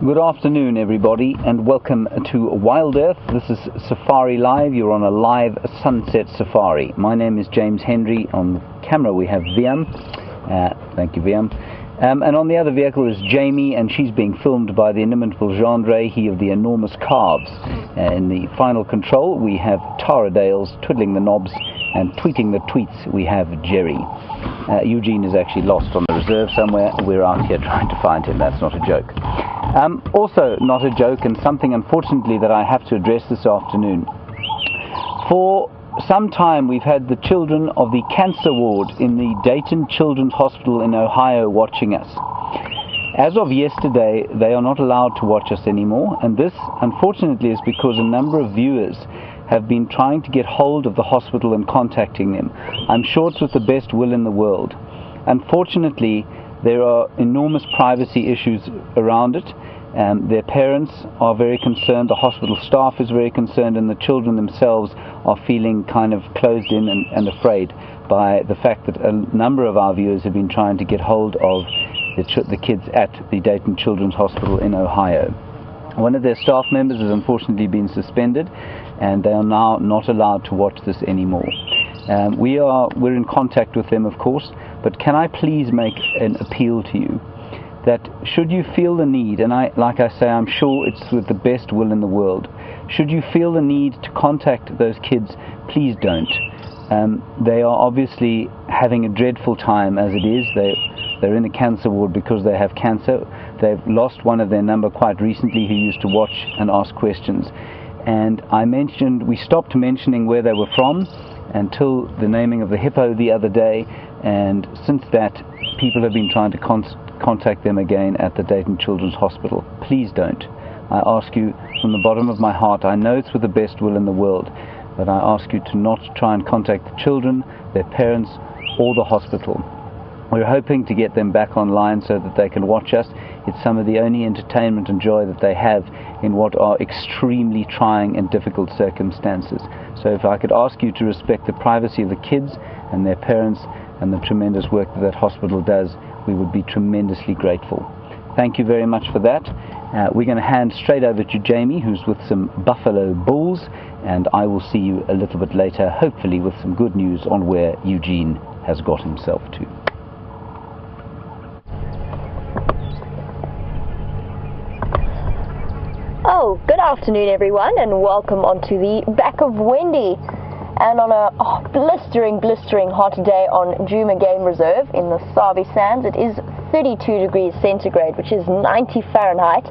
Good afternoon, everybody, and welcome to WildEarth. This is Safari Live. You're on a live sunset safari. My name is James Henry. On camera we have Viam. Thank you, Viam. And on the other vehicle is Jamie, and she's being filmed by the inimitable Jeandre, he of the enormous calves. In the final control we have Tara Dales twiddling the knobs and tweeting the tweets. We have Jerry. Eugene is actually lost on the reserve somewhere. We're out here trying to find him. That's not a joke. Also not a joke, and something unfortunately that I have to address this afternoon. For some time we've had the children of the cancer ward in the Dayton Children's Hospital in Ohio watching us. As of yesterday, they are not allowed to watch us anymore, and this unfortunately is because a number of viewers have been trying to get hold of the hospital and contacting them. I'm sure it's with the best will in the world. Unfortunately, there are enormous privacy issues around it. Their parents are very concerned, the hospital staff is very concerned, and the children themselves are feeling kind of closed in and afraid by the fact that a number of our viewers have been trying to get hold of the kids at the Dayton Children's Hospital in Ohio. One of their staff members has unfortunately been suspended, and they are now not allowed to watch this anymore. We're in contact with them, of course, but can I please make an appeal to you that should you feel the need, and like I say, I'm sure it's with the best will in the world, should you feel the need to contact those kids, please don't. They are obviously having a dreadful time as it is. They're in a cancer ward because they have cancer. They've lost one of their number quite recently who used to watch and ask questions. And we stopped mentioning where they were from until the naming of the hippo the other day, and since that people have been trying to contact them again at the Dayton Children's Hospital. Please don't. I ask you from the bottom of my heart, I know it's with the best will in the world, but I ask you to not try and contact the children, their parents, or the hospital. We're hoping to get them back online so that they can watch us. It's some of the only entertainment and joy that they have in what are extremely trying and difficult circumstances. So if I could ask you to respect the privacy of the kids and their parents and the tremendous work that hospital does, we would be tremendously grateful. Thank you very much for that. We're going to hand straight over to Jamie, who's with some buffalo bulls, and I will see you a little bit later, hopefully with some good news on where Eugene has got himself to. Oh, good afternoon everyone, and welcome onto the back of Wendy. And on a blistering hot day on Djuma Game Reserve in the Sabi Sands, it is 32 degrees centigrade, which is 90 Fahrenheit.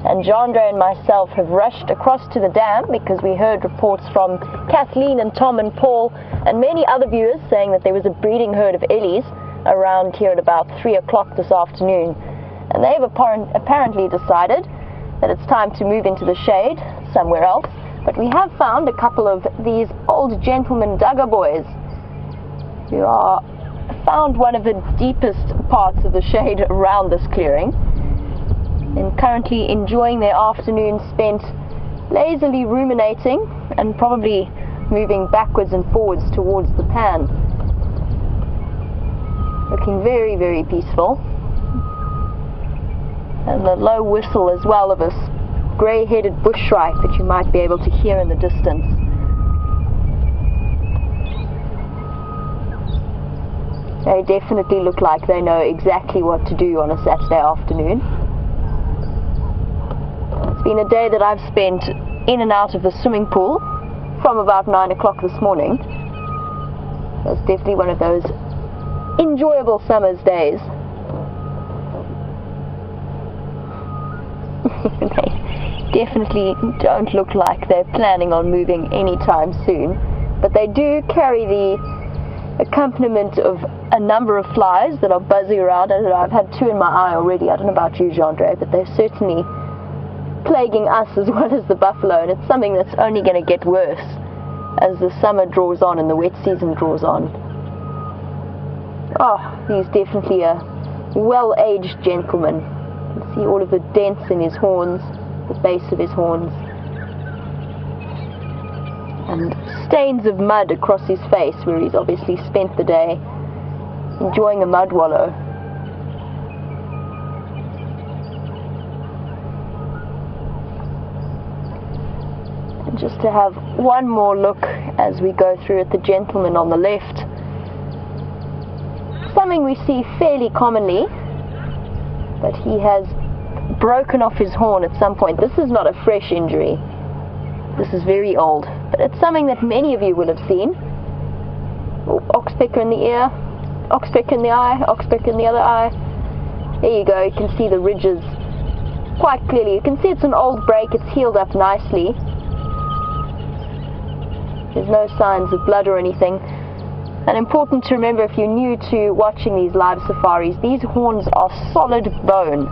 And Jeandre and myself have rushed across to the dam because we heard reports from Kathleen and Tom and Paul and many other viewers saying that there was a breeding herd of ellies around here at about 3 o'clock this afternoon. And they've apparently decided that it's time to move into the shade somewhere else. But we have found a couple of these old gentleman dugger boys who found one of the deepest parts of the shade around this clearing and currently enjoying their afternoon spent lazily ruminating and probably moving backwards and forwards towards the pan. Looking very, very peaceful. And the low whistle as well of a grey-headed bush shrike that you might be able to hear in the distance. They definitely look like they know exactly what to do on a Saturday afternoon. It's been a day that I've spent in and out of the swimming pool from about 9 o'clock this morning. That's definitely one of those enjoyable summer's days. They definitely don't look like they're planning on moving anytime soon, but they do carry the accompaniment of a number of flies that are buzzing around. And I've had 2 in my eye already. I don't know about you, Jeandre, but they're certainly plaguing us as well as the buffalo, and it's something that's only going to get worse as the summer draws on and the wet season draws on. Oh, he's definitely a well-aged gentleman. You can see all of the dents in his horns, the base of his horns, and stains of mud across his face where he's obviously spent the day enjoying a mud wallow. And just to have one more look as we go through at the gentleman on the left. Something we see fairly commonly, but he has broken off his horn at some point. This is not a fresh injury. This is very old, but it's something that many of you will have seen. Oh, oxpecker in the ear, oxpecker in the eye, oxpecker in the other eye. There you go, you can see the ridges quite clearly. You can see it's an old break, it's healed up nicely. There's no signs of blood or anything. And important to remember if you're new to watching these live safaris, these horns are solid bone.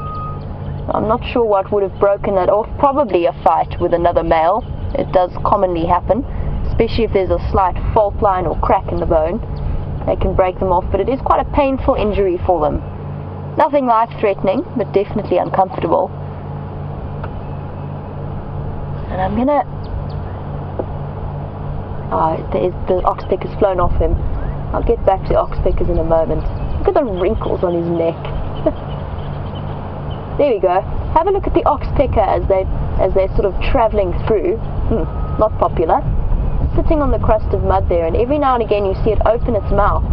I'm not sure what would have broken that off. Probably a fight with another male. It does commonly happen, especially if there's a slight fault line or crack in the bone. They can break them off, but it is quite a painful injury for them. Nothing life-threatening, but definitely uncomfortable. And I'm gonna... the oxpecker's flown off him. I'll get back to oxpeckers in a moment. Look at the wrinkles on his neck. There we go. Have a look at the oxpecker as they're sort of travelling through. Not popular. Sitting on the crust of mud there, and every now and again you see it open its mouth.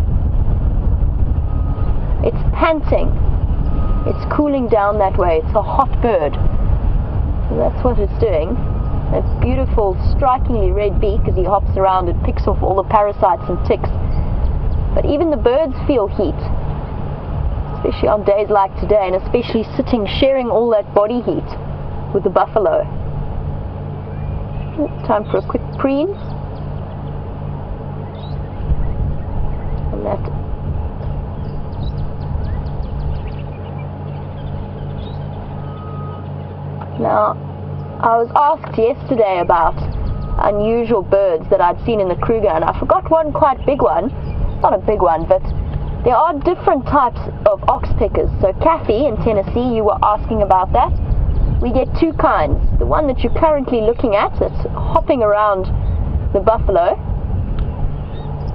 It's panting. It's cooling down that way. It's a hot bird. So that's what it's doing. That beautiful, strikingly red beak as he hops around and picks off all the parasites and ticks. But even the birds feel heat, especially on days like today, and especially sitting, sharing all that body heat with the buffalo. Time for a quick preen. And that. Now, I was asked yesterday about unusual birds that I'd seen in the Kruger, and I forgot one quite big one. Not a big one, but there are different types of oxpeckers. So Kathy in Tennessee, you were asking about that. We get two kinds. The one that you're currently looking at, that's hopping around the buffalo,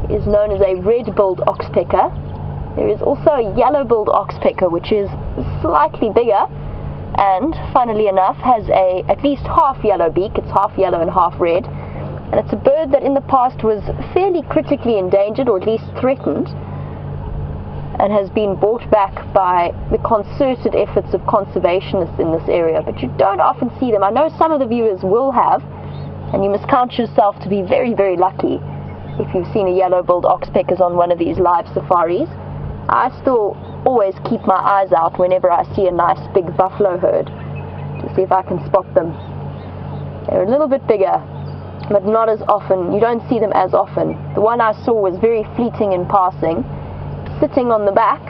is known as a red-billed oxpecker. There is also a yellow-billed oxpecker, which is slightly bigger, and funnily enough has a at least half yellow beak. It's half yellow and half red, and it's a bird that in the past was fairly critically endangered, or at least threatened, and has been brought back by the concerted efforts of conservationists in this area. But you don't often see them. I know some of the viewers will have, and you must count yourself to be very, very lucky if you've seen a yellow-billed oxpeckers on one of these live safaris. I still always keep my eyes out whenever I see a nice big buffalo herd to see if I can spot them. They're a little bit bigger, but not as often. You don't see them as often. The one I saw was very fleeting in passing, sitting on the back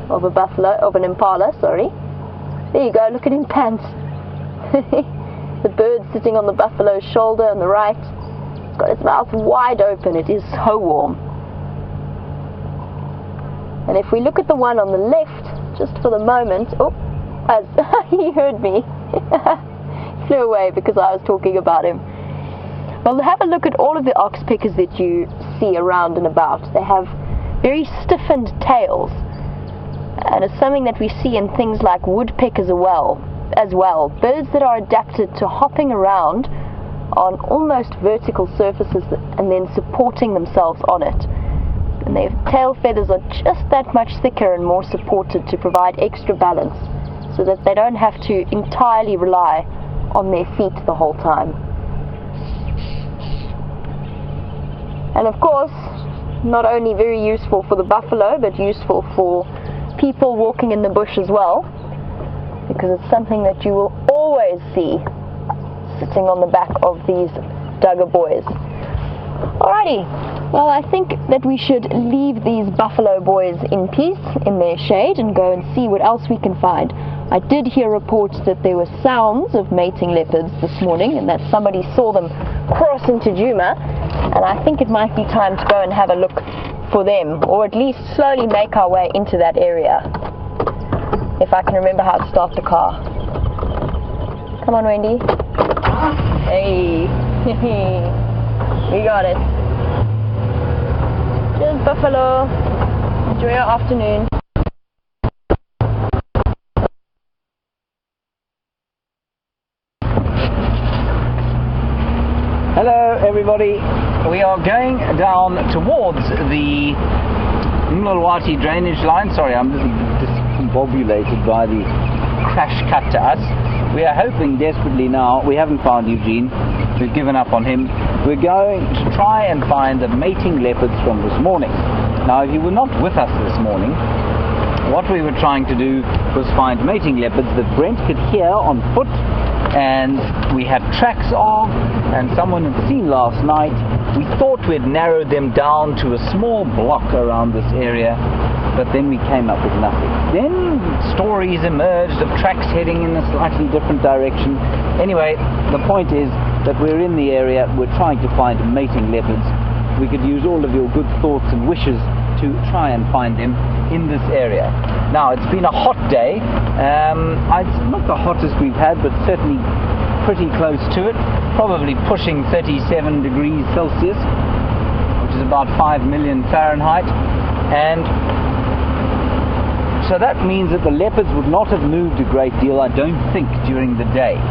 of a buffalo, of an impala, sorry. There you go, look at him pant. The bird sitting on the buffalo's shoulder on the right. It's got its mouth wide open. It is so warm. And if we look at the one on the left, just for the moment, as he heard me, flew away because I was talking about him. Well, have a look at all of the oxpeckers that you see around and about. They have very stiffened tails, and it's something that we see in things like woodpeckers as well. Birds that are adapted to hopping around on almost vertical surfaces and then supporting themselves on it. And their tail feathers are just that much thicker and more supported to provide extra balance, so that they don't have to entirely rely on their feet the whole time. And of course, not only very useful for the buffalo, but useful for people walking in the bush as well, because it's something that you will always see sitting on the back of these dugger boys. Alrighty, well, I think that we should leave these buffalo boys in peace in their shade and go and see what else we can find. I did hear reports that there were sounds of mating leopards this morning, and that somebody saw them cross into Djuma, and I think it might be time to go and have a look for them, or at least slowly make our way into that area, if I can remember how to start the car. Come on, Wendy. Hey, we got it. Cheers, buffalo. Enjoy your afternoon. everybody. We are going down towards the Mlawati drainage line. Sorry, I'm a little discombobulated by the crash cut to us. We are hoping desperately now. We haven't found Eugene. We've given up on him. We're going to try and find the mating leopards from this morning. Now, if you were not with us this morning, what we were trying to do was find mating leopards that Brent could hear on foot, and we had tracks of, and someone had seen last night. We thought we'd narrowed them down to a small block around this area, but then we came up with nothing. Then stories emerged of tracks heading in a slightly different direction. Anyway, the point is that we're in the area, we're trying to find mating leopards. We could use all of your good thoughts and wishes to try and find them in this area. Now, it's been a hot day. It's not the hottest we've had, but certainly pretty close to it. Probably pushing 37 degrees Celsius, which is about 5 million Fahrenheit. And so that means that the leopards would not have moved a great deal, I don't think, during the day.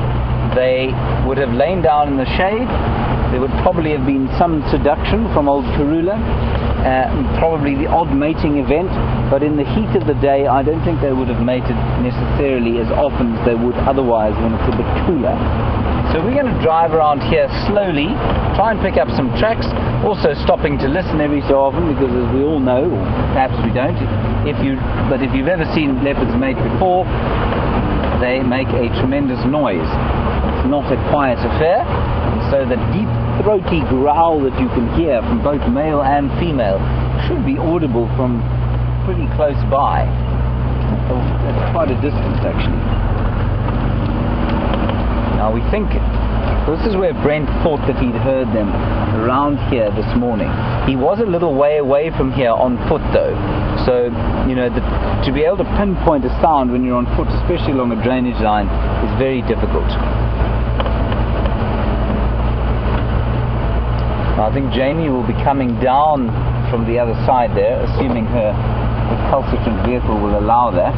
They would have lain down in the shade. There would probably have been some seduction from old Karula, probably the odd mating event, but in the heat of the day I don't think they would have mated necessarily as often as they would otherwise when it's a bit cooler. So we're going to drive around here slowly, try and pick up some tracks, also stopping to listen every so often, because as we all know, or perhaps we don't, if you've ever seen leopards mate before, they make a tremendous noise. It's not a quiet affair, and so the deep throaty growl that you can hear from both male and female should be audible from pretty close by. It's quite a distance actually. Now we think, this is where Brent thought that he'd heard them, around here this morning. He was a little way away from here on foot though, so you know, to be able to pinpoint a sound when you're on foot, especially along a drainage line, is very difficult. I think Jamie will be coming down from the other side there, assuming her recalcitrant vehicle will allow that.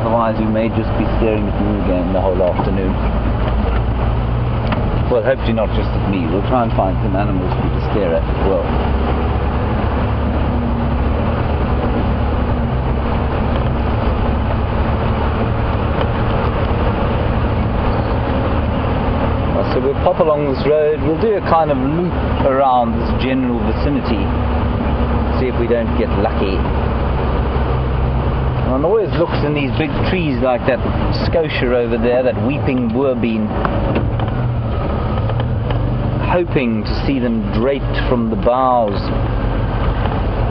Otherwise we may just be staring at you again the whole afternoon. Well, hopefully not just at me. We'll try and find some animals for you to stare at as well. So we'll pop along this road, we'll do a kind of loop around this general vicinity, see if we don't get lucky. One always looks in these big trees like that scotia over there, that weeping boerbean, hoping to see them draped from the boughs.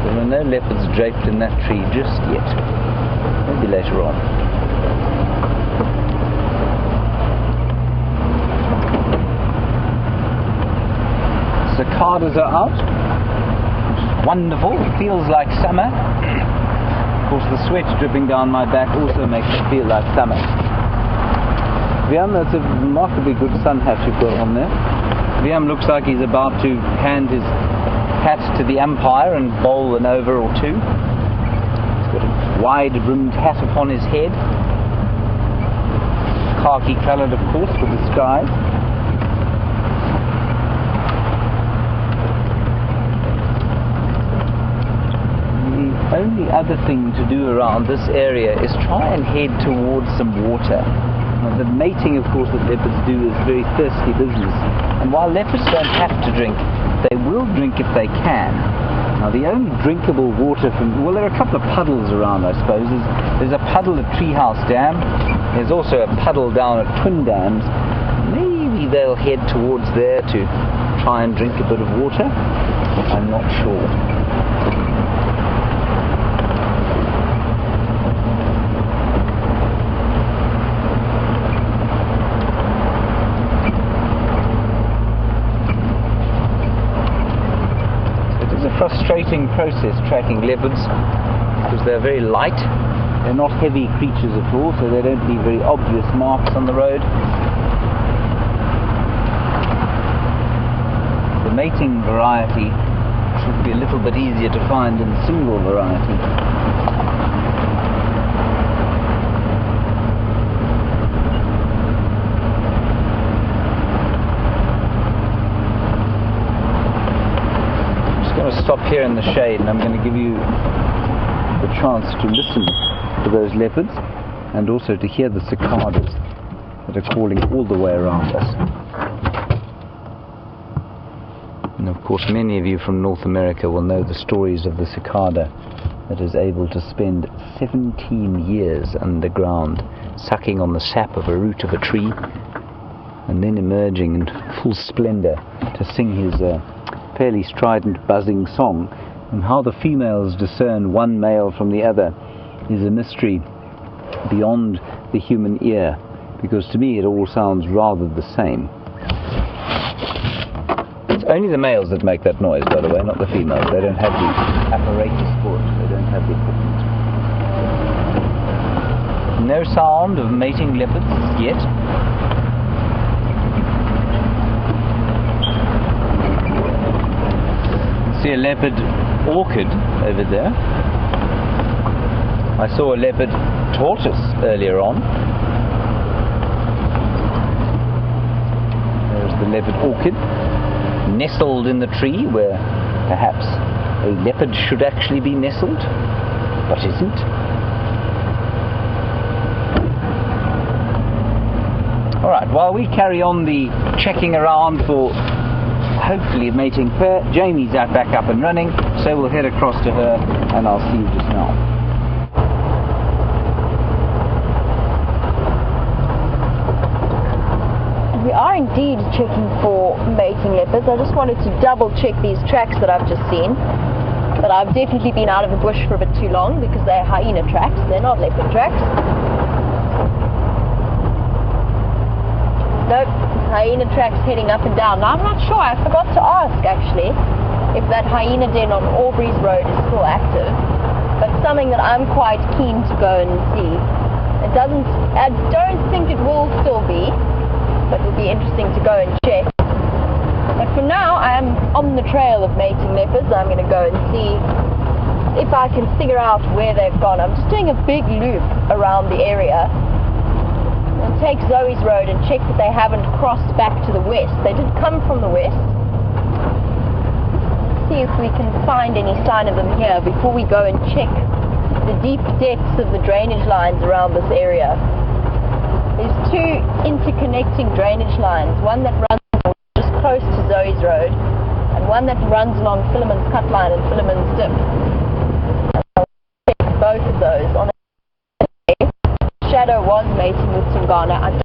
There are no leopards draped in that tree just yet. Maybe later on. Cicadas are out, which is wonderful. It feels like summer. Of course, the sweat dripping down my back also makes it feel like summer. Viam, that's a remarkably good sun hat you've got on there. Viam looks like he's about to hand his hat to the umpire and bowl an over or two. He's got a wide-brimmed hat upon his head, khaki-coloured, of course, for the skies. The only other thing to do around this area is try and head towards some water. Now, the mating, of course, that leopards do is very thirsty business, and while leopards don't have to drink, they will drink if they can. Now, the only drinkable water from, well, there are a couple of puddles around, I suppose. There's a puddle at Treehouse Dam. There's also a puddle down at Twin Dams. Maybe they'll head towards there to try and drink a bit of water. I'm not sure. Frustrating process tracking leopards, because they're very light. They're not heavy creatures at all, so they don't leave very obvious marks on the road. The mating variety should be a little bit easier to find than the single variety. stop here in the shade, and I'm going to give you the chance to listen to those leopards and also to hear the cicadas that are calling all the way around us. And of course many of you from North America will know the stories of the cicada that is able to spend 17 years underground sucking on the sap of a root of a tree and then emerging in full splendor to sing his fairly strident buzzing song. And how the females discern one male from the other is a mystery beyond the human ear, because to me it all sounds rather the same. It's only the males that make that noise, by the way, not the females. They don't have the apparatus for it. They don't have the equipment. No sound of mating leopards yet. See a leopard orchid over there. I saw a leopard tortoise earlier on. There's the leopard orchid, nestled in the tree where perhaps a leopard should actually be nestled, but isn't. Alright, while we carry on the checking around for hopefully a mating pair, Jamie's out back up and running, so we'll head across to her and I'll see you just now. We are indeed checking for mating leopards. I just wanted to double check these tracks that I've just seen. But I've definitely been out of the bush for a bit too long because they're hyena tracks, they're not leopard tracks. Nope, hyena tracks heading up and down. Now I'm not sure, I forgot to ask actually if that hyena den on Aubrey's Road is still active. But something that I'm quite keen to go and see. I don't think it will still be, but it will be interesting to go and check. But for now, I am on the trail of mating leopards. I'm going to go and see if I can figure out where they've gone. I'm just doing a big loop around the area. I'll take Zoe's Road and check that they haven't crossed back to the west. They did come from the west. Let's see if we can find any sign of them here before we go and check the deep depths of the drainage lines around this area. There's two interconnecting drainage lines, one that runs just close to Zoe's Road and one that runs along Philemon's Cut Line and Philemon's Dip. And I'll check both of those. On a day, Shadow was mating with Tungana.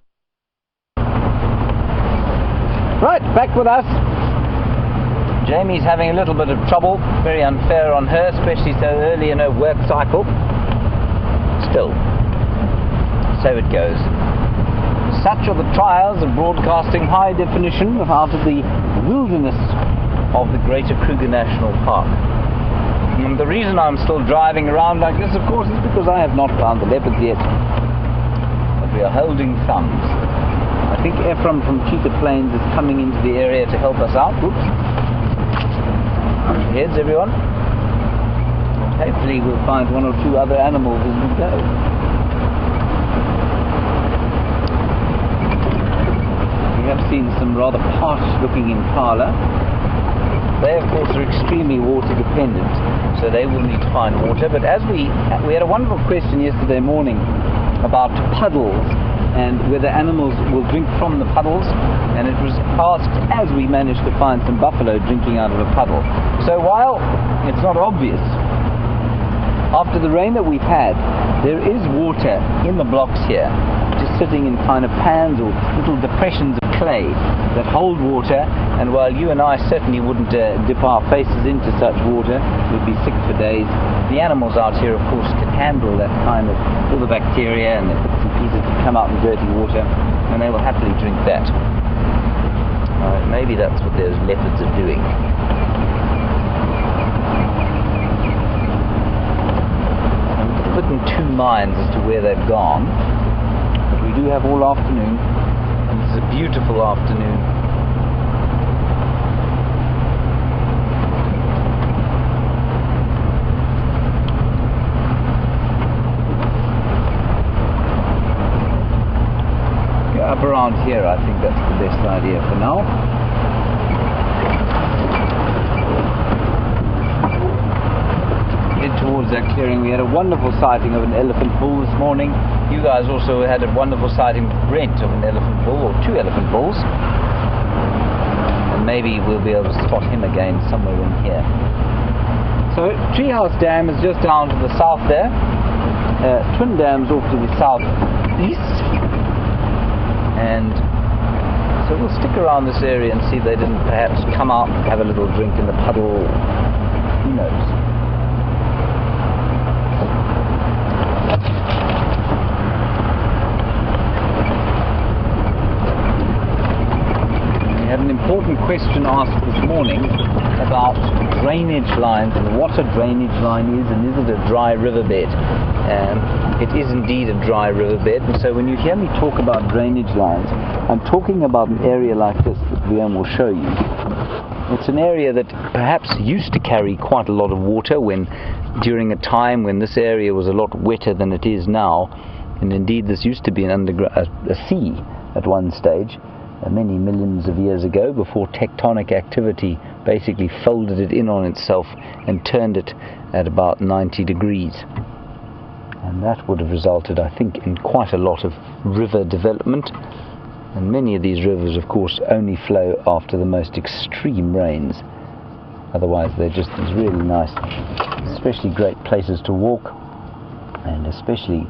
Right, back with us. Jamie's having a little bit of trouble, very unfair on her, especially so early in her work cycle. Still, so it goes. Such are the trials of broadcasting high definition out of the wilderness of the Greater Kruger National Park. And the reason I'm still driving around like this, of course, is because I have not found the leopards yet. But we are holding thumbs. I think Ephraim from Cheetah Plains is coming into the area to help us out. Whoops. Heads, everyone. Hopefully we'll find one or two other animals as we go. We have seen some rather parched looking impala. They of course are extremely water dependent, so they will need to find water. But as we had a wonderful question yesterday morning about puddles and whether animals will drink from the puddles, and it was asked as we managed to find some buffalo drinking out of a puddle. So while it's not obvious, after the rain that we've had, there is water in the blocks here, just sitting in kind of pans or little depressions of clay that hold water, and while you and I certainly wouldn't dip our faces into such water, we'd be sick for days, the animals out here of course can handle that kind of, all the bacteria and the bits and pieces that come out in dirty water, and they will happily drink that. Maybe that's what those leopards are doing. I'm a bit in two minds as to where they've gone, but we do have all afternoon. It's a beautiful afternoon. Go up around here, I think that's the best idea for now. winds are clearing. We had a wonderful sighting of an elephant bull this morning. You guys also had a wonderful sighting with Brent of an elephant bull, or 2 elephant bulls. And maybe we'll be able to spot him again somewhere in here. So Treehouse Dam is just down to the south there. Twin Dam's off to the southeast. And so we'll stick around this area and see if they didn't perhaps come out and have a little drink in the puddle. Who knows? We had an important question asked this morning about drainage lines and what a drainage line is, and is it a dry riverbed? It is indeed a dry riverbed, and so when you hear me talk about drainage lines, I'm talking about an area like this that Liam will show you. It's an area that perhaps used to carry quite a lot of water during a time when this area was a lot wetter than it is now, and indeed this used to be a sea at one stage, many millions of years ago, before tectonic activity basically folded it in on itself and turned it at about 90 degrees. And that would have resulted, I think, in quite a lot of river development. And many of these rivers, of course, only flow after the most extreme rains. Otherwise, they're just these really nice, especially great places to walk, and especially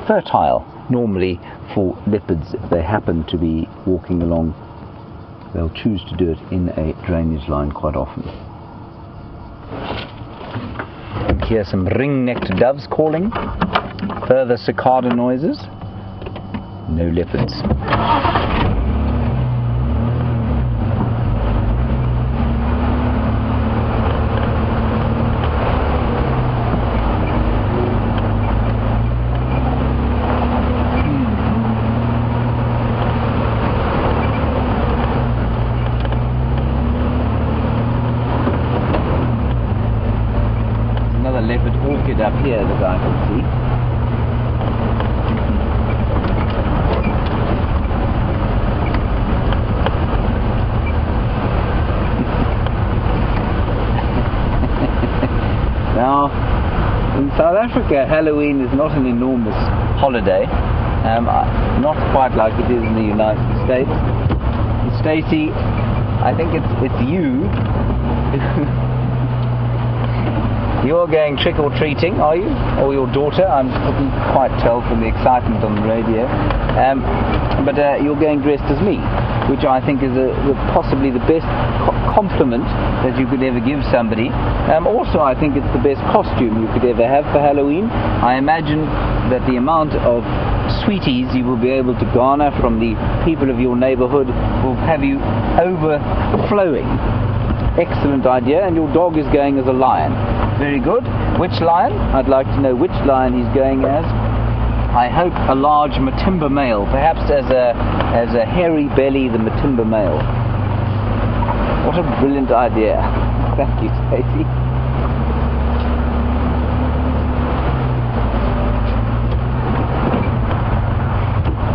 fertile, normally for leopards. If they happen to be walking along, they'll choose to do it in a drainage line quite often. And here some ring-necked doves calling, further cicada noises, no leopards. Leopard orchid up here that I can see. Now, in South Africa, Halloween is not an enormous holiday, not quite like it is in the United States. And Stacey, I think it's you. You're going trick-or-treating, are you? Or your daughter? I couldn't quite tell from the excitement on the radio. But you're going dressed as me, which I think is possibly the best compliment that you could ever give somebody. Also, I think it's the best costume you could ever have for Halloween. I imagine that the amount of sweeties you will be able to garner from the people of your neighborhood will have you overflowing. Excellent idea. And your dog is going as a lion. Very good. Which lion? I'd like to know which lion he's going as. I hope a large Matimba male, perhaps as a hairy belly, the Matimba male. What a brilliant idea. Thank you, Stacey.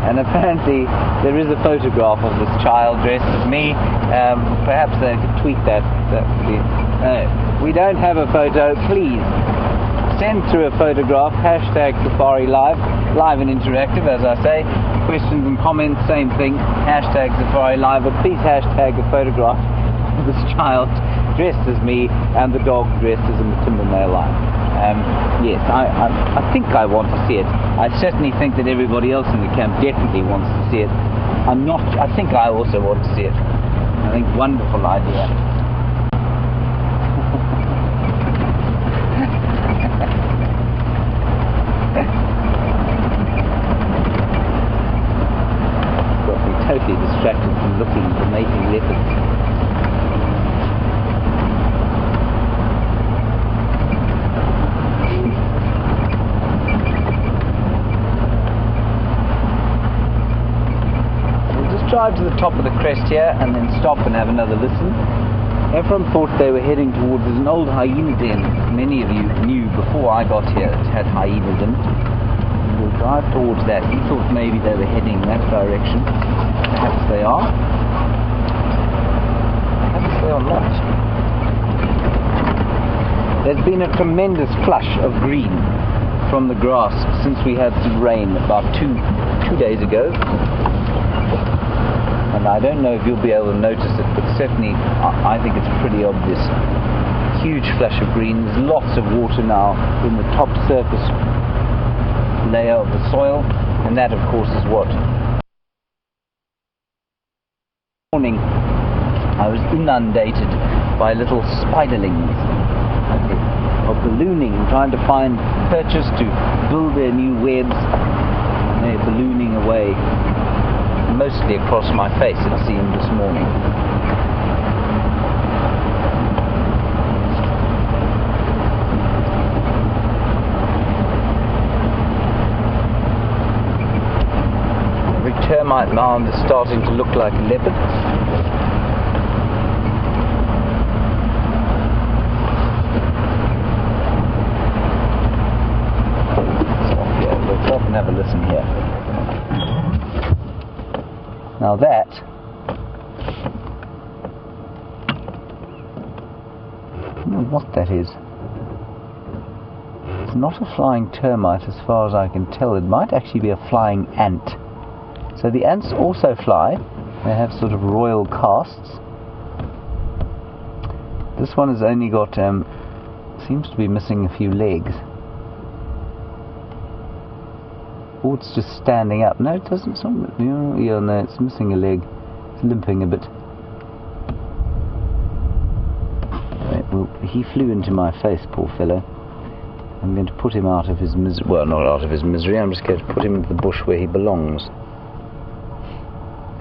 And apparently there is a photograph of this child dressed as me. Perhaps they could tweet that. We don't have a photo. Please send through a photograph. Hashtag Safari Live. Live and interactive, as I say. Questions and comments, same thing. Hashtag Safari Live. But please hashtag a photograph of this child dressed as me and the dog dressed as a Matimba male lion. Yes, I think I want to see it. I certainly think that everybody else in the camp definitely wants to see it. I think I also want to see it. I think wonderful idea. Got me totally distracted from looking for mating leopards. Drive to the top of the crest here and then stop and have another listen. Ephraim thought they were heading towards an old hyena den. Many of you knew before I got here it had hyenas in it. We'll drive towards that. He thought maybe they were heading in that direction. Perhaps they are. Perhaps they are not. There's been a tremendous flush of green from the grass since we had some rain about two days ago. And I don't know if you'll be able to notice it, but certainly I think it's pretty obvious. Huge flush of green. There's lots of water now in the top surface layer of the soil, and that of course is what. This morning I was inundated by little spiderlings of ballooning, trying to find perches to build their new webs, and they're ballooning away, mostly across my face it seemed this morning. Every termite mound is starting to look like a leopard. And have a listen here. Now that I don't know what that is. It's not a flying termite as far as I can tell. It might actually be a flying ant. So the ants also fly. They have sort of royal casts. This one has only got seems to be missing a few legs. Oh, it's just standing up. No, it doesn't. Yeah, no, it's missing a leg. It's limping a bit. Right, well, he flew into my face, poor fellow. I'm going to put him out of his misery. Well, not out of his misery. I'm just going to put him into the bush where he belongs.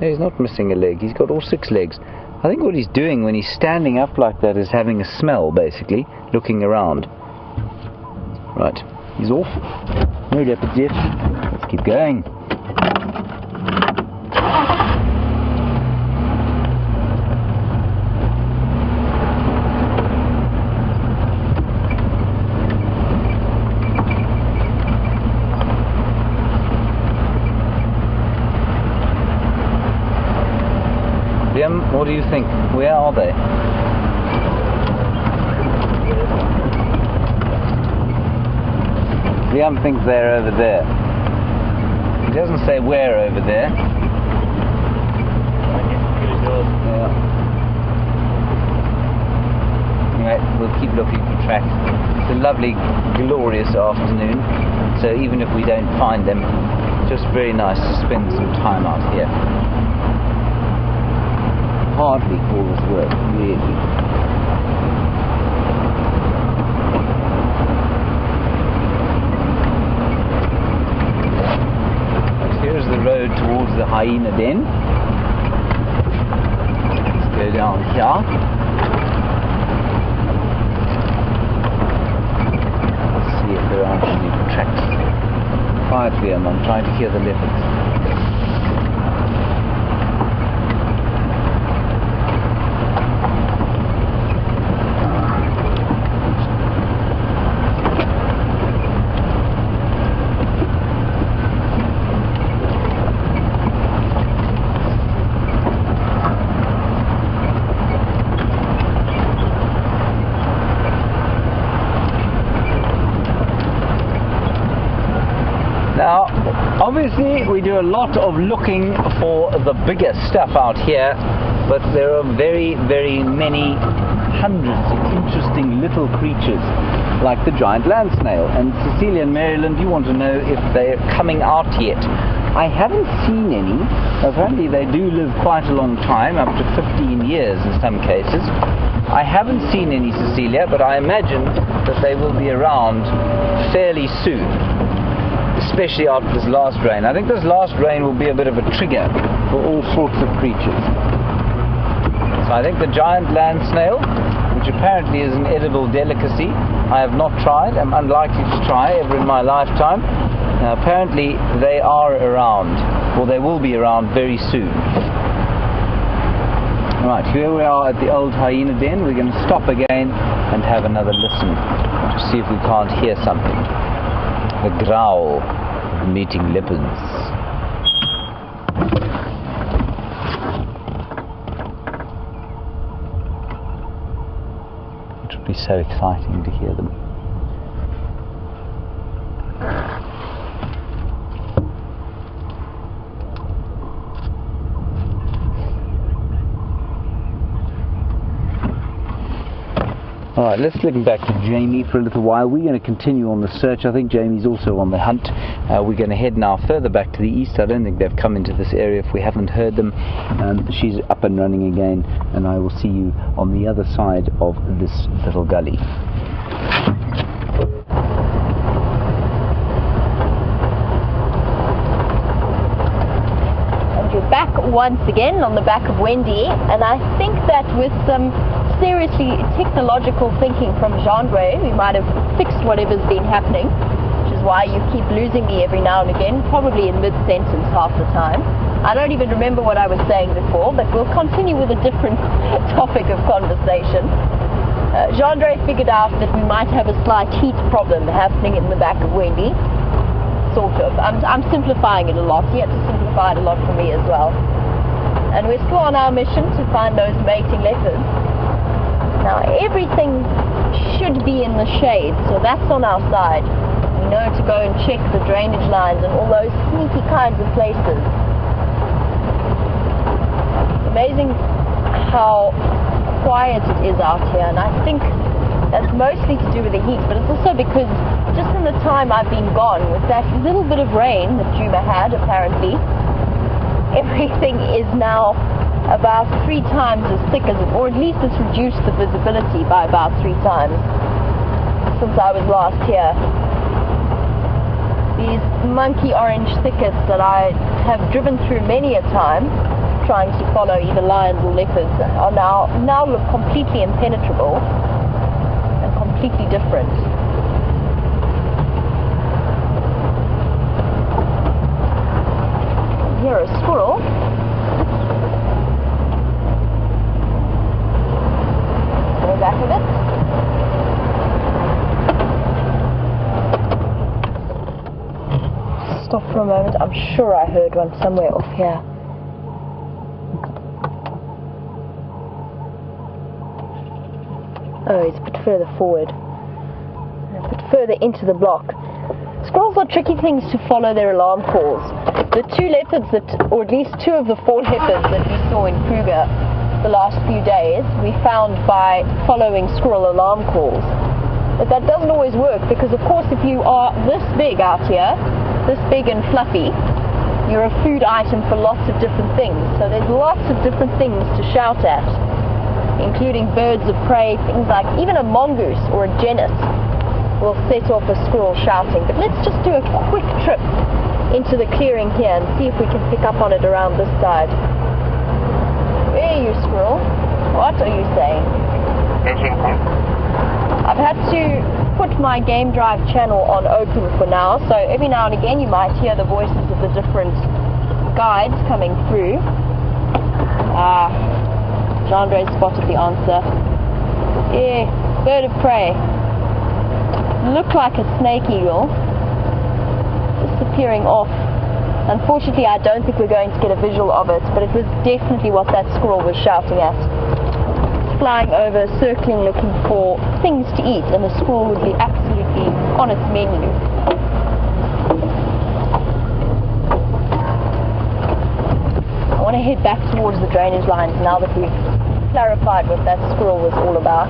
No, he's not missing a leg. He's got all 6 legs. I think what he's doing when he's standing up like that is having a smell, basically, looking around. Right, he's off. No leopards yet. Let's keep going. Liam, what do you think? Where are they? Liam thinks they're over there. He doesn't say where over there. Yeah. Anyway, we'll keep looking for tracks. It's a lovely, glorious afternoon, so even if we don't find them, it's just very nice to spend some time out here. Hardly call this work, really. Here's the road towards the hyena den. Let's go down here. Let's see if there aren't any tracks. Quietly, I'm trying to hear the leopards. Now, obviously we do a lot of looking for the bigger stuff out here, but there are very, very many hundreds of interesting little creatures like the giant land snail. And Cecilia and Maryland, you want to know if they're coming out yet. I haven't seen any. Apparently they do live quite a long time, up to 15 years in some cases. I haven't seen any, Cecilia, but I imagine that they will be around fairly soon, especially after this last rain. I think this last rain will be a bit of a trigger for all sorts of creatures. So I think the giant land snail, which apparently is an edible delicacy, I have not tried, I'm unlikely to try ever in my lifetime. Now, apparently they are around, or they will be around very soon. Right, here we are at the old hyena den. We're going to stop again and have another listen to see if we can't hear something. The growl of meeting leopards. It would be so exciting to hear them. Alright, let's look back to Jamie for a little while. We're going to continue on the search. I think Jamie's also on the hunt. We're going to head now further back to the east. I don't think they've come into this area if we haven't heard them. She's up and running again, and I will see you on the other side of this little gully. And you're back once again on the back of Wendy, and I think that with some seriously technological thinking from Jean-Dre, we might have fixed whatever's been happening, which is why you keep losing me every now and again, probably in mid-sentence half the time. I don't even remember what I was saying before, but we'll continue with a different topic of conversation. Jean-Dre figured out that we might have a slight heat problem happening in the back of Wendy. Sort of. I'm simplifying it a lot. He had to simplify it a lot for me as well. And we're still on our mission to find those mating leopards. Now everything should be in the shade, so that's on our side. We know to go and check the drainage lines and all those sneaky kinds of places. Amazing how quiet it is out here, and I think that's mostly to do with the heat, but it's also because just in the time I've been gone, with that little bit of rain that Juma had apparently, everything is now about 3 times as thick as it, or at least it's reduced the visibility by about 3 times since I was last here. These monkey orange thickets that I have driven through many a time trying to follow either lions or leopards are now look completely impenetrable and completely different. Here a squirrel. Back a bit. Stop for a moment. I'm sure I heard one somewhere off here. Oh, he's a bit further forward. A bit further into the block. Squirrels are tricky things to follow their alarm calls. The 2 leopards or at least 2 of the 4 leopards that we saw in Kruger the last few days, we found by following squirrel alarm calls. But that doesn't always work, because of course if you are this big out here, this big and fluffy, you're a food item for lots of different things. So there's lots of different things to shout at, including birds of prey, things like even a mongoose or a genet will set off a squirrel shouting. But let's just do a quick trip into the clearing here and see if we can pick up on it around this side. Where are you, squirrel? What are you saying? I've had to put my Game Drive channel on open for now, so every now and again you might hear the voices of the different guides coming through. Jean-Dre spotted the answer. Yeah, bird of prey. Looked like a snake eagle. Disappearing off. Unfortunately, I don't think we're going to get a visual of it, but it was definitely what that squirrel was shouting at. Flying over, circling, looking for things to eat, and the squirrel would be absolutely on its menu. I want to head back towards the drainage lines now that we've clarified what that squirrel was all about.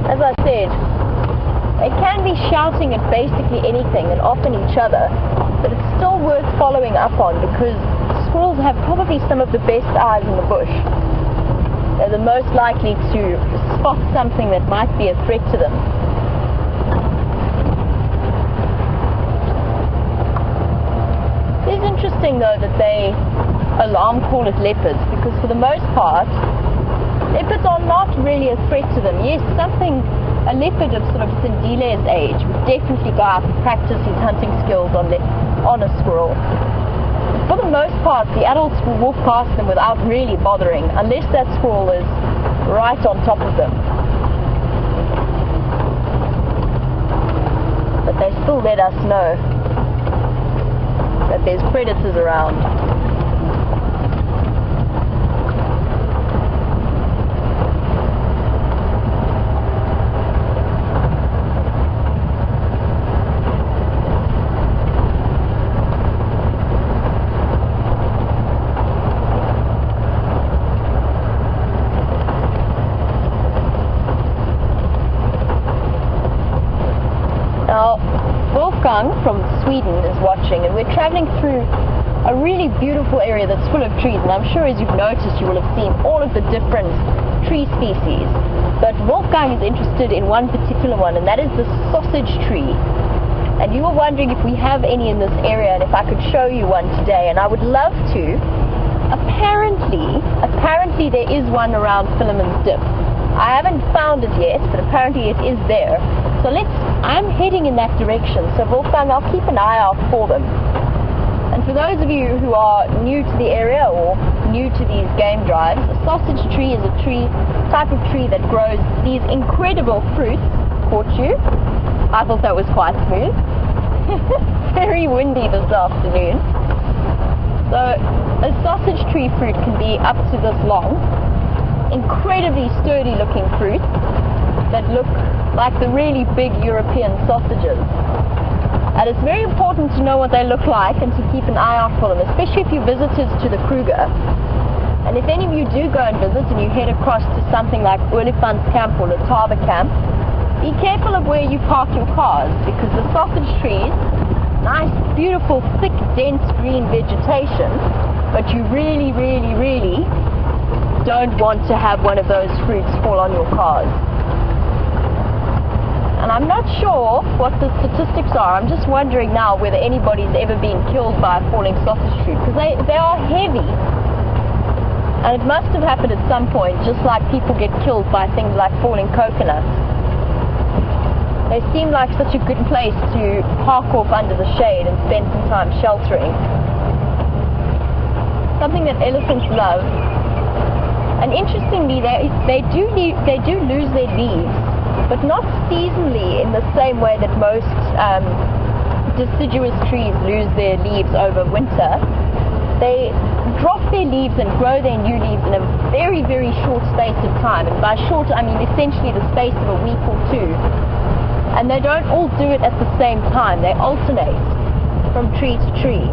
As I said, they can be shouting at basically anything and often each other, but it's still worth following up on because squirrels have probably some of the best eyes in the bush. They're the most likely to spot something that might be a threat to them. It is interesting though that they alarm call at leopards, because for the most part leopards are not really a threat to them. Yes, a leopard of sort of Sindile's age would definitely go out and practice his hunting skills on a squirrel. For the most part, the adults will walk past them without really bothering, unless that squirrel is right on top of them. but they still let us know that there's predators around. From Sweden is watching, and we're traveling through a really beautiful area that's full of trees, and I'm sure as you've noticed you will have seen all of the different tree species, but Wolfgang is interested in one particular one, and that is the sausage tree. And you were wondering if we have any in this area and if I could show you one today, and I would love to. Apparently there is one around Philemon's Dip. I haven't found it yet, but apparently it is there. So I'm heading in that direction. So Wolfgang, I'll keep an eye out for them. And for those of you who are new to the area or new to these game drives, a sausage tree is a type of tree that grows these incredible fruits. Caught you? I thought that was quite smooth. Very windy this afternoon. So a sausage tree fruit can be up to this long. Incredibly sturdy looking fruits that look like the really big European sausages. And it's very important to know what they look like and to keep an eye out for them, especially if you visited to the Kruger. And if any of you do go and visit and you head across to something like Olifant's Camp or Letaba Camp, be careful of where you park your cars, because the sausage trees, nice, beautiful, thick, dense green vegetation, but you really, really, really don't want to have one of those fruits fall on your cars. And I'm not sure what the statistics are. I'm just wondering now whether anybody's ever been killed by a falling sausage fruit, because they are heavy. And it must have happened at some point, just like people get killed by things like falling coconuts. They seem like such a good place to park off under the shade and spend some time sheltering. Something that elephants love. And interestingly, they do lose their leaves, but not seasonally in the same way that most deciduous trees lose their leaves over winter. They drop their leaves and grow their new leaves in a very, very short space of time. And by short, I mean essentially the space of a week or two. And they don't all do it at the same time. They alternate from tree to tree.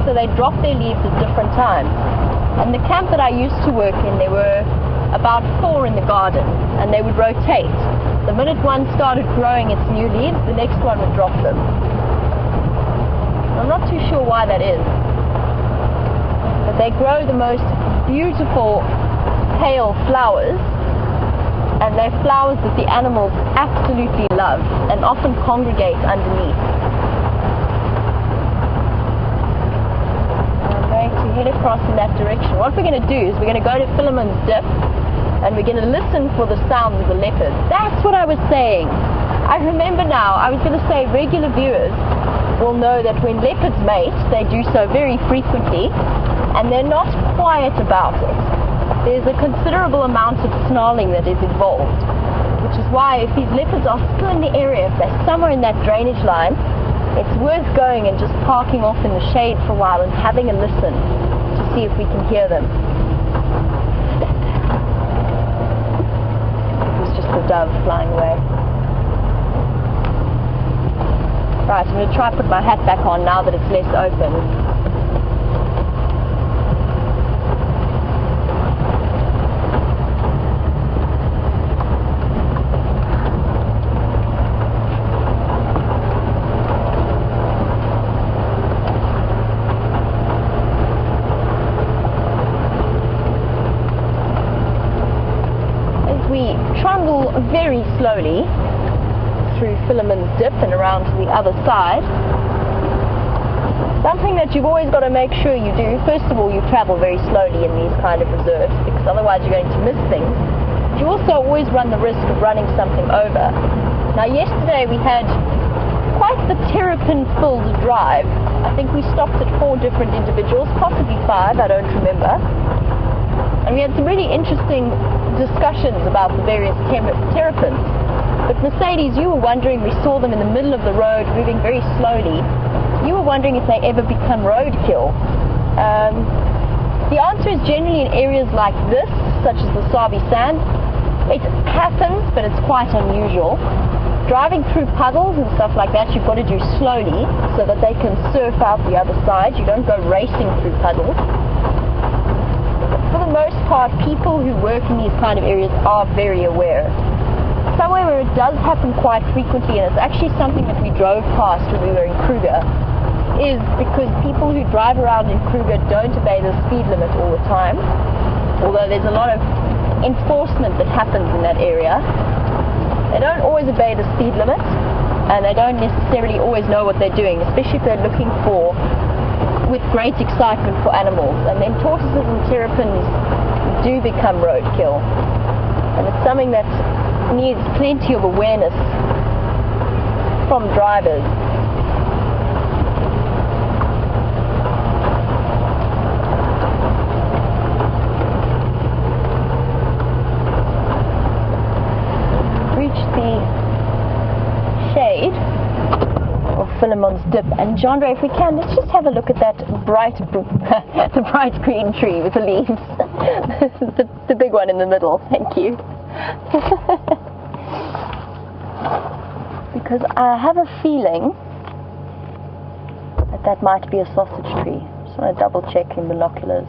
So they drop their leaves at different times. And the camp that I used to work in, there were about 4 in the garden, and they would rotate. The minute one started growing its new leaves, the next one would drop them. I'm not too sure why that is, but they grow the most beautiful pale flowers, and they're flowers that the animals absolutely love and often congregate underneath. To head across in that direction. What we're going to do is we're going to go to Philemon's Dip, and we're going to listen for the sounds of the leopard. That's what I was saying. I remember now. I was going to say regular viewers will know that when leopards mate, they do so very frequently, and they're not quiet about it. There's a considerable amount of snarling that is involved, which is why if these leopards are still in the area, if they're somewhere in that drainage line, it's worth going and just parking off in the shade for a while and having a listen to see if we can hear them. It was just the dove flying away. Right, I'm going to try to put my hat back on now that it's less open. Very slowly through Philemon's Dip and around to the other side. Something that you've always got to make sure you do, first of all, you travel very slowly in these kind of reserves, because otherwise you're going to miss things. You also always run the risk of running something over. Now yesterday we had quite the terrapin-filled drive. I think we stopped at 4 different individuals, possibly 5, I don't remember. And we had some really interesting discussions about the various terrapins. But Mercedes, you were wondering, we saw them in the middle of the road moving very slowly. You were wondering if they ever become roadkill. The answer is generally in areas like this, such as the Sabi Sand. It happens, but it's quite unusual. Driving through puddles and stuff like that, you've got to do slowly so that they can surf out the other side. You don't go racing through puddles. But for the most part, people who work in these kind of areas are very aware. Somewhere where it does happen quite frequently, and it's actually something that we drove past when we were in Kruger, is because people who drive around in Kruger don't obey the speed limit all the time. Although there's a lot of enforcement that happens in that area. They don't always obey the speed limit, and they don't necessarily always know what they're doing, especially if they're looking for, with great excitement for animals. And then tortoises and terrapins do become roadkill. And it's something that needs plenty of awareness from drivers. The shade of Philemon's Dip, and Jandre, if we can, let's just have a look at that bright the bright green tree with the leaves. the big one in the middle. Thank you. Because I have a feeling that that might be a sausage tree. Just want to double check in binoculars.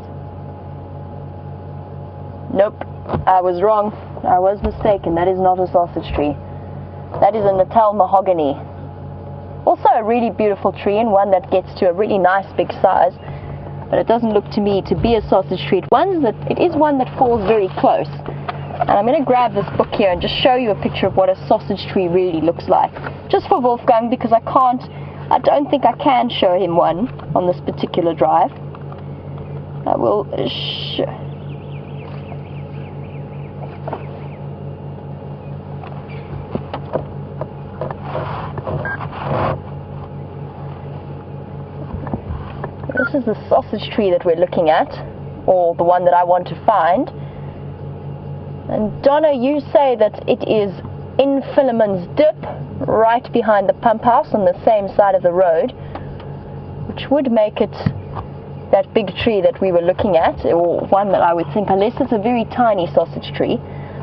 Nope, I was wrong. I was mistaken. That is not a sausage tree. That is a Natal mahogany. Also a really beautiful tree, and one that gets to a really nice big size. But it doesn't look to me to be a sausage tree. It is one that falls very close. And I'm going to grab this book here and just show you a picture of what a sausage tree really looks like. Just for Wolfgang, because I don't think I can show him one on this particular drive. I will This is the sausage tree that we're looking at, or the one that I want to find. And Donna, you say that it is in Philemon's Dip, right behind the pump house on the same side of the road, which would make it that big tree that we were looking at, or one that I would think, unless it's a very tiny sausage tree.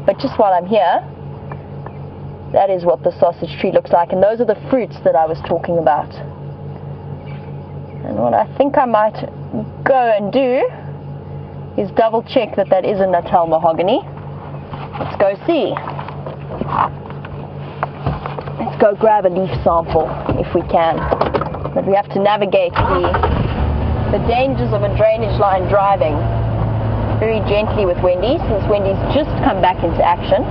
But just while I'm here, that is what the sausage tree looks like, and those are the fruits that I was talking about. And what I think I might go and do is double check that that is a Natal mahogany. Let's go see. Let's go grab a leaf sample if we can. But we have to navigate the dangers of a drainage line driving very gently with Wendy, since Wendy's just come back into action.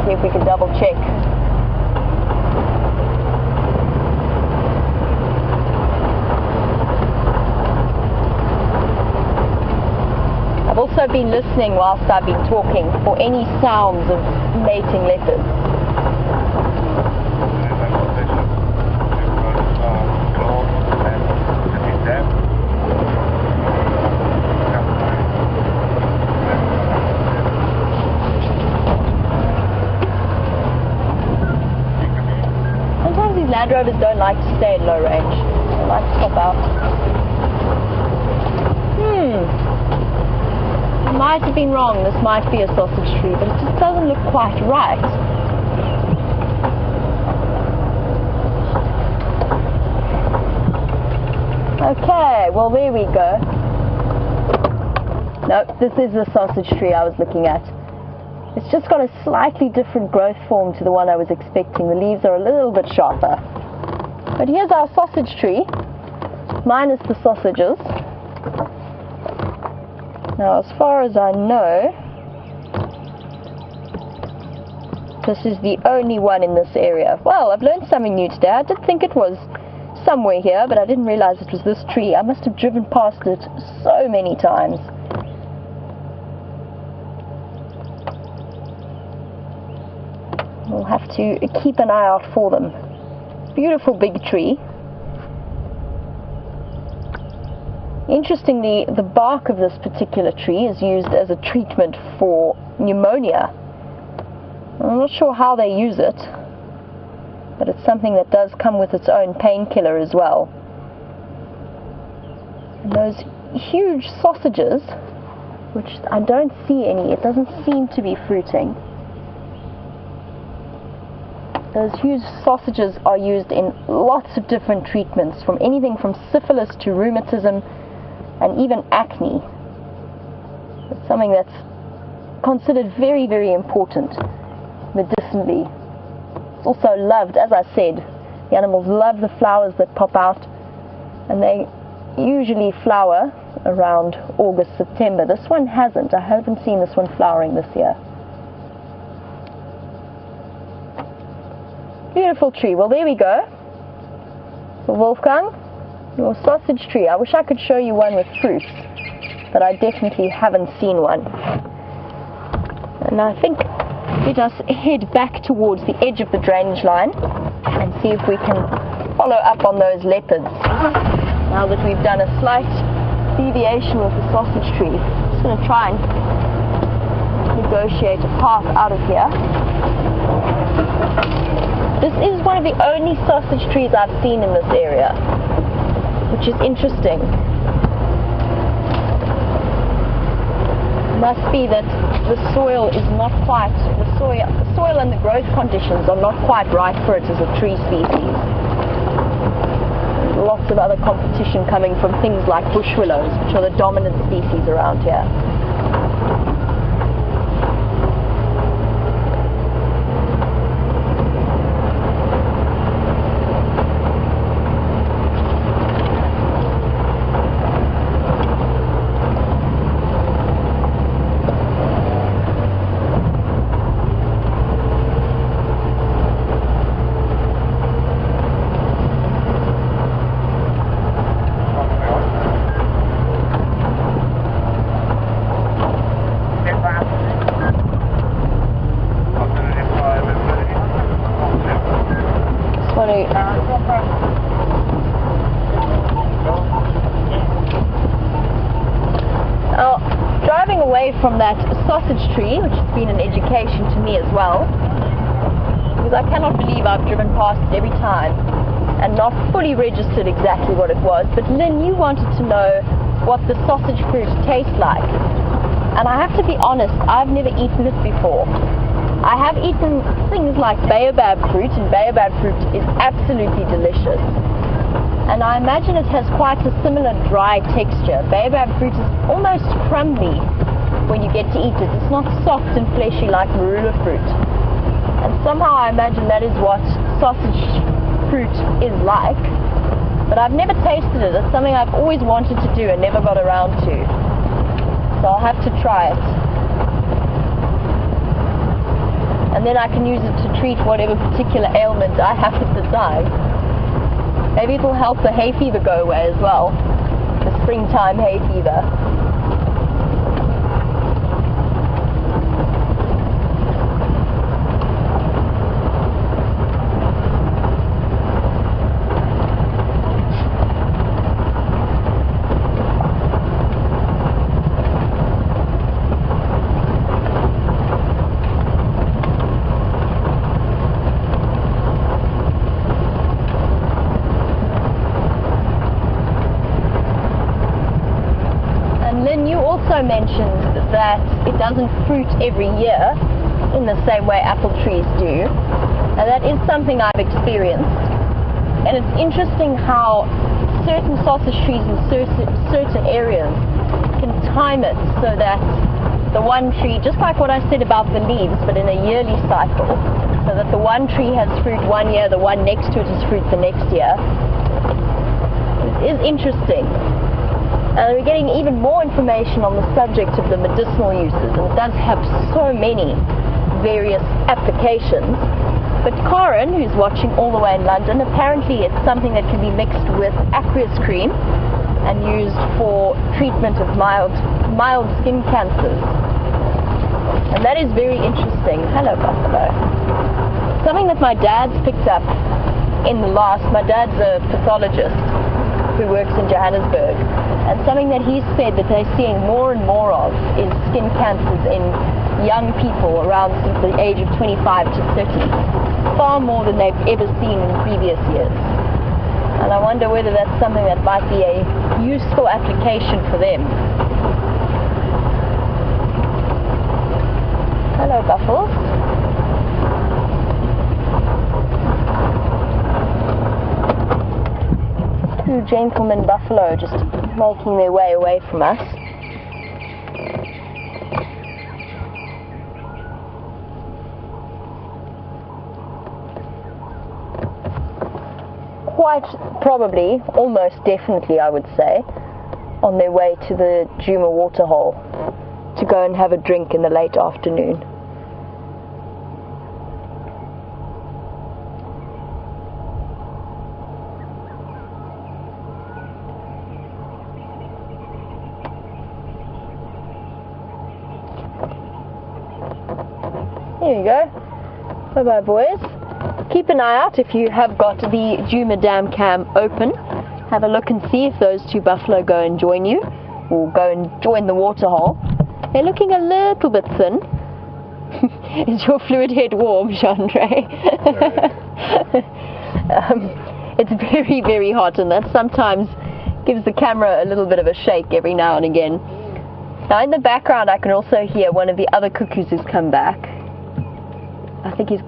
See if we can double check. I've also been listening whilst I've been talking for any sounds of mating leopards. Sometimes these Land Rovers don't like to stay in low range. They like to stop out. I might have been wrong. This might be a sausage tree, but it just doesn't look quite right. Okay, well there we go. No, this is the sausage tree I was looking at. It's just got a slightly different growth form to the one I was expecting. The leaves are a little bit sharper. But here's our sausage tree, minus the sausages. Now, as far as I know, this is the only one in this area. Well, I've learned something new today. I did think it was somewhere here, but I didn't realize it was this tree. I must have driven past it so many times. We'll have to keep an eye out for them. Beautiful big tree. Interestingly, the bark of this particular tree is used as a treatment for pneumonia. I'm not sure how they use it, but it's something that does come with its own painkiller as well. And those huge sausages, which I don't see any, it doesn't seem to be fruiting. Those huge sausages are used in lots of different treatments, from anything from syphilis to rheumatism and even acne. It's something that's considered very, very important medicinally. It's also loved, as I said. The animals love the flowers that pop out, and they usually flower around August, September. This one hasn't. I haven't seen this one flowering this year. Beautiful tree. Well, there we go. So Wolfgang, your sausage tree. I wish I could show you one with fruit, but I definitely haven't seen one. And I think let us head back towards the edge of the drainage line and see if we can follow up on those leopards. Now that we've done a slight deviation with the sausage tree, I'm just going to try and negotiate a path out of here. This is one of the only sausage trees I've seen in this area, which is interesting. It must be that the soil is not quite, the soil and the growth conditions are not quite right for it as a tree species. There's lots of other competition coming from things like bush willows, which are the dominant species around here. Now, driving away from that sausage tree, which has been an education to me as well, because I cannot believe I've driven past it every time and not fully registered exactly what it was, but Lynn, you wanted to know what the sausage fruit tastes like. And I have to be honest, I've never eaten it before. I have eaten things like baobab fruit, and baobab fruit is absolutely delicious. And I imagine it has quite a similar dry texture. Baobab fruit is almost crumbly when you get to eat it. It's not soft and fleshy like marula fruit. And somehow I imagine that is what sausage fruit is like. But I've never tasted it. It's something I've always wanted to do and never got around to. So I'll have to try it. And then I can use it to treat whatever particular ailment I have at the time. Maybe it will help the hay fever go away as well. The springtime hay fever. Mentioned that it doesn't fruit every year in the same way apple trees do, and that is something I've experienced. And it's interesting how certain sausage trees in certain areas can time it so that the one tree, just like what I said about the leaves, but in a yearly cycle, so that the one tree has fruit one year, the one next to it has fruit the next year. It is interesting. And we're getting even more information on the subject of the medicinal uses, and it does have so many various applications. But Korhaan, who's watching all the way in London, apparently it's something that can be mixed with aqueous cream and used for treatment of mild skin cancers. And that is very interesting. Hello, Buffalo. Something that my dad's picked up in the last, my dad's a pathologist who works in Johannesburg. And something that he's said that they're seeing more and more of is skin cancers in young people around the age of 25 to 30, far more than they've ever seen in previous years. And I wonder whether that's something that might be a useful application for them. Hello, buffaloes. Two gentlemen buffalo just making their way away from us. Quite probably, almost definitely I would say, on their way to the Djuma waterhole to go and have a drink in the late afternoon. There you go. Bye bye, boys. Keep an eye out if you have got the Djuma Dam cam open. Have a look and see if those two buffalo go and join you, or go and join the waterhole. They're looking a little bit thin. Is your fluid head warm, Chandra? It's very, very hot, and that sometimes gives the camera a little bit of a shake every now and again. Now in the background I can also hear one of the other cuckoos has come back. I think he's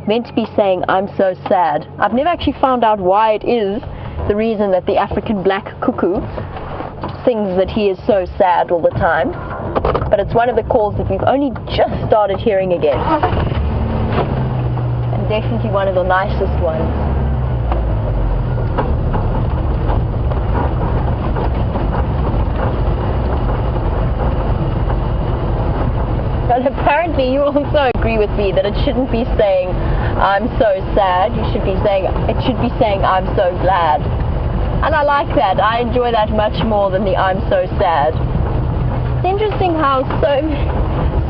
meant to be saying, "I'm so sad." I've never actually found out why it is the reason that the African black cuckoo sings that he is so sad all the time. But it's one of the calls that we've only just started hearing again. And definitely one of the nicest ones. But apparently you also agree with me that it shouldn't be saying, "I'm so sad." It should be saying, "I'm so glad." And I like that. I enjoy that much more than the "I'm so sad." It's interesting how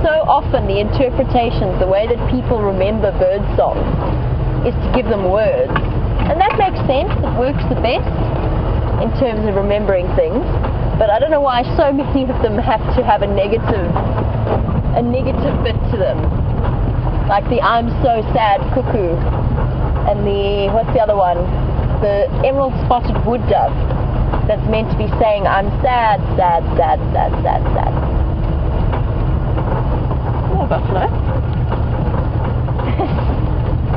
so often the interpretations, the way that people remember bird songs, is to give them words. And that makes sense. It works the best in terms of remembering things. But I don't know why so many of them have to have a negative bit to them, like the "I'm so sad" cuckoo, and the, what's the other one, the emerald spotted wood dove, that's meant to be saying, "I'm sad, sad, sad, sad, sad, sad." Hello, buffalo.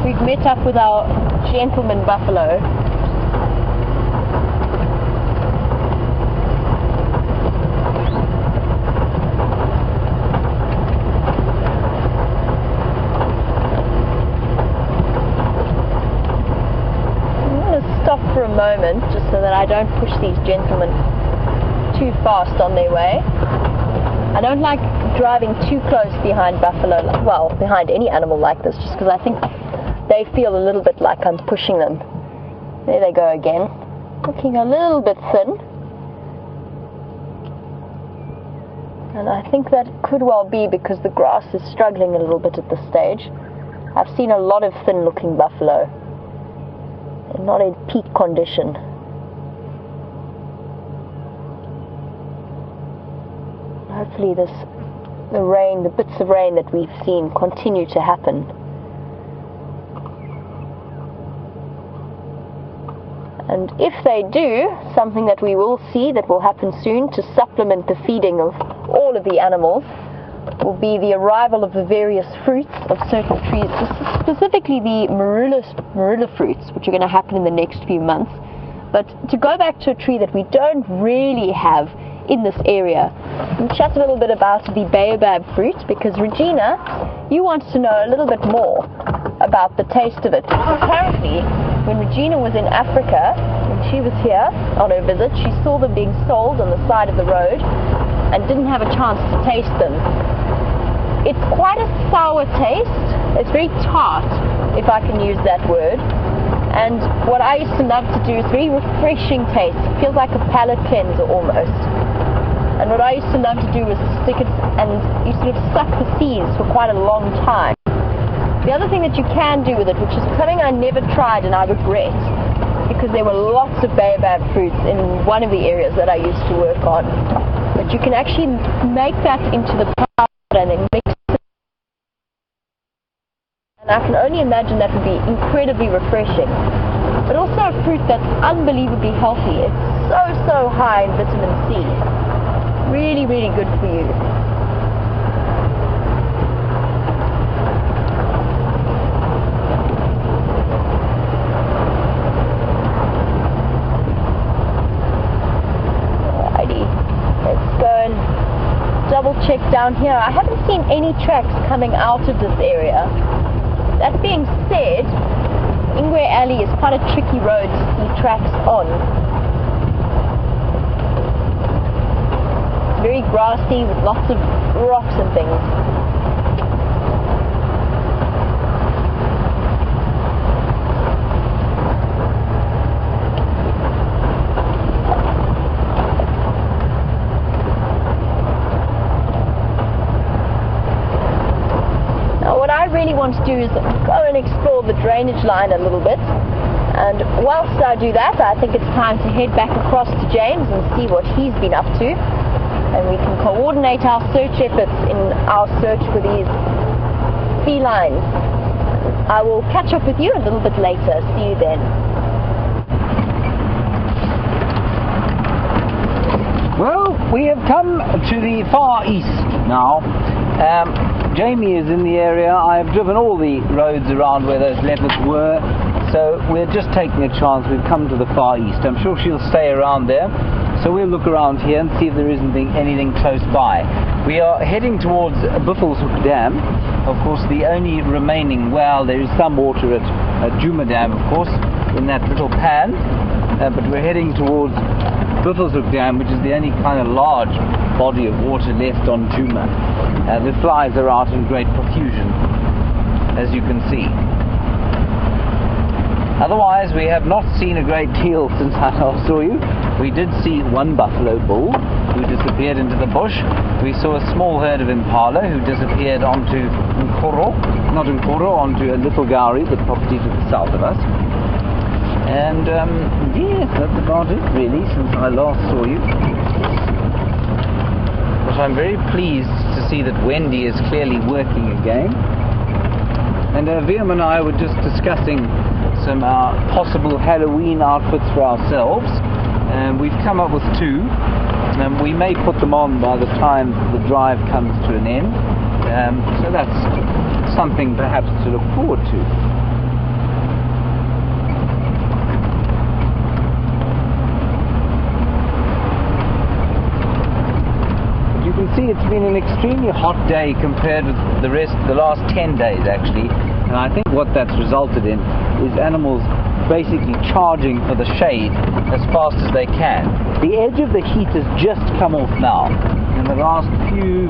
We've met up with our gentleman buffalo. For a moment, just so that I don't push these gentlemen too fast on their way. I don't like driving too close behind buffalo, well, behind any animal like this, just because I think they feel a little bit like I'm pushing them. There they go again, looking a little bit thin. And I think that could well be because the grass is struggling a little bit at this stage. I've seen a lot of thin looking buffalo. Not in peak condition. Hopefully the bits of rain that we've seen continue to happen. And if they do, something that we will see that will happen soon to supplement the feeding of all of the animals will be the arrival of the various fruits of certain trees, specifically the marula fruits, which are going to happen in the next few months. But to go back to a tree that we don't really have in this area, we'll chat a little bit about the baobab fruit, because Regina, you want to know a little bit more about the taste of it. Apparently, when Regina was in Africa, when she was here on her visit, she saw them being sold on the side of the road and didn't have a chance to taste them. It's quite a sour taste. It's very tart, if I can use that word. And what I used to love to do is very refreshing taste. It feels like a palate cleanser almost. And what I used to love to do was stick it, and you sort of suck the seeds for quite a long time. The other thing that you can do with it, which is something I never tried and I regret, because there were lots of baobab fruits in one of the areas that I used to work on. But you can actually make that into the powder and then mix it. And I can only imagine that would be incredibly refreshing. But also a fruit that's unbelievably healthy. It's so high in vitamin C. Really, really good for you. Alrighty, let's go and double check down here. I haven't seen any tracks coming out of this area. That being said, Ingwe Alley is quite a tricky road to see tracks on. It's very grassy with lots of rocks and things. Really want to do is go and explore the drainage line a little bit, and whilst I do that, I think it's time to head back across to James and see what he's been up to, and we can coordinate our search efforts in our search for these felines. I will catch up with you a little bit later. See you then. Well, we have come to the far east now. Jamie is in the area. I have driven all the roads around where those leopards were, so we're just taking a chance. We've come to the far east. I'm sure she'll stay around there, so we'll look around here and see if there isn't anything close by. We are heading towards Buffelshoek Dam, of course the only remaining well. There is some water at Djuma Dam, of course, in that little pan, but we're heading towards Buffelshoek Dam, which is the only kind of large body of water left on Djuma. The flies are out in great profusion, as you can see. Otherwise, we have not seen a great deal since I last saw you. We did see one buffalo bull who disappeared into the bush. We saw a small herd of impala who disappeared onto onto a little gowrie, the property to the south of us. And yes, that's about it really since I last saw you. But I'm very pleased to see that Wendy is clearly working again. And Viam and I were just discussing some possible Halloween outfits for ourselves. We've come up with two. We may put them on by the time the drive comes to an end. So that's something perhaps to look forward to. You can see it's been an extremely hot day compared with the last 10 days actually, and I think what that's resulted in is animals basically charging for the shade as fast as they can. The edge of the heat has just come off now. In the last few,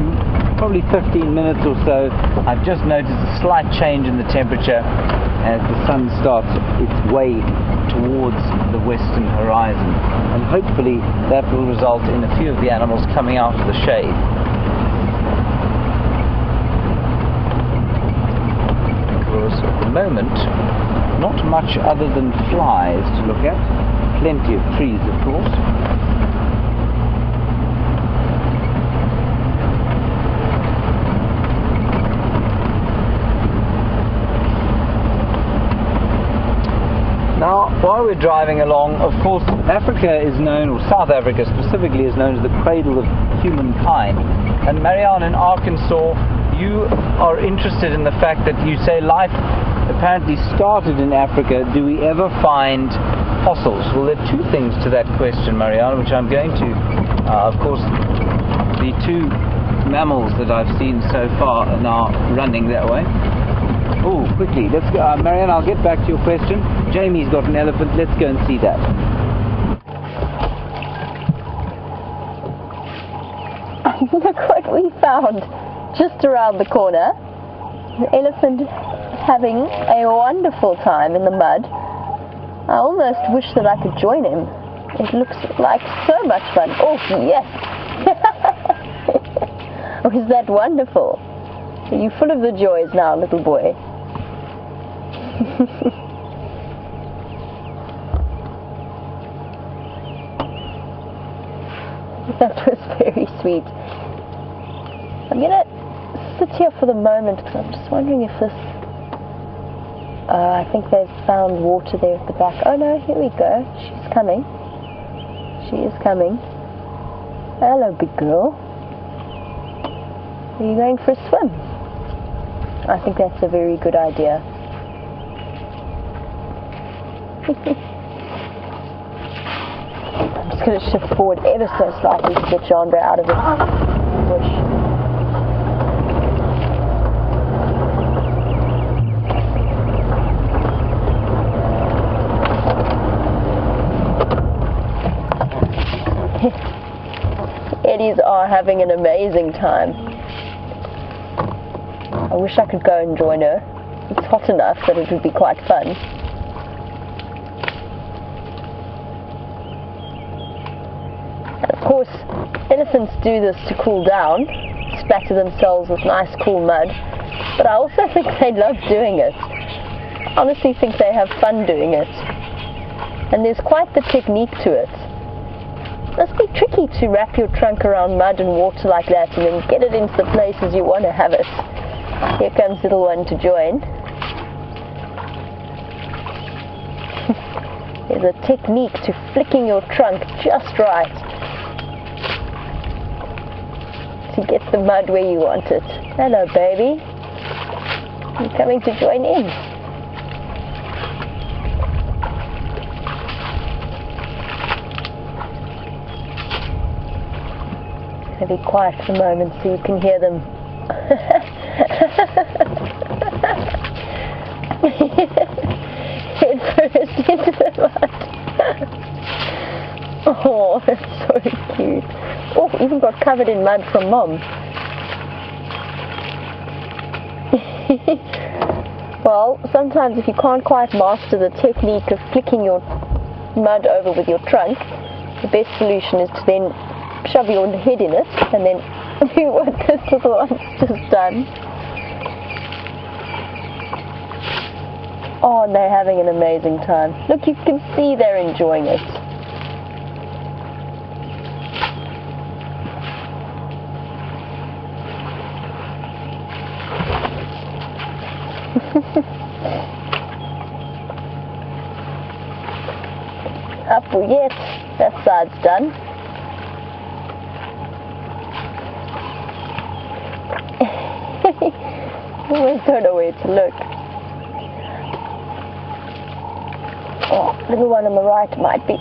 probably 15 minutes or so, I've just noticed a slight change in the temperature as the sun starts its way towards the western horizon, and hopefully that will result in a few of the animals coming out of the shade. Because at the moment, not much other than flies to look at. Plenty of trees, of course. Now, while we're driving along, of course, Africa is known, or South Africa specifically, is known as the cradle of humankind. And Marianne, in Arkansas, you are interested in the fact that you say life apparently started in Africa. Do we ever find fossils? Well, there are two things to that question, Marianne, which I'm going to, of course, the two mammals that I've seen so far are now running that way. Oh, quickly, let's go. Marianne, I'll get back to your question. Jamie's got an elephant. Let's go and see that. Look what we found just around the corner. The elephant having a wonderful time in the mud. I almost wish that I could join him. It looks like so much fun. Oh, yes. Was that wonderful? Are you full of the joys now, little boy? That was very sweet. I'm gonna sit here for the moment because I'm just wondering if this... I think they've found water there at the back. Oh no, here we go. She's coming. She is coming. Hello, big girl. Are you going for a swim? I think that's a very good idea. I'm just going to shift forward ever so slightly to get Chandra out of this bush. Ellies are having an amazing time. I wish I could go and join her. It's hot enough that it would be quite fun. And of course, elephants do this to cool down, spatter themselves with nice cool mud, but I also think they love doing it. I honestly think they have fun doing it. And there's quite the technique to it. It must be tricky to wrap your trunk around mud and water like that and then get it into the places you want to have it. Here comes little one to join. There's a technique to flicking your trunk just right to get the mud where you want it. Hello, baby. You're coming to join in. I'll be quiet for a moment so you can hear them. Head first into the mud. Oh, that's so cute. Oh, even got covered in mud from Mom. Well, sometimes if you can't quite master the technique of flicking your mud over with your trunk, the best solution is to then shove your head in it and then do what this little one's just done. Oh, and they're having an amazing time. Look, you can see they're enjoying it. Up we get. That side's done. Always don't know where to look. Oh, little one on the right might be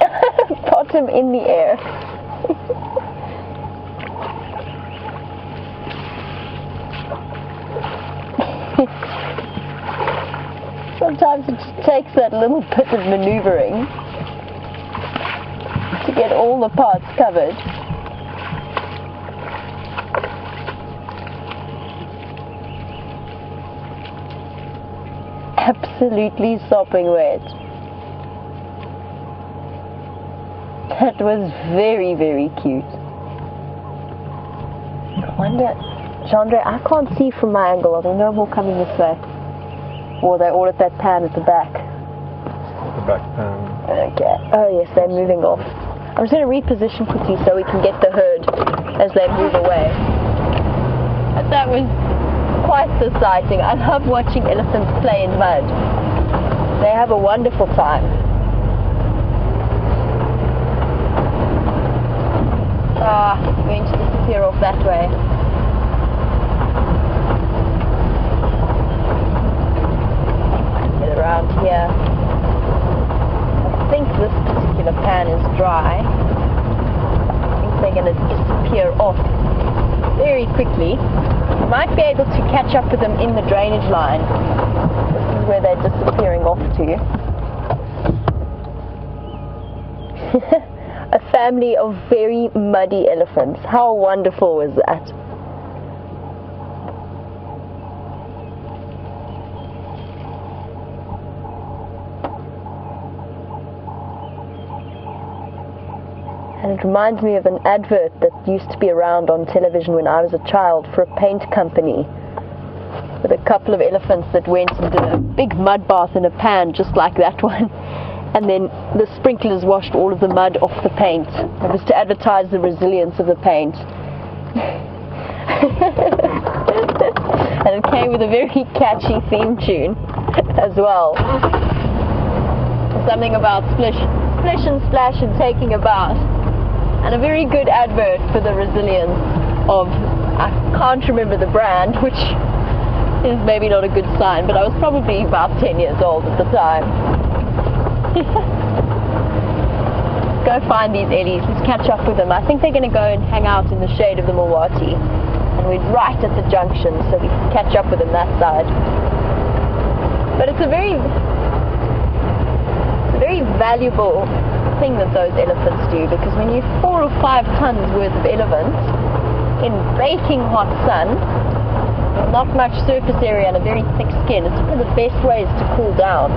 bottom in the air. Sometimes it just takes that little bit of maneuvering to get all the parts covered. Absolutely sopping wet. That was very, very cute. I wonder, Chandra, I can't see from my angle. Are there no more coming this way? Or are they all at that pan at the back? The back pan. Okay. Oh yes, they're moving off. I'm just going to reposition quickly so we can get the herd as they move away. But that was quite the sighting. I love watching elephants play in mud. They have a wonderful time. Ah, going to disappear off that way. Get around here. I think this particular pan is dry. I think they're going to disappear off very quickly. You might be able to catch up with them in the drainage line. This is where they're disappearing off to. A family of very muddy elephants. How wonderful was that? And it reminds me of an advert that used to be around on television when I was a child for a paint company, with a couple of elephants that went and did a big mud bath in a pan just like that one. and then the sprinklers washed all of the mud off the paint. It was to advertise the resilience of the paint. And it came with a very catchy theme tune as well. Something about splish and splash and taking a bath. And a very good advert for the resilience of, I can't remember the brand, which is maybe not a good sign, but I was probably about 10 years old at the time. Go find these ellies, let's catch up with them. I think they're going to go and hang out in the shade of the Milwaukee, and we're right at the junction, so we can catch up with them that side. But it's a very valuable thing that those elephants do, because when you 4 or 5 tons worth of elephants in baking hot sun, not much surface area and a very thick skin, it's one of the best ways to cool down.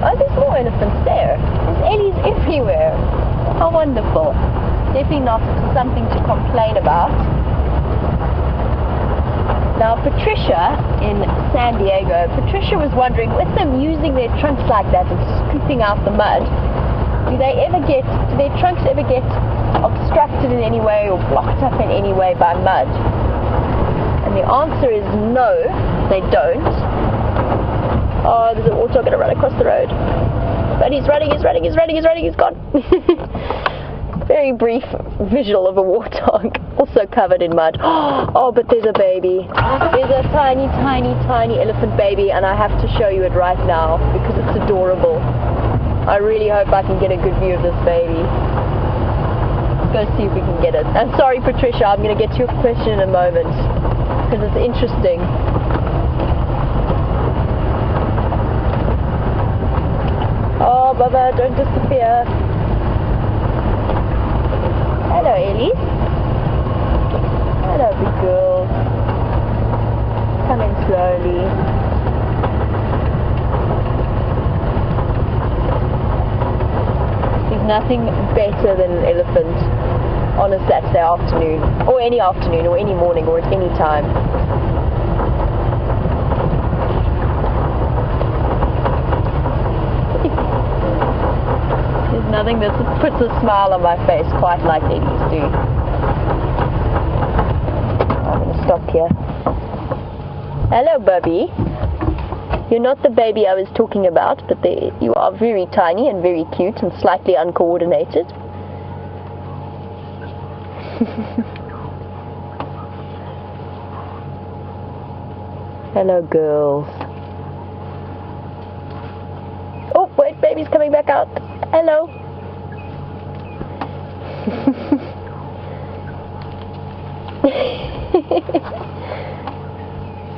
Oh, there's more elephants there. There's ellies everywhere. How wonderful. Definitely not something to complain about. Now Patricia in San Diego, Patricia was wondering, with them using their trunks like that and scooping out the mud, do their trunks ever get obstructed in any way or blocked up in any way by mud? And the answer is no, they don't. Oh, there's a warthog going to run across the road. But he's running, he's gone. Very brief visual of a warthog, also covered in mud. Oh, but there's a baby. There's a tiny, tiny, tiny elephant baby, and I have to show you it right now because it's adorable. I really hope I can get a good view of this baby. Let's go see if we can get it. And sorry, Patricia, I'm going to get to your question in a moment because it's interesting. Oh, Baba, don't disappear. Hello, ellies. Hello, big girl. Coming slowly. There's nothing better than an elephant on a Saturday afternoon, or any morning, or at any time. There's nothing that puts a smile on my face quite like ellies do. I'm going to stop here. Hello, Bubby. You're not the baby I was talking about, but you are very tiny and very cute and slightly uncoordinated. Hello, girls. Oh, wait, baby's coming back out. Hello.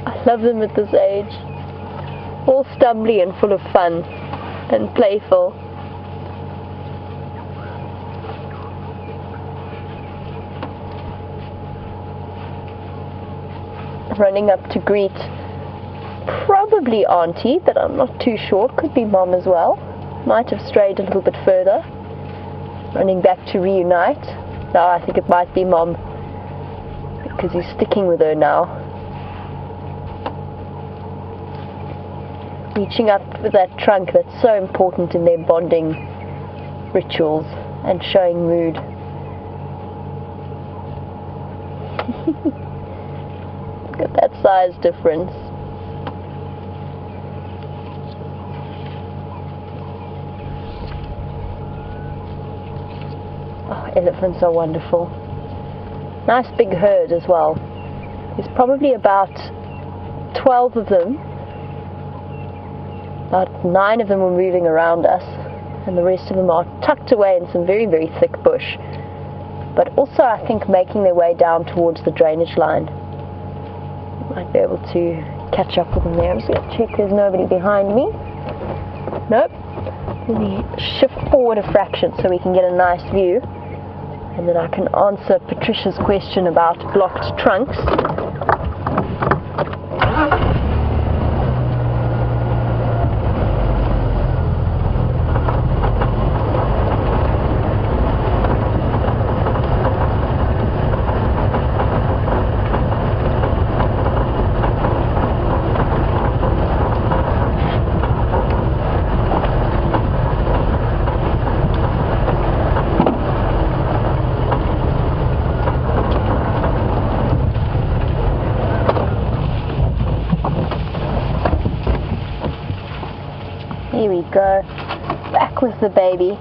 I love them at this age. All stumbly and full of fun and playful. Running up to greet probably Auntie, but I'm not too sure. Could be Mom as well. Might have strayed a little bit further. Running back to reunite. No, I think it might be Mom, because he's sticking with her now. Reaching up with that trunk that's so important in their bonding rituals and showing mood. Look at that size difference. Oh, elephants are wonderful. Nice big herd as well. There's probably about 12 of them. About 9 of them were moving around us, and the rest of them are tucked away in some very, very thick bush. But also, I think, making their way down towards the drainage line. Might be able to catch up with them there. I'm just going to check there's nobody behind me. Nope. Let me shift forward a fraction so we can get a nice view, and then I can answer Patricia's question about blocked trunks. Here we go, back with the baby.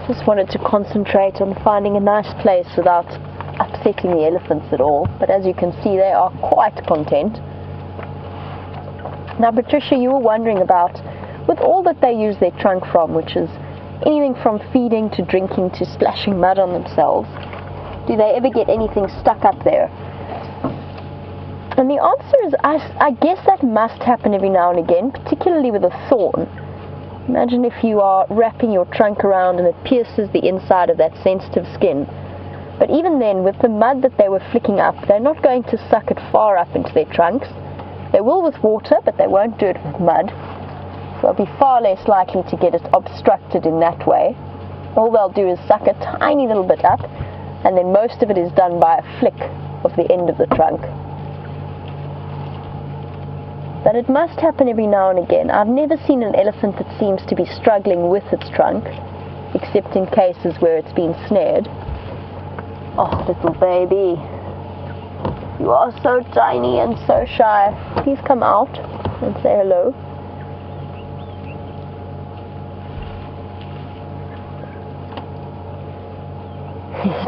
Just wanted to concentrate on finding a nice place without upsetting the elephants at all, but as you can see, they are quite content. Now Patricia, you were wondering about, with all that they use their trunk from, which is anything from feeding to drinking to splashing mud on themselves, do they ever get anything stuck up there? And the answer is, I guess that must happen every now and again, particularly with a thorn. Imagine if you are wrapping your trunk around and it pierces the inside of that sensitive skin. But even then, with the mud that they were flicking up, they're not going to suck it far up into their trunks. They will with water, but they won't do it with mud. So they'll be far less likely to get it obstructed in that way. All they'll do is suck a tiny little bit up, and then most of it is done by a flick of the end of the trunk. But it must happen every now and again. I've never seen an elephant that seems to be struggling with its trunk, except in cases where it's been snared. Oh, little baby. You are so tiny and so shy. Please come out and say hello.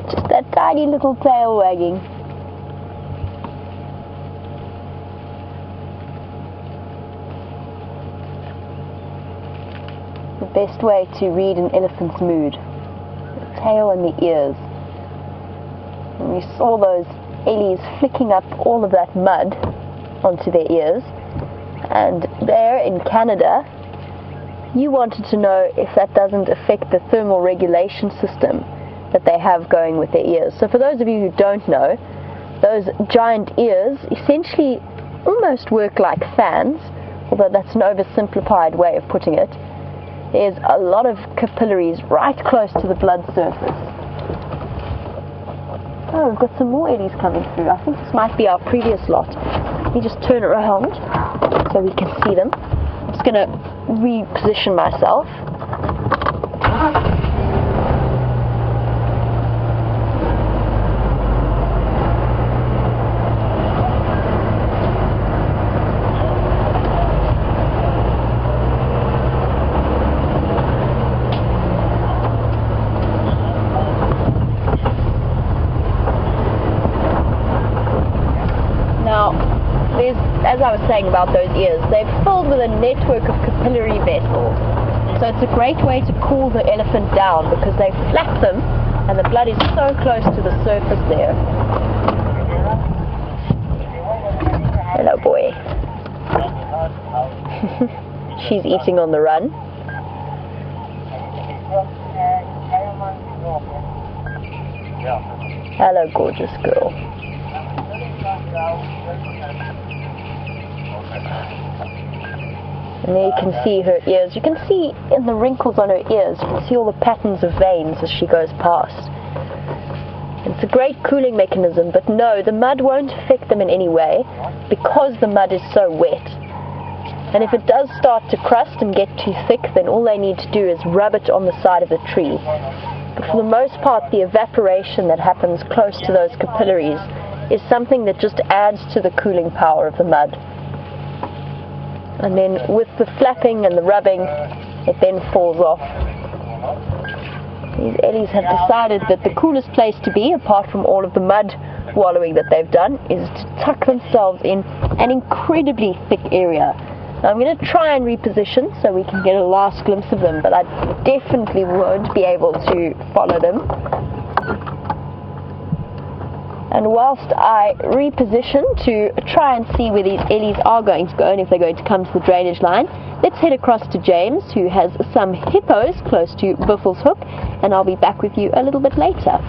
Just that tiny little tail wagging. The best way to read an elephant's mood: the tail and the ears. And we saw those ellies flicking up all of that mud onto their ears, and there in Canada you wanted to know if that doesn't affect the thermal regulation system that they have going with their ears. So for those of you who don't know, those giant ears essentially almost work like fans, although that's an oversimplified way of putting it. There's a lot of capillaries right close to the blood surface. Oh, we've got some more ellies coming through. I think this might be our previous lot. Let me just turn around so we can see them. I'm just going to reposition myself. As I was saying about those ears, they're filled with a network of capillary vessels. So it's a great way to cool the elephant down because they flap them and the blood is so close to the surface there. Hello, boy. She's eating on the run. Hello, gorgeous girl. And there you can see her ears. You can see in the wrinkles on her ears, you can see all the patterns of veins as she goes past. It's a great cooling mechanism, but no, the mud won't affect them in any way because the mud is so wet. And if it does start to crust and get too thick, then all they need to do is rub it on the side of the tree. But for the most part, the evaporation that happens close to those capillaries is something that just adds to the cooling power of the mud. And then with the flapping and the rubbing, it then falls off. These ellies have decided that the coolest place to be, apart from all of the mud wallowing that they've done, is to tuck themselves in an incredibly thick area. Now I'm going to try and reposition so we can get a last glimpse of them, but I definitely won't be able to follow them. And whilst I reposition to try and see where these ellies are going to go and if they're going to come to the drainage line, let's head across to James, who has some hippos close to Buffelshoek, and I'll be back with you a little bit later.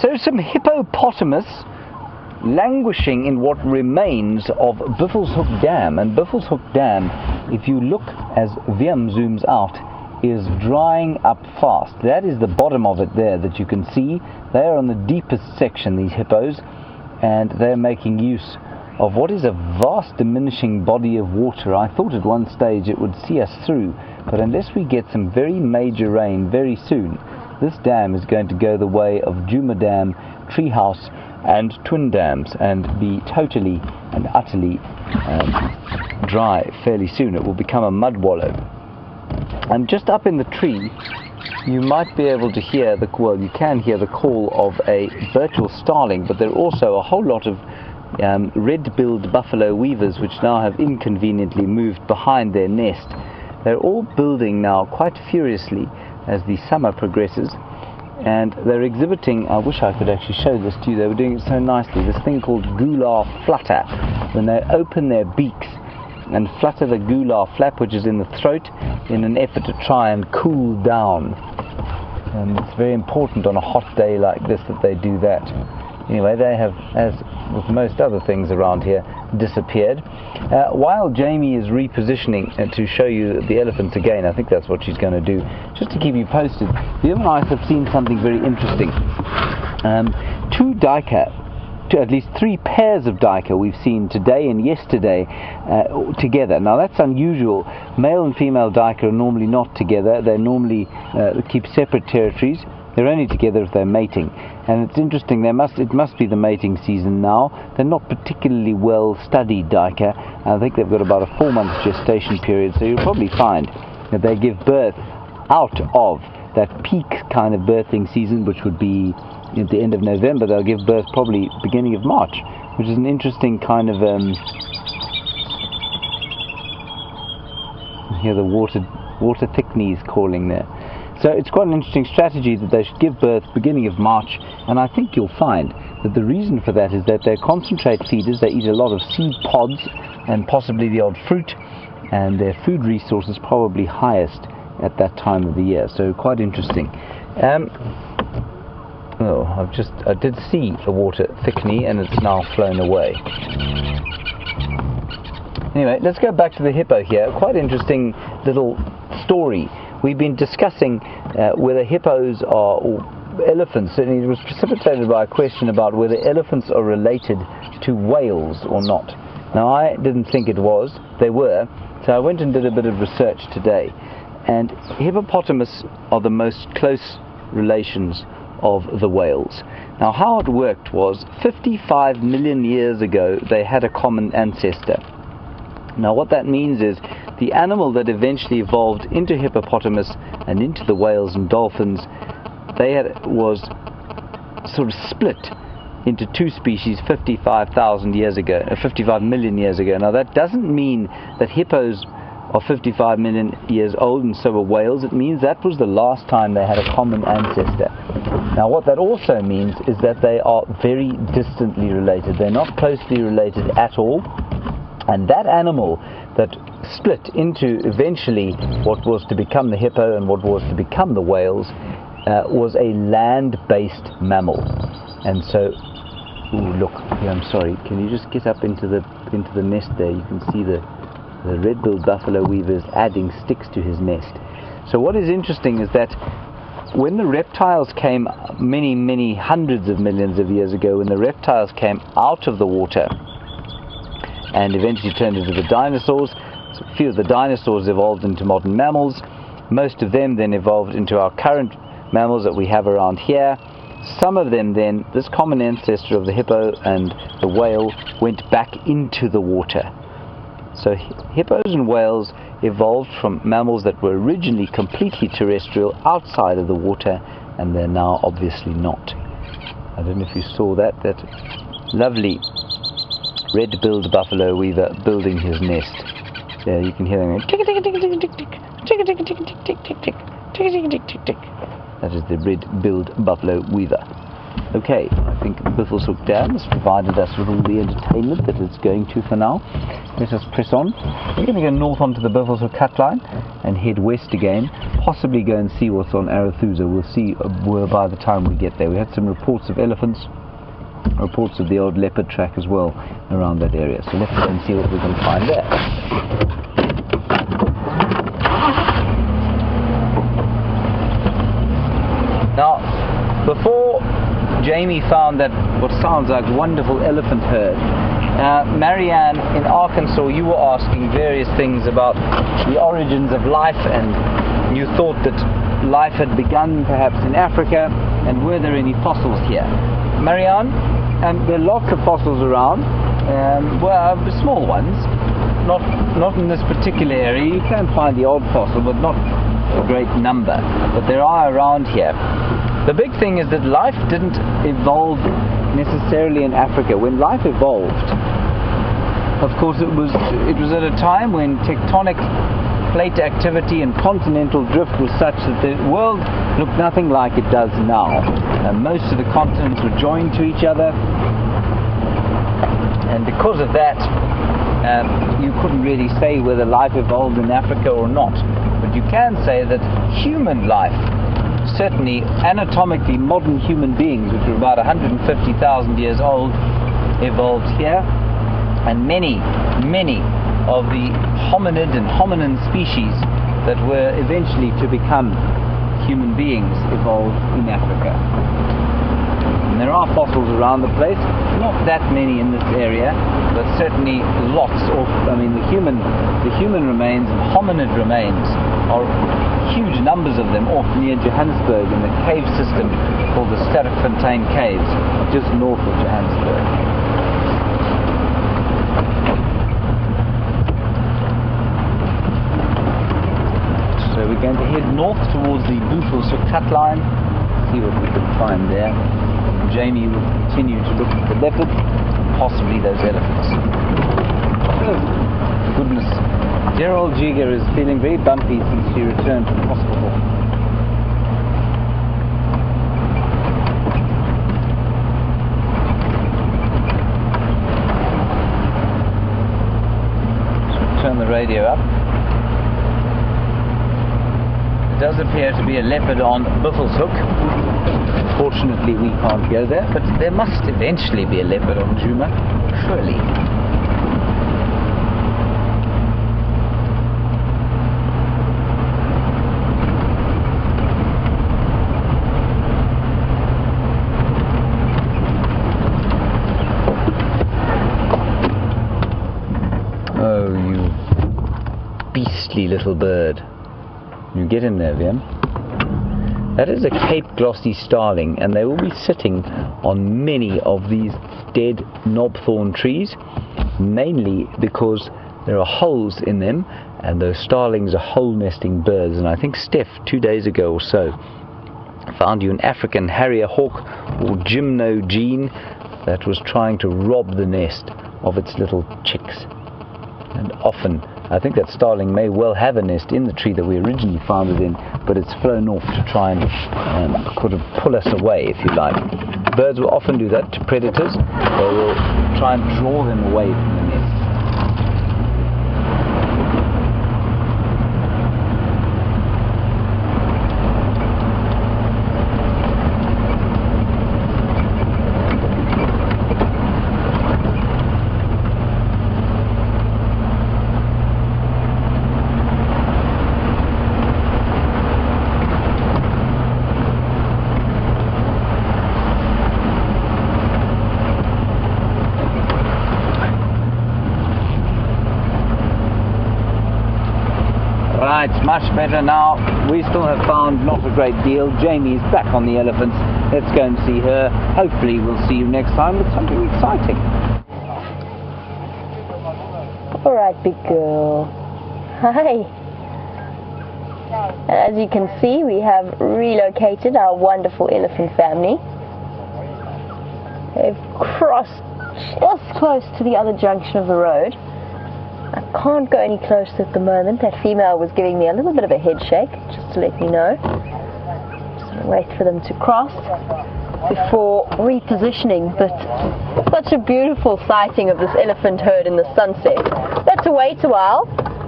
So some hippopotamus languishing in what remains of Buffelshoek Dam. And Buffelshoek Dam, if you look as Wiem zooms out, is drying up fast. That is the bottom of it there that you can see. They are on the deepest section, these hippos, and they're making use of what is a vast diminishing body of water. I thought at one stage it would see us through, but unless we get some very major rain very soon, this dam is going to go the way of Djuma Dam, Treehouse and Twin Dams and be totally and utterly dry fairly soon. It will become a mud wallow. And just up in the tree you might be able to hear you can hear the call of a virtual starling, but there are also a whole lot of red-billed buffalo weavers which now have inconveniently moved behind their nest. They're all building now quite furiously as the summer progresses, and they're exhibiting, I wish I could actually show this to you, they were doing it so nicely, this thing called gular flutter, when they open their beaks and flutter the gular flap, which is in the throat, in an effort to try and cool down. And it's very important on a hot day like this that they do that. Anyway, they have, as with most other things around here, disappeared. While Jamie is repositioning to show you the elephants again, I think that's what she's going to do, just to keep you posted, the other night have seen something very interesting. At least 3 pairs of duiker we've seen today and yesterday together. Now that's unusual. Male and female duiker are normally not together. They normally keep separate territories. They're only together if they're mating. And it's interesting, it must be the mating season now. They're not particularly well studied duiker. I think they've got about a 4-month gestation period, so you'll probably find that they give birth out of that peak kind of birthing season, which would be at the end of November. They'll give birth probably beginning of March, which is an interesting kind of hear the water thickneys calling there. So it's quite an interesting strategy that they should give birth beginning of March, and I think you'll find that the reason for that is that they're concentrate feeders. They eat a lot of seed pods and possibly the odd fruit, and their food resource is probably highest at that time of the year. So quite interesting. I did see a water thickney and it's now flown away. Anyway, let's go back to the hippo here. Quite interesting little story. We've been discussing whether hippos are or elephants, and it was precipitated by a question about whether elephants are related to whales or not. Now, I didn't think it was. They were. So I went and did a bit of research today. And hippopotamus are the most close relations of the whales. Now, how it worked was 55 million years ago, they had a common ancestor. Now, what that means is the animal that eventually evolved into hippopotamus and into the whales and dolphins, was sort of split into 2 species 55,000 years ago, 55 million years ago. Now, that doesn't mean that hippos are 55 million years old and so are whales. It means that was the last time they had a common ancestor. Now, what that also means is that they are very distantly related. They're not closely related at all. And that animal that split into eventually what was to become the hippo and what was to become the whales was a land-based mammal. And so, look, here, I'm sorry, can you just get up into the nest there? You can see the red-billed buffalo weaver is adding sticks to his nest. So what is interesting is that when the reptiles came many, many hundreds of millions of years ago, when the reptiles came out of the water and eventually turned into the dinosaurs, so a few of the dinosaurs evolved into modern mammals. Most of them then evolved into our current mammals that we have around here. Some of them then, this common ancestor of the hippo and the whale, went back into the water. So hippos and whales evolved from mammals that were originally completely terrestrial outside of the water, and they're now obviously not. I don't know if you saw that lovely red-billed buffalo weaver building his nest. There you can hear him going tick tick tick tick tick tick tick tick tick tick tick tick tick tick tick tick tick tick. That is the red-billed buffalo weaver. Okay, I think the Buffelshoek Dam has provided us with all the entertainment that it's going to for now. Let us press on. We're going to go north onto the Buffelshoek cut line and head west again, possibly go and see what's on Arathusa. We'll see by the time we get there. We had some reports of elephants, reports of the old leopard track as well around that area. So let's go and see what we can find there. Now, before Jamie found that what sounds like wonderful elephant herd, Marianne in Arkansas, you were asking various things about the origins of life, and you thought that life had begun perhaps in Africa, and were there any fossils here? Marianne, there are lots of fossils around, well, small ones, not in this particular area. You can find the odd fossil, but not a great number, but there are around here. The big thing is that life didn't evolve necessarily in Africa. When life evolved, of course it was at a time when tectonic plate activity and continental drift was such that the world looked nothing like it does now. Most of the continents were joined to each other, and because of that you couldn't really say whether life evolved in Africa or not. But you can say that human life, certainly anatomically modern human beings, which are about 150,000 years old, evolved here, and many of the hominid and hominin species that were eventually to become human beings evolved in Africa. And there are fossils around the place, not that many in this area, but certainly lots. The human remains and hominid remains are huge numbers of them off near Johannesburg in the cave system called the Sterkfontein Caves, just north of Johannesburg. So we're going to head north towards the Buffelshoek cut line, see what we can find there. Jamie will continue to look at the leopard, possibly those elephants. Oh, goodness. Gerald Jigger is feeling very bumpy since she returned from hospital. So turn the radio up. There does appear to be a leopard on Buffelshoek. Fortunately we can't go there, but there must eventually be a leopard on Djuma, surely. Oh, you beastly little bird. You get in there, Vian. That is a Cape glossy starling, and they will be sitting on many of these dead knobthorn trees, mainly because there are holes in them, and those starlings are hole nesting birds. And I think Steph, 2 days ago or so, found you an African harrier hawk or gymnogene that was trying to rob the nest of its little chicks. And often, I think that starling may well have a nest in the tree that we originally found it in, but it's flown off to try and sort of pull us away, if you like. Birds will often do that to predators. They will try and draw them away from the nest. Right, much better now. We still have found not a great deal. Jamie's back on the elephants. Let's go and see her. Hopefully we'll see you next time with something exciting. Alright, big girl. Hi. And as you can see, we have relocated our wonderful elephant family. They've crossed just close to the other junction of the road. I can't go any closer at the moment. That female was giving me a little bit of a head shake, just to let me know. Just wait for them to cross. before repositioning, but such a beautiful sighting of this elephant herd in the sunset. But to wait a while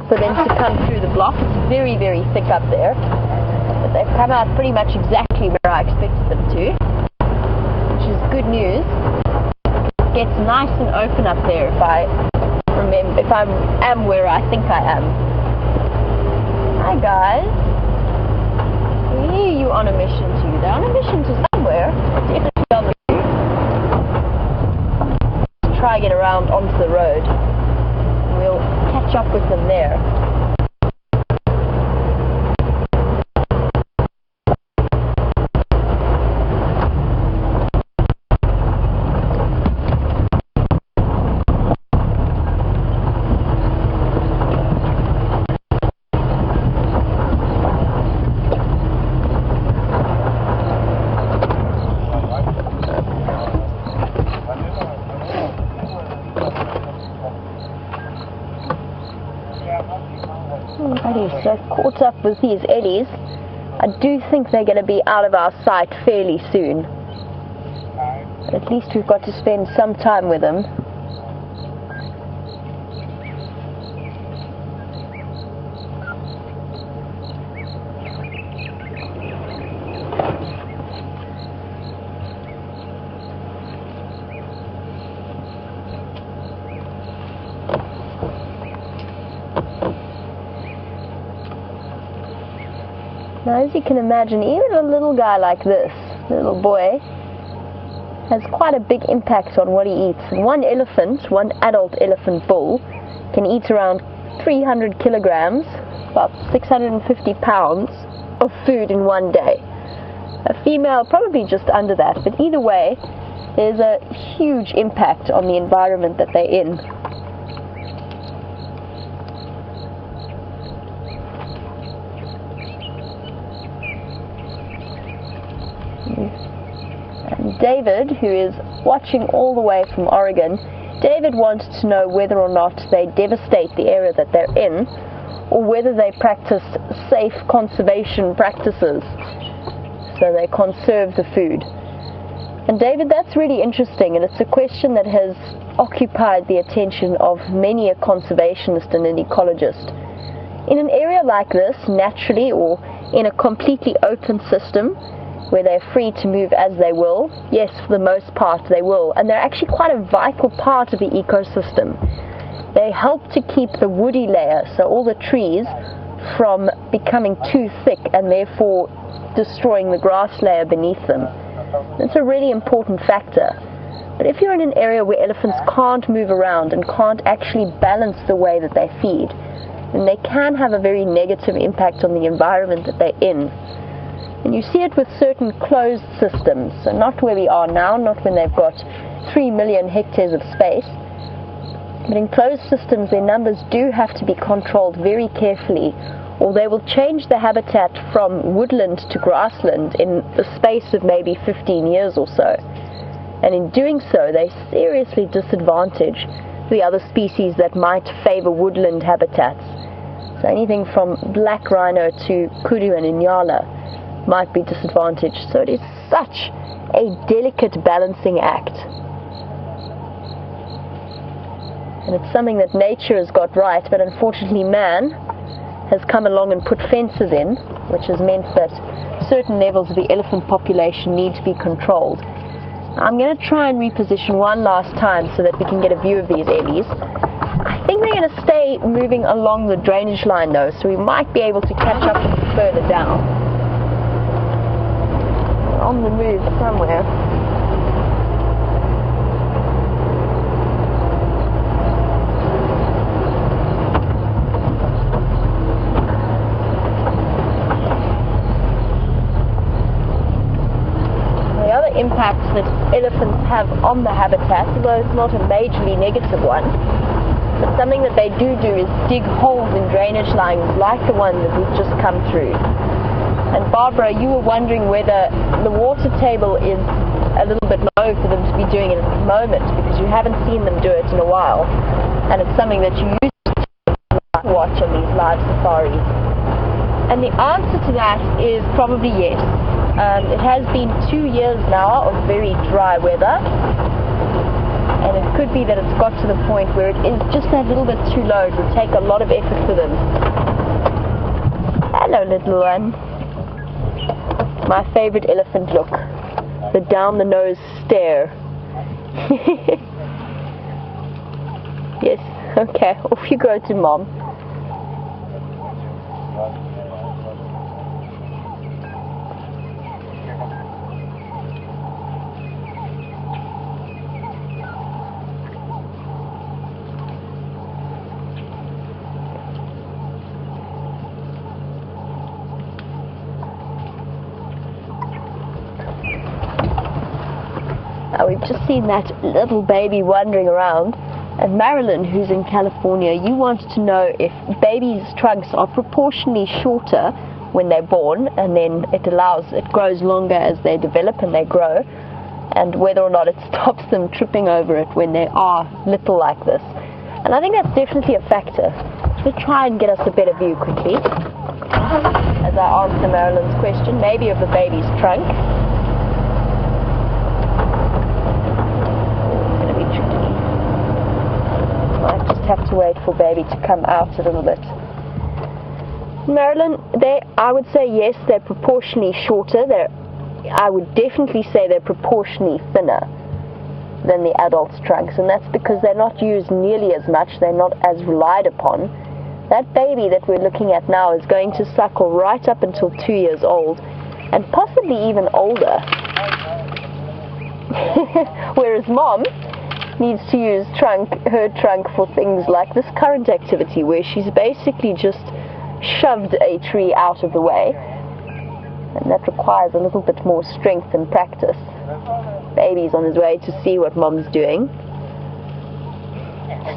for them to come through the block. It's very, very thick up there, but they've come out pretty much exactly where I expected them to, which is good news. It gets nice and open up there if I am where I think I am. Hi guys. We hear you on a mission too. They're on a mission to somewhere. Definitely on the move. Try and get around onto the road. We'll catch up with them there. Alrighty, so caught up with these ellies. I do think they're going to be out of our sight fairly soon. But at least we've got to spend some time with them. Now, as you can imagine, even a little guy like this, little boy, has quite a big impact on what he eats. And one adult elephant bull, can eat around 300 kilograms, about 650 pounds of food in one day. A female probably just under that, but either way, there's a huge impact on the environment that they're in. And David, who is watching all the way from Oregon, David wanted to know whether or not they devastate the area that they're in, or whether they practice safe conservation practices, so they conserve the food. And David, that's really interesting, and it's a question that has occupied the attention of many a conservationist and an ecologist. In an area like this, naturally, or in a completely open system, where they're free to move as they will, yes, for the most part they will, and they're actually quite a vital part of the ecosystem. They help to keep the woody layer, so all the trees, from becoming too thick and therefore destroying the grass layer beneath them. It's a really important factor. But if you're in an area where elephants can't move around and can't actually balance the way that they feed, then they can have a very negative impact on the environment that they're in. And you see it with certain closed systems, so not where we are now, not when they've got 3 million hectares of space, but in closed systems their numbers do have to be controlled very carefully, or they will change the habitat from woodland to grassland in the space of maybe 15 years or so. And in doing so, they seriously disadvantage the other species that might favor woodland habitats. So anything from black rhino to kudu and inyala might be disadvantaged. So it is such a delicate balancing act. And it's something that nature has got right, but unfortunately man has come along and put fences in, which has meant that certain levels of the elephant population need to be controlled. I'm going to try and reposition one last time so that we can get a view of these ellies. I think they're going to stay moving along the drainage line though, so we might be able to catch up with them further down. On the move somewhere. The other impact that elephants have on the habitat, although it's not a majorly negative one, but something that they do is dig holes in drainage lines like the one that we've just come through. And Barbara, you were wondering whether the water table is a little bit low for them to be doing it at the moment, because you haven't seen them do it in a while, and it's something that you used to watch on these live safaris. And the answer to that is probably yes. It has been 2 years now of very dry weather, and it could be that it's got to the point where it is just that little bit too low. It would take a lot of effort for them. Hello, little one. My favorite elephant look, the down the nose stare. Yes, okay, off you go to mom. Now we've just seen that little baby wandering around, and Marilyn, who's in California, you wanted to know if babies' trunks are proportionally shorter when they're born, and then it grows longer as they develop and they grow, and whether or not it stops them tripping over it when they are little like this. And I think that's definitely a factor. Let's try and get us a better view quickly as I answer Marilyn's question, maybe of the baby's trunk. Might just have to wait for baby to come out a little bit. Marilyn, I would say yes, they're proportionally shorter. I would definitely say they're proportionally thinner than the adult's trunks, and that's because they're not used nearly as much, they're not as relied upon. That baby that we're looking at now is going to suckle right up until 2 years old, and possibly even older. Whereas mom needs to use her trunk for things like this current activity, where she's basically just shoved a tree out of the way, and that requires a little bit more strength and practice. Baby's on his way to see what mom's doing,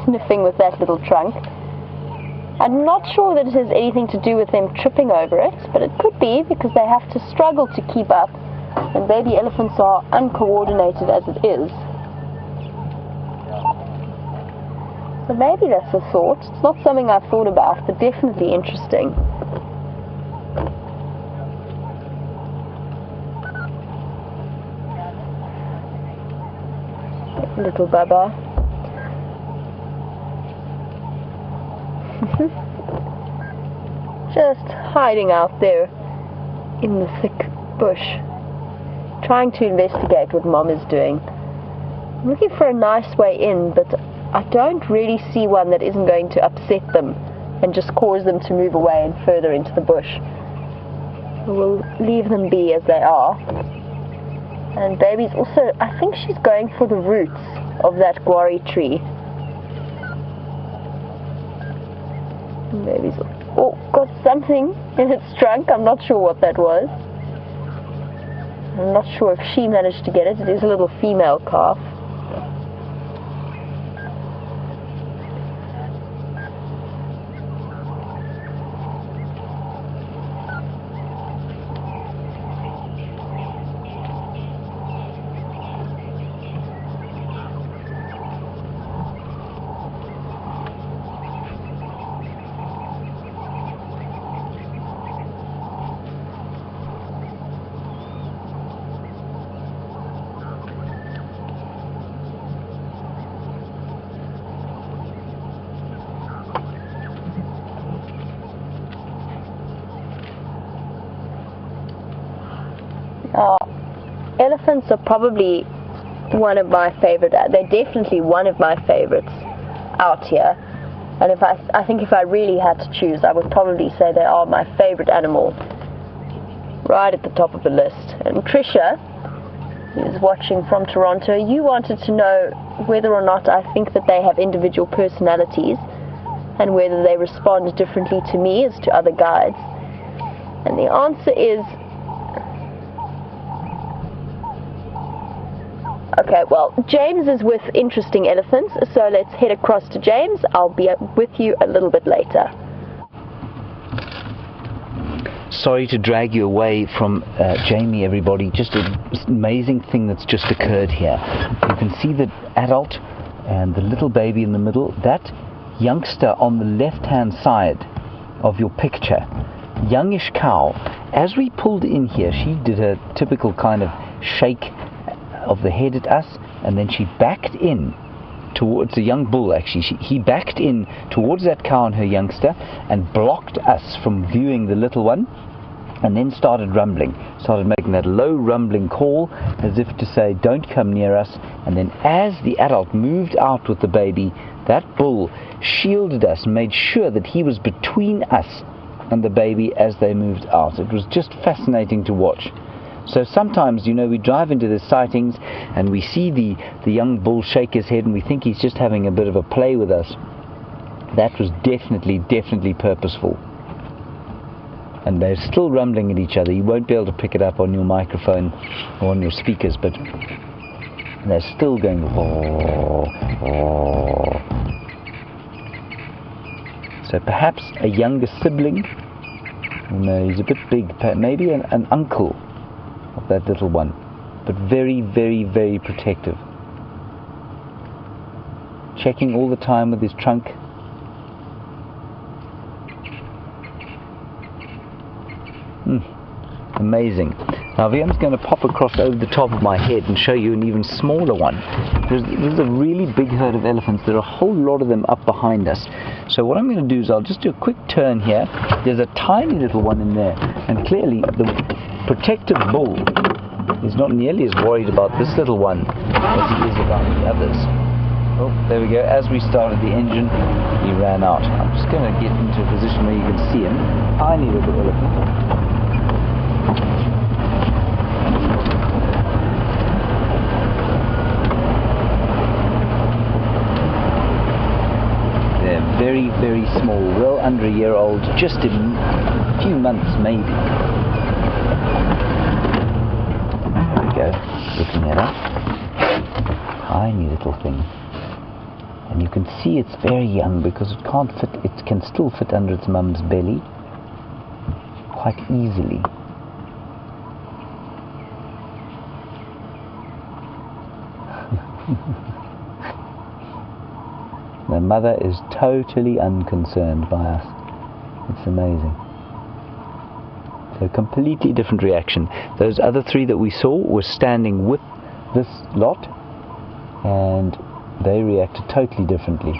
sniffing with that little trunk. I'm not sure that it has anything to do with them tripping over it, but it could be because they have to struggle to keep up, and baby elephants are uncoordinated as it is. So maybe that's a thought. It's not something I've thought about, but definitely interesting. Little Baba. Just hiding out there in the thick bush, trying to investigate what mom is doing. I'm looking for a nice way in, but I don't really see one that isn't going to upset them and just cause them to move away and further into the bush. We'll leave them be as they are. And baby's also, I think she's going for the roots of that guari tree. And baby's got something in its trunk. I'm not sure what that was. I'm not sure if she managed to get it. It is a little female calf. Elephants are probably one of my favorite. They're definitely one of my favorites out here. And I think if I really had to choose, I would probably say they are my favorite animal, right at the top of the list. And Trisha, who's watching from Toronto, you wanted to know whether or not I think that they have individual personalities and whether they respond differently to me as to other guides. And the answer is okay, well, James is with Interesting Elephants, so let's head across to James. I'll be with you a little bit later. Sorry to drag you away from Jamie, everybody. Just an amazing thing that's just occurred here. You can see the adult and the little baby in the middle. That youngster on the left-hand side of your picture youngish cow. As we pulled in here, she did a typical kind of shake of the head at us, and then she backed in towards the young bull. Actually, he backed in towards that cow and her youngster and blocked us from viewing the little one, and then started making that low rumbling call as if to say, don't come near us. And then as the adult moved out with the baby, that bull shielded us and made sure that he was between us and the baby as they moved out. It was just fascinating to watch. So sometimes, you know, we drive into the sightings and we see the young bull shake his head and we think he's just having a bit of a play with us. That was definitely purposeful. And they're still rumbling at each other. You won't be able to pick it up on your microphone or on your speakers, but they're still going. So perhaps a younger sibling. No, he's a bit big. Maybe an uncle of that little one, but very protective. Checking all the time with his trunk. Amazing. Now Viam's going to pop across over the top of my head and show you an even smaller one. There's a really big herd of elephants. There are a whole lot of them up behind us. So what I'm going to do is I'll just do a quick turn here. There's a tiny little one in there, and clearly the protective bull is not nearly as worried about this little one as he is about the others. Oh, there we go. As we started the engine, he ran out. I'm just going to get into a position where you can see him. Tiny little elephant. They're very small, well under a year old, just in a few months maybe. There we go, looking at her. Tiny little thing. And you can see it's very young because it can't fit, it can still fit under its mum's belly quite easily. The mother is totally unconcerned by us. It's amazing. So completely different reaction. Those other three that we saw were standing with this lot, and they reacted totally differently.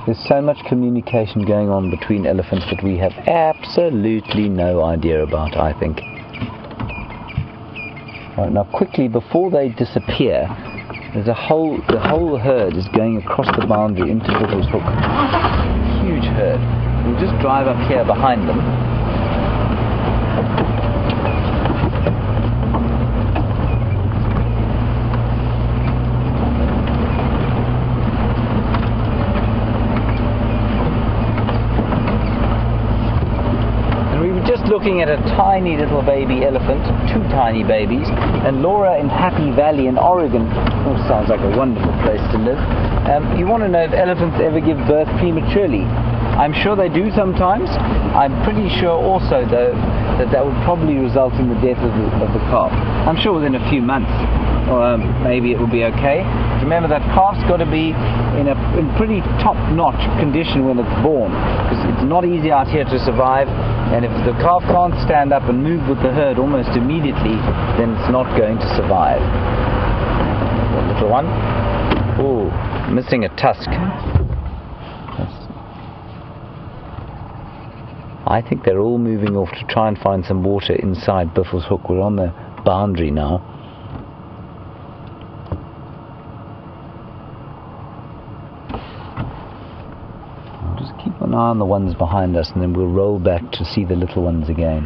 There's so much communication going on between elephants that we have absolutely no idea about, I think. Right, now quickly, before they disappear, the whole herd is going across the boundary into Buffalo's Hook. Huge herd. We'll just drive up here behind them. Looking at a tiny little baby elephant, two tiny babies, and Laura in Happy Valley in Oregon. Oh, sounds like a wonderful place to live. You want to know if elephants ever give birth prematurely? I'm sure they do sometimes. I'm pretty sure also, though, that would probably result in the death of the calf. I'm sure within a few months, maybe it will be okay. Remember, that calf's got to be in pretty top-notch condition when it's born, because it's not easy out here to survive. And if the calf can't stand up and move with the herd almost immediately, then it's not going to survive. That little one. Oh, missing a tusk. I think they're all moving off to try and find some water inside Buffalo's Hook. We're on the boundary now. Keep an eye on the ones behind us, and then we'll roll back to see the little ones again.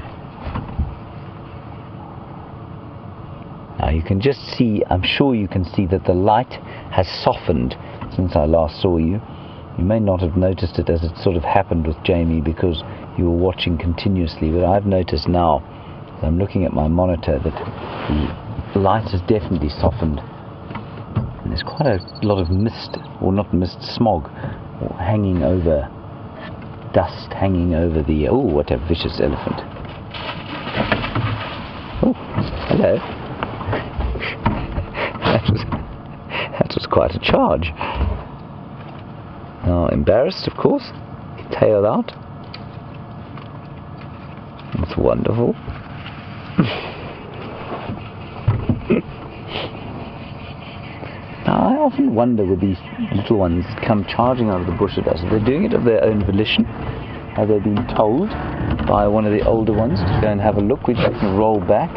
Now you can just see, I'm sure you can see that the light has softened since I last saw you. You may not have noticed it as it sort of happened with Jamie because you were watching continuously, but I've noticed now, as I'm looking at my monitor, that the light has definitely softened. And there's quite a lot of mist, or not mist, smog, hanging over, dust hanging over the, oh, what a vicious elephant. Oh, hello. That was quite a charge. Now, embarrassed, of course. tail out. It's wonderful. Now, I often wonder with these little ones that come charging out of the bush at us, are they doing it of their own volition? Have they been told by one of the older ones to go and have a look? We can roll back.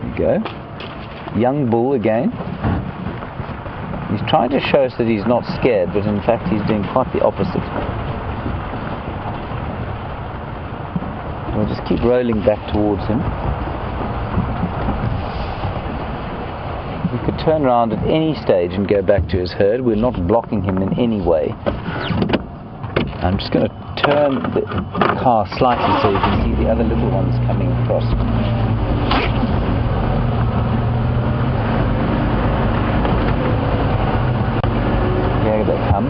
There we go. Young bull again. He's trying to show us that he's not scared, but in fact he's doing quite the opposite. We'll just keep rolling back towards him. We could turn around at any stage and go back to his herd. We're not blocking him in any way. I'm just going to turn the car slightly so you can see the other little ones coming across. Here they come.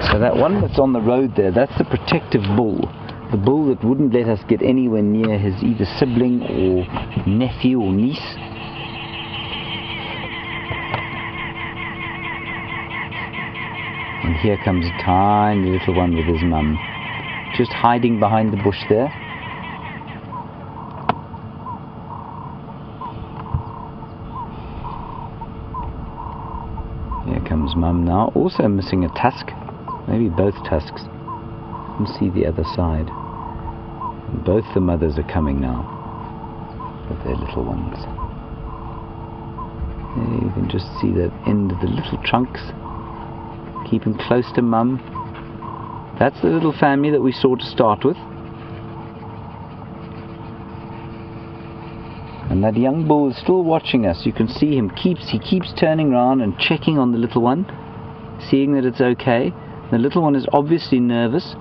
So that one that's on the road there, that's the protective bull. The bull that wouldn't let us get anywhere near his either sibling or nephew or niece. And here comes a tiny little one with his mum, just hiding behind the bush there. Here comes mum now, also missing a tusk. Maybe both tusks. You can see the other side. And both the mothers are coming now with their little ones. There you can just see the end of the little trunks, keeping close to mum. That's the little family that we saw to start with. And that young bull is still watching us. You can see him. He keeps turning around and checking on the little one, seeing that it's okay. The little one is obviously nervous,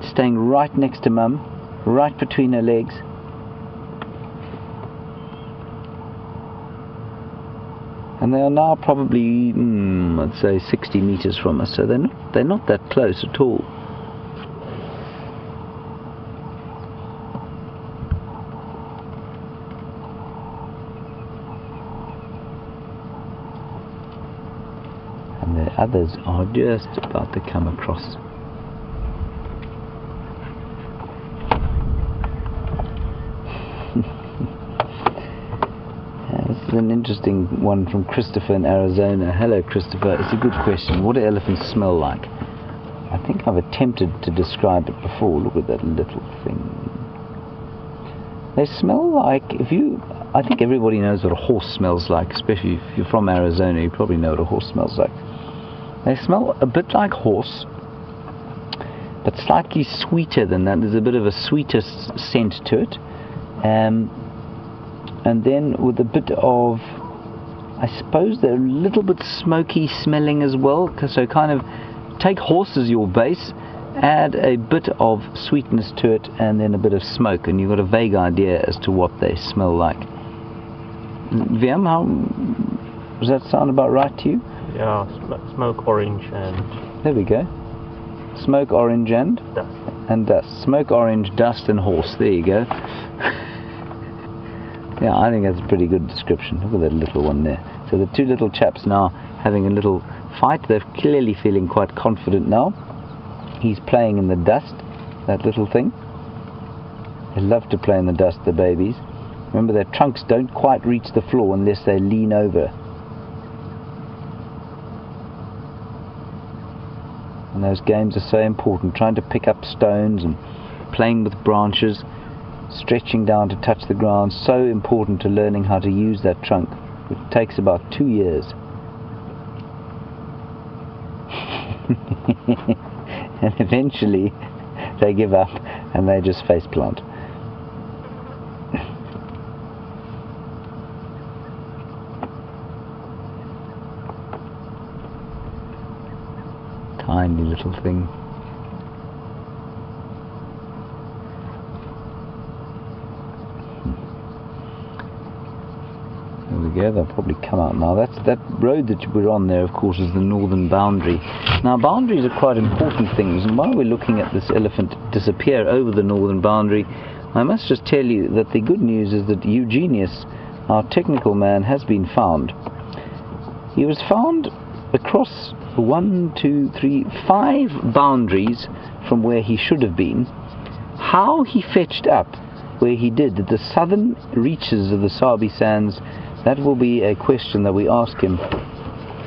staying right next to mum, right between her legs. And they are now probably, I'd say 60 meters from us, so they're not that close at all. And the others are just about to come across. This is an interesting one from Christopher in Arizona. Hello Christopher, it's a good question. What do elephants smell like? I think I've attempted to describe it before. Look at that little thing. They smell like, I think everybody knows what a horse smells like, especially if you're from Arizona, you probably know what a horse smells like. They smell a bit like horse, but slightly sweeter than that. There's a bit of a sweeter scent to it. And then with a bit of, I suppose they're a little bit smoky smelling as well. So kind of take horse as your base, add a bit of sweetness to it, and then a bit of smoke, and you've got a vague idea as to what they smell like. VM, does that sound about right to you? Yeah, smoke, orange, and... There we go. Smoke, orange, and? Dust. And dust. Smoke, orange, dust, and horse. There you go. Yeah, I think that's a pretty good description. Look at that little one there. So the two little chaps now having a little fight. They're clearly feeling quite confident now. He's playing in the dust, that little thing. They love to play in the dust, the babies. Remember, their trunks don't quite reach the floor unless they lean over. And those games are so important, trying to pick up stones and playing with branches, stretching down to touch the ground, so important to learning how to use that trunk. It takes about 2 years. And eventually they give up and they just face plant. Tiny little thing. There we go, they'll probably come out now. That road that we're on there, of course, is the northern boundary. Now, boundaries are quite important things, and while we're looking at this elephant disappear over the northern boundary, I must just tell you that the good news is that Eugenius, our technical man, has been found. He was found across 1, 2, 3, 5 boundaries from where he should have been. How he fetched up where he did at the southern reaches of the Sabi Sands, that will be a question that we ask him,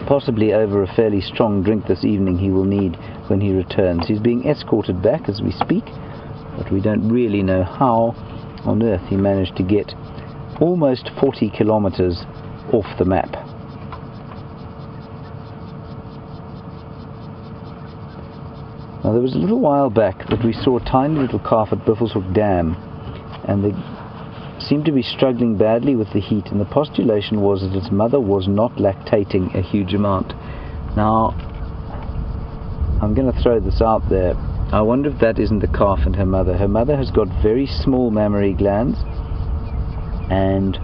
possibly over a fairly strong drink this evening he will need when he returns. He's being escorted back as we speak, but we don't really know how on earth he managed to get almost 40 kilometers off the map. Now, there was a little while back that we saw a tiny little calf at Buffelshoek Dam, and they seemed to be struggling badly with the heat, and the postulation was that its mother was not lactating a huge amount. Now, I'm going to throw this out there. I wonder if that isn't the calf and her mother. Her mother has got very small mammary glands, and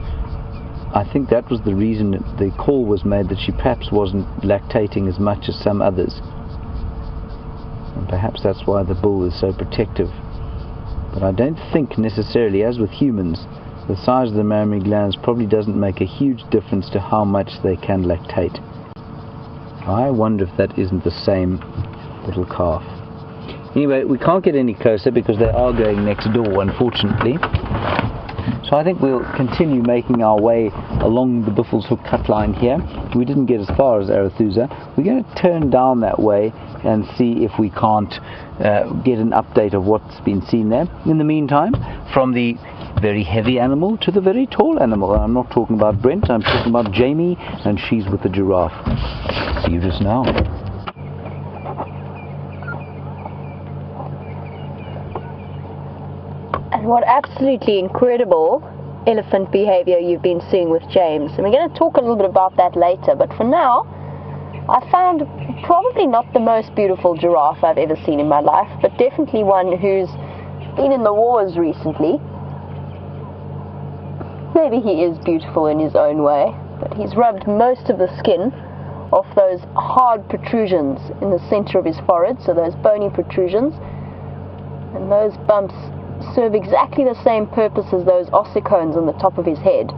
I think that was the reason the call was made that she perhaps wasn't lactating as much as some others. And perhaps that's why the bull is so protective. But I don't think necessarily, as with humans, the size of the mammary glands probably doesn't make a huge difference to how much they can lactate. I wonder if that isn't the same little calf. Anyway, we can't get any closer because they are going next door, unfortunately. So I think we'll continue making our way along the Buffelshoek cut line here. We didn't get as far as Arathusa. We're going to turn down that way and see if we can't get an update of what's been seen there. In the meantime, from the very heavy animal to the very tall animal. I'm not talking about Brent, I'm talking about Jamie, and she's with the giraffe. See you just now. And what absolutely incredible elephant behavior you've been seeing with James. And we're going to talk a little bit about that later, but for now, I found probably not the most beautiful giraffe I've ever seen in my life, but definitely one who's been in the wars recently. Maybe he is beautiful in his own way, but he's rubbed most of the skin off those hard protrusions in the center of his forehead, so those bony protrusions. And those bumps serve exactly the same purpose as those ossicones on the top of his head.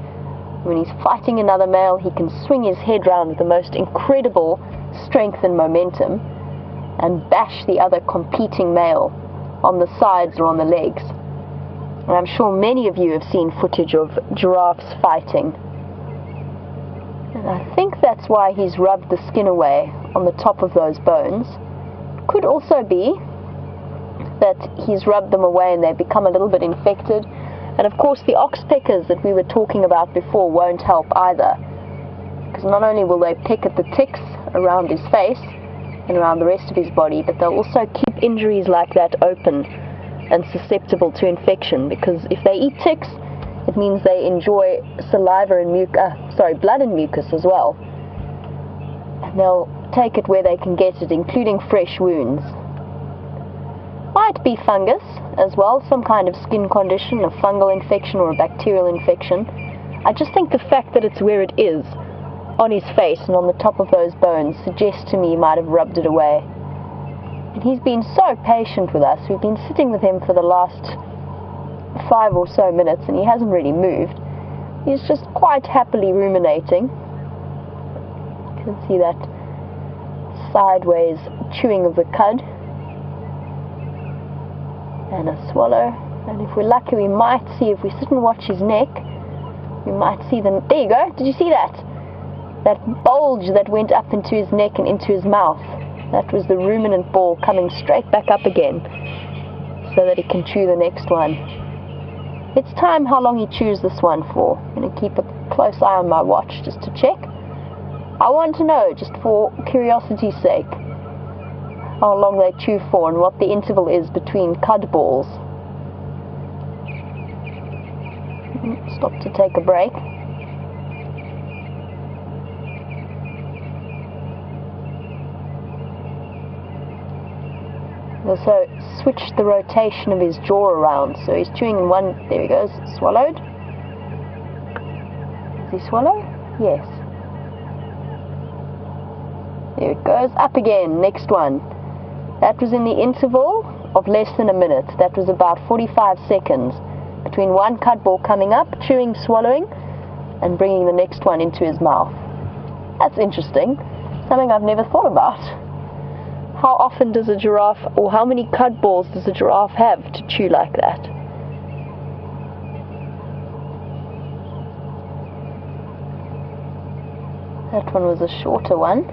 When he's fighting another male, he can swing his head round with the most incredible strength and momentum and bash the other competing male on the sides or on the legs. And I'm sure many of you have seen footage of giraffes fighting. And I think that's why he's rubbed the skin away on the top of those bones. Could also be that he's rubbed them away and they've become a little bit infected. And of course the oxpeckers that we were talking about before won't help either, because not only will they pick at the ticks around his face and around the rest of his body, but they'll also keep injuries like that open and susceptible to infection, because if they eat ticks, it means they enjoy saliva and blood and mucus as well. And they'll take it where they can get it, including fresh wounds. Might be fungus as well, some kind of skin condition, a fungal infection or a bacterial infection. I just think the fact that it's where it is, on his face and on the top of those bones, suggests to me he might have rubbed it away. And he's been so patient with us. We've been sitting with him for the last 5 or so minutes and he hasn't really moved. He's just quite happily ruminating. You can see that sideways chewing of the cud. And a swallow, and if we're lucky we might see, if we sit and watch his neck, we might see them. There you go, did you see that? That bulge that went up into his neck and into his mouth. That was the ruminant ball coming straight back up again so that he can chew the next one. It's time how long he chews this one for. I'm going to keep a close eye on my watch just to check. I want to know, just for curiosity's sake, how long they chew for and what the interval is between cud balls. Stop to take a break. Also switched the rotation of his jaw around, so he's chewing in one. There he goes, swallowed. Does he swallow? Yes. There it goes. Up again. Next one. That was in the interval of less than a minute. That was about 45 seconds between one cud ball coming up, chewing, swallowing, and bringing the next one into his mouth. That's interesting. Something I've never thought about. How often does a giraffe, or how many cud balls does a giraffe have to chew like that? That one was a shorter one.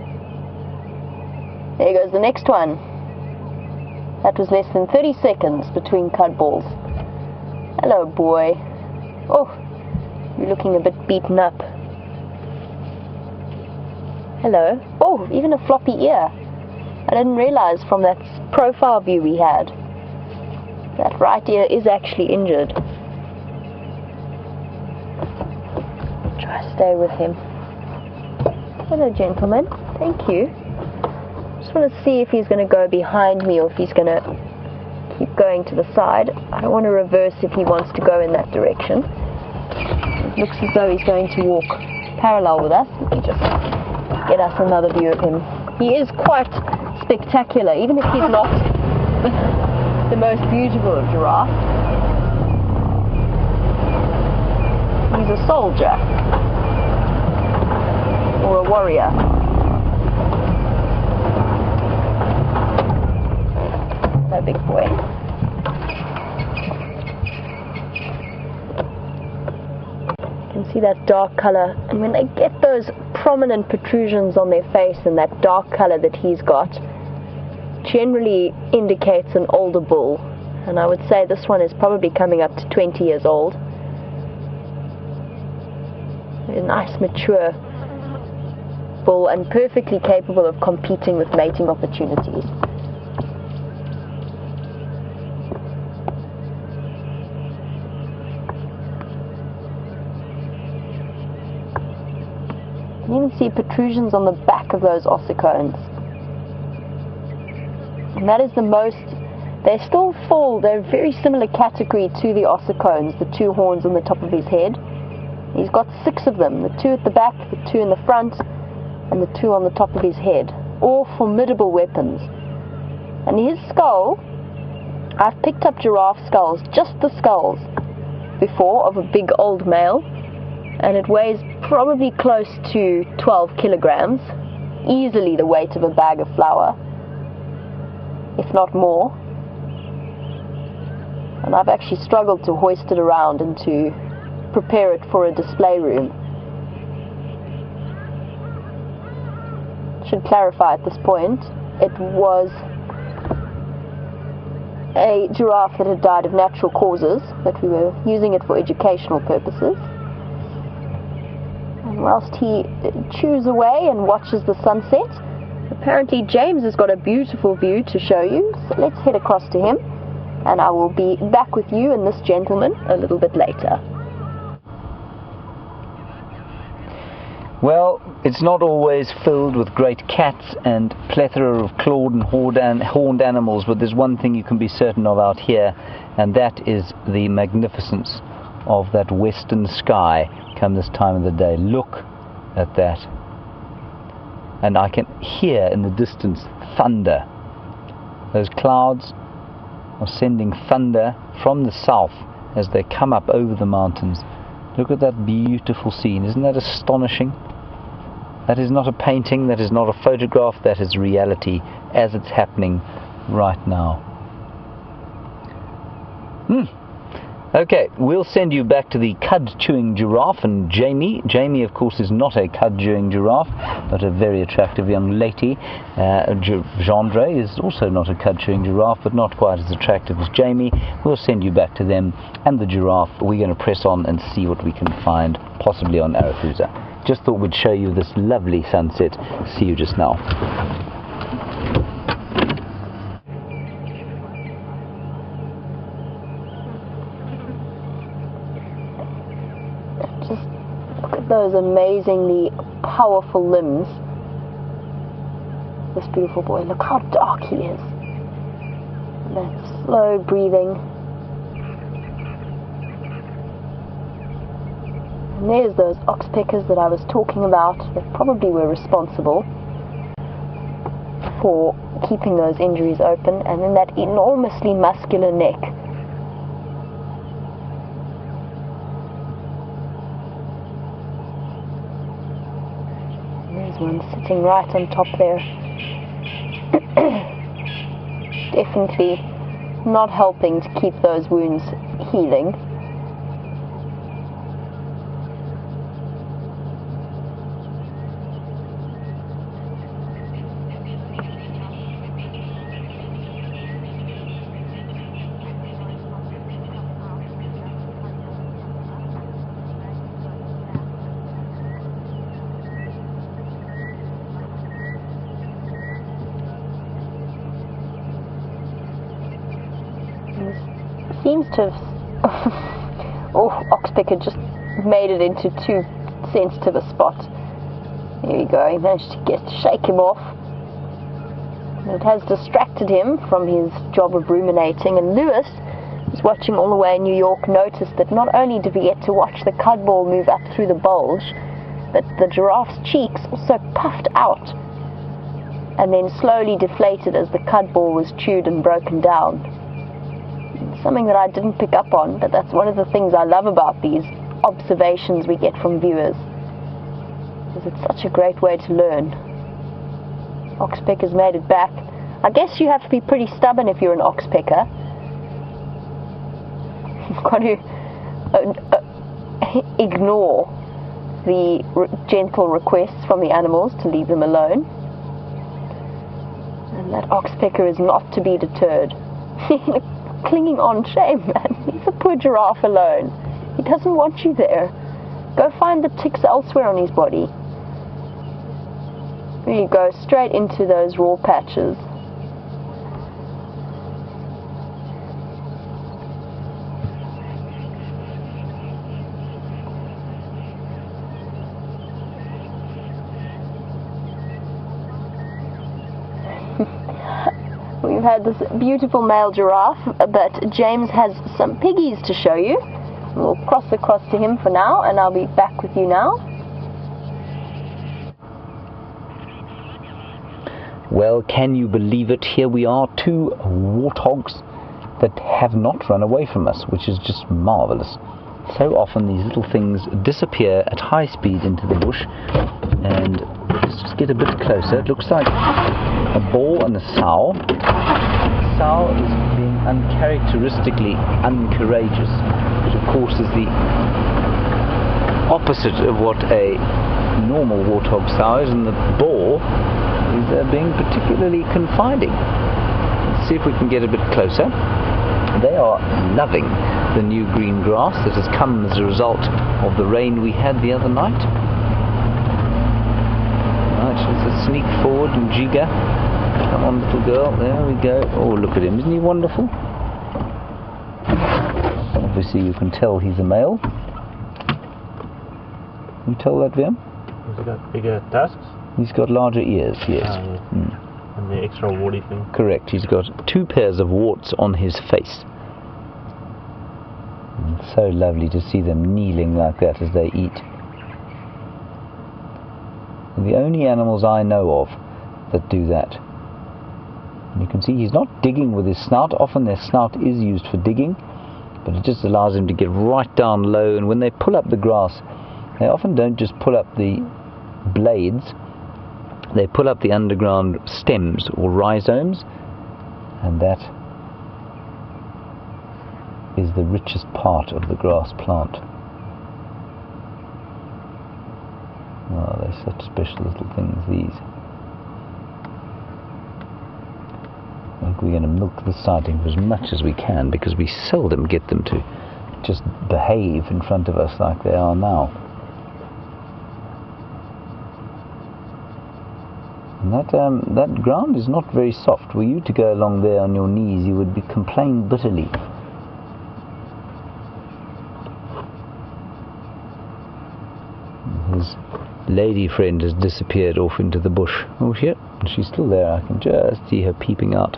There goes the next one. That was less than 30 seconds between cud balls. Hello, boy. Oh, you're looking a bit beaten up. Hello. Oh, even a floppy ear. I didn't realize from that profile view we had that right ear is actually injured. Try to stay with him. Hello, gentlemen. Thank you. Just want to see if he's going to go behind me or if he's going to keep going to the side. I don't want to reverse if he wants to go in that direction. It looks as though he's going to walk parallel with us. Let me just get us another view of him. He is quite spectacular, even if he's not the most beautiful of giraffes. He's a soldier or a warrior. No, big boy. You can see that dark color, and when they get those prominent protrusions on their face and that dark color that he's got, generally indicates an older bull, and I would say this one is probably coming up to 20 years old. A nice mature bull and perfectly capable of competing with mating opportunities. You can even see protrusions on the back of those ossicones. And that is the most, they still fall, they're a very similar category to the ossicones, the two horns on the top of his head. He's got 6 of them, the 2 at the back, the 2 in the front, and the 2 on the top of his head. All formidable weapons. And his skull, I've picked up giraffe skulls, just the skulls, before, of a big old male, and it weighs probably close to 12 kilograms, easily the weight of a bag of flour, if not more. And I've actually struggled to hoist it around and to prepare it for a display room. Should clarify at this point, it was a giraffe that had died of natural causes, but we were using it for educational purposes. And whilst he chews away and watches the sunset, apparently James has got a beautiful view to show you, so let's head across to him, and I will be back with you and this gentleman a little bit later. Well, it's not always filled with great cats and plethora of clawed and horned animals, but there's one thing you can be certain of out here, and that is the magnificence of that western sky come this time of the day. Look at that. And I can hear in the distance thunder. Those clouds are sending thunder from the south as they come up over the mountains. Look at that beautiful scene. Isn't that astonishing? That is not a painting, that is not a photograph, that is reality as it's happening right now. Okay, we'll send you back to the cud-chewing giraffe and Jamie. Jamie, of course, is not a cud-chewing giraffe, but a very attractive young lady. Gendre is also not a cud-chewing giraffe, but not quite as attractive as Jamie. We'll send you back to them and the giraffe. We're going to press on and see what we can find, possibly on Arathusa. Just thought we'd show you this lovely sunset. See you just now. Those amazingly powerful limbs. This beautiful boy, look how dark he is. That slow breathing. And there's those oxpeckers that I was talking about that probably were responsible for keeping those injuries open, and then that enormously muscular neck. There's one sitting right on top there. Definitely not helping to keep those wounds healing. Seems to have oxpecker just made it into too sensitive a spot. There we go, he managed to shake him off. It has distracted him from his job of ruminating, and Lewis, who's watching all the way in New York, noticed that not only did we get to watch the cud ball move up through the bulge, but the giraffe's cheeks also puffed out and then slowly deflated as the cud ball was chewed and broken down. Something that I didn't pick up on, but that's one of the things I love about these observations we get from viewers, because it's such a great way to learn. Oxpecker's made it back. I guess you have to be pretty stubborn if you're an oxpecker. You've got to ignore the gentle requests from the animals to leave them alone. And that oxpecker is not to be deterred. Clinging on, shame, man. Leave the poor giraffe alone. He doesn't want you there. Go find the ticks elsewhere on his body. There you go, straight into those raw patches. We've had this beautiful male giraffe, but James has some piggies to show you. We'll cross across to him for now, and I'll be back with you now. Well, can you believe it? Here we are, 2 warthogs that have not run away from us, which is just marvelous. So often these little things disappear at high speed into the bush, and let's just get a bit closer. It looks like a boar and a sow. The sow is being uncharacteristically uncourageous, which of course is the opposite of what a normal warthog sow is, and the boar is being particularly confiding. Let's see if we can get a bit closer. They are loving the new green grass that has come as a result of the rain we had the other night. Right, let's sneak forward and jigger. Come on, little girl, there we go. Oh, look at him, isn't he wonderful? Obviously you can tell he's a male. Can you tell that, Vim? Has he got bigger tusks? He's got larger ears, yes. Yeah. And the extra warty thing. Correct, he's got 2 pairs of warts on his face. And so lovely to see them kneeling like that as they eat. The only animals I know of that do that. And you can see he's not digging with his snout. Often their snout is used for digging, but it just allows him to get right down low, and when they pull up the grass, they often don't just pull up the blades, they pull up the underground stems or rhizomes, and that is the richest part of the grass plant. Oh, they're such special little things, these. I think we're going to milk the sighting for as much as we can, because we seldom get them to just behave in front of us like they are now. And that ground is not very soft. Were you to go along there on your knees, you would complain bitterly. His lady friend has disappeared off into the bush. Oh shit, she's still there. I can just see her peeping out.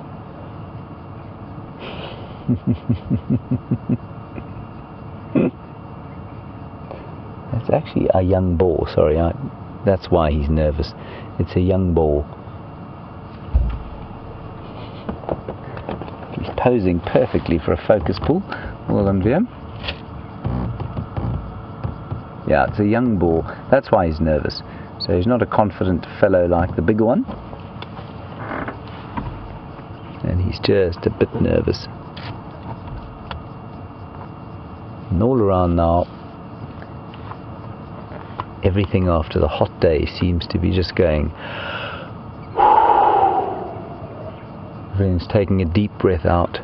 That's actually a young boar, sorry, that's why he's nervous. It's a young boar. He's posing perfectly for a focus pull. Well done, Liam. Yeah, it's a young boar. That's why he's nervous. So he's not a confident fellow like the big one. And he's just a bit nervous. And all around now, everything after the hot day seems to be just going. Everything's taking a deep breath out.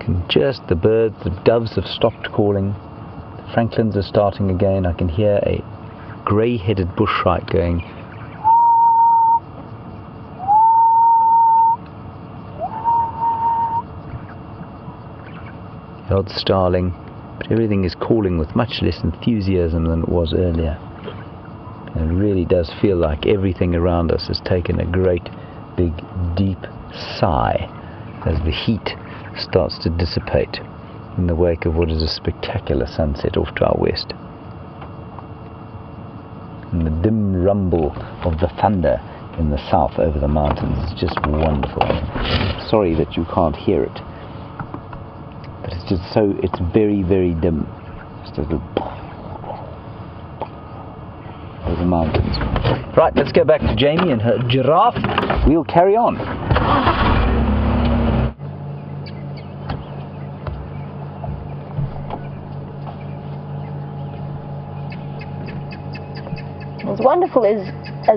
The birds, the doves have stopped calling. The francolins are starting again. I can hear a grey-headed bushshrike going. The odd starling, but everything is calling with much less enthusiasm than it was earlier. And it really does feel like everything around us has taken a great, big, deep sigh as the heat starts to dissipate in the wake of what is a spectacular sunset off to our west. And the dim rumble of the thunder in the south over the mountains is just wonderful. Sorry that you can't hear it, but it's just so, it's very, very dim. Just a little over the mountains. Right, let's go back to Jamie and her giraffe. We'll carry on. As wonderful as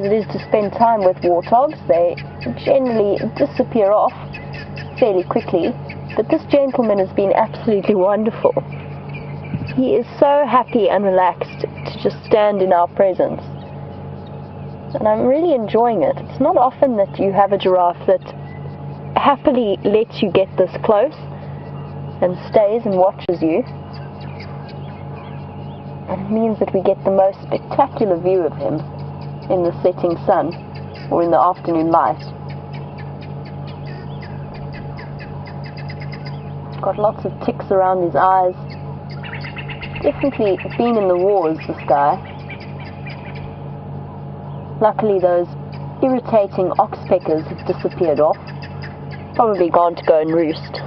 it is to spend time with warthogs, they generally disappear off fairly quickly, but this gentleman has been absolutely wonderful. He is so happy and relaxed to just stand in our presence, and I'm really enjoying it. It's not often that you have a giraffe that happily lets you get this close and stays and watches you. And it means that we get the most spectacular view of him in the setting sun or in the afternoon light. Got lots of ticks around his eyes. Definitely been in the wars, this guy. Luckily those irritating oxpeckers have disappeared off. Probably gone to go and roost.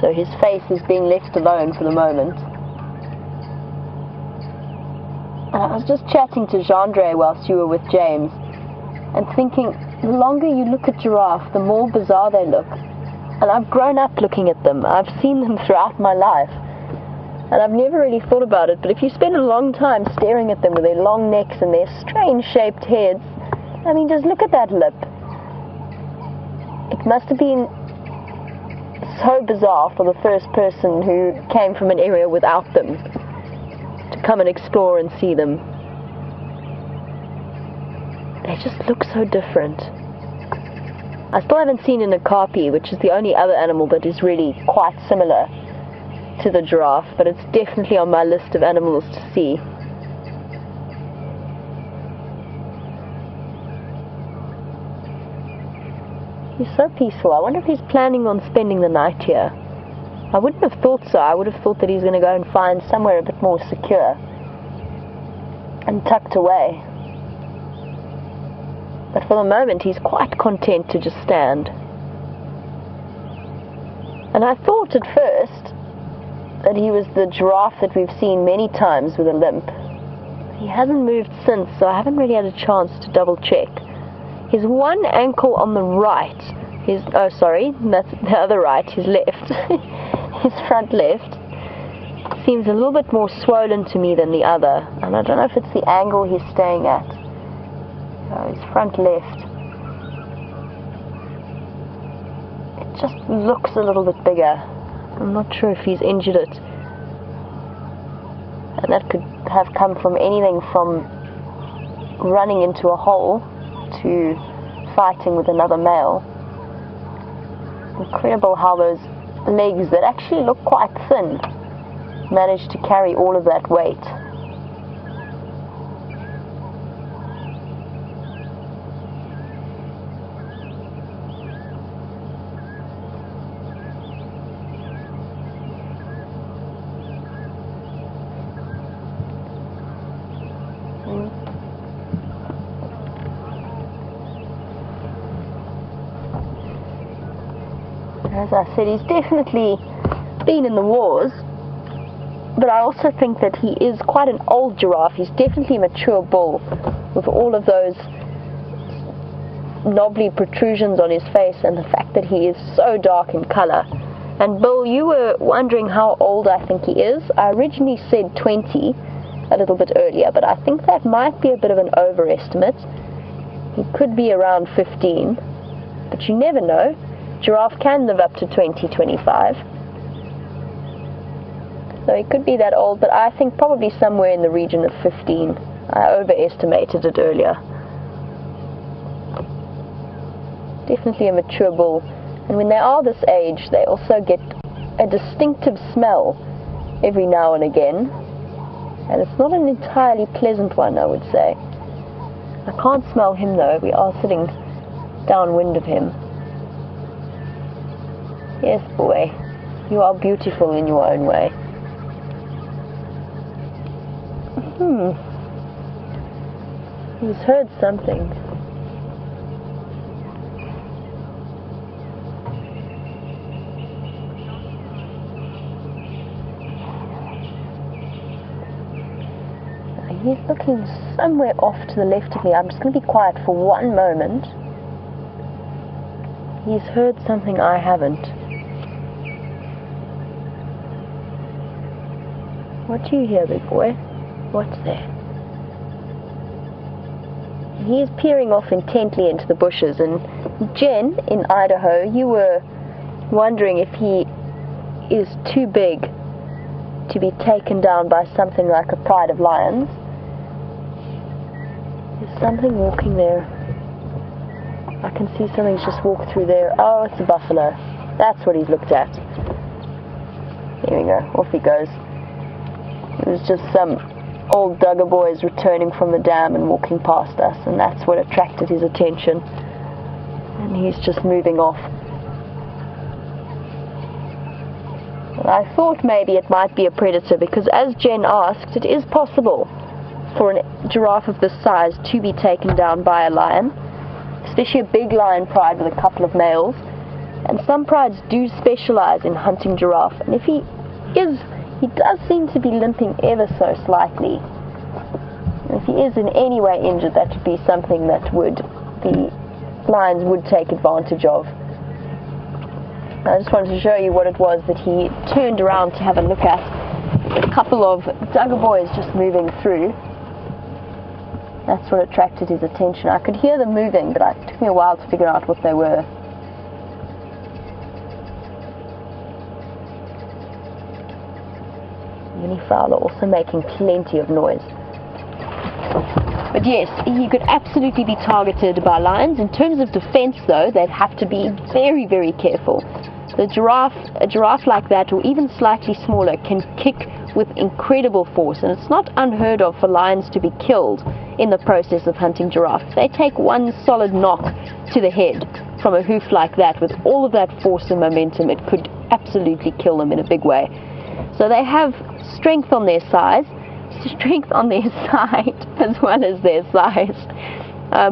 So his face is being left alone for the moment. I was just chatting to Gendre whilst you were with James and thinking, the longer you look at giraffe, the more bizarre they look. And I've grown up looking at them. I've seen them throughout my life. And I've never really thought about it, but if you spend a long time staring at them with their long necks and their strange shaped heads, I mean, just look at that lip. It must have been so bizarre for the first person who came from an area without them to come and explore and see them. They just look so different. I still haven't seen an okapi, which is the only other animal that is really quite similar to the giraffe, but it's definitely on my list of animals to see. He's so peaceful. I wonder if he's planning on spending the night here. I wouldn't have thought so. I would have thought that he's going to go and find somewhere a bit more secure and tucked away. But for the moment he's quite content to just stand. And I thought at first that he was the giraffe that we've seen many times with a limp. He hasn't moved since, so I haven't really had a chance to double check. His one ankle on the right, that's the other right, his left, his front left, seems a little bit more swollen to me than the other. And I don't know if it's the angle he's staying at. His front left. It just looks a little bit bigger. I'm not sure if he's injured it. And that could have come from anything from running into a hole to fighting with another male. Incredible how those legs that actually look quite thin managed to carry all of that weight. As I said, he's definitely been in the wars, but I also think that he is quite an old giraffe. He's definitely a mature bull with all of those knobbly protrusions on his face and the fact that he is so dark in color. And Bill, you were wondering how old I think he is. I originally said 20 a little bit earlier, but I think that might be a bit of an overestimate. He could be around 15, but you never know. Giraffe can live up to 20, 25. So he could be that old, but I think probably somewhere in the region of 15. I overestimated it earlier. Definitely a mature bull. And when they are this age, they also get a distinctive smell every now and again. And it's not an entirely pleasant one, I would say. I can't smell him though. We are sitting downwind of him. Yes, boy. You are beautiful in your own way. He's heard something. He's looking somewhere off to the left of me. I'm just going to be quiet for one moment. He's heard something I haven't. What do you hear, big boy? What's there? He is peering off intently into the bushes. And Jen, in Idaho, you were wondering if he is too big to be taken down by something like a pride of lions. There's something walking there. I can see something's just walked through there. Oh, it's a buffalo. That's what he's looked at. There we go. Off he goes. It was just some old Duggar boys returning from the dam and walking past us, and that's what attracted his attention. And he's just moving off. And I thought maybe it might be a predator because, as Jen asked, it is possible for a giraffe of this size to be taken down by a lion, especially a big lion pride with a couple of males. And some prides do specialize in hunting giraffe, and if he does seem to be limping ever so slightly. And if he is in any way injured, that would be something that the lions would take advantage of. I just wanted to show you what it was that he turned around to have a look at. A couple of Duggar boys just moving through. That's what attracted his attention. I could hear them moving, but it took me a while to figure out what they were. Mini fowler also making plenty of noise. But yes, he could absolutely be targeted by lions. In terms of defense though, they'd have to be very, very careful. A giraffe like that, or even slightly smaller, can kick with incredible force, and it's not unheard of for lions to be killed in the process of hunting giraffe. They take one solid knock to the head from a hoof like that with all of that force and momentum. It could absolutely kill them in a big way. So they have strength on their side as well as their size.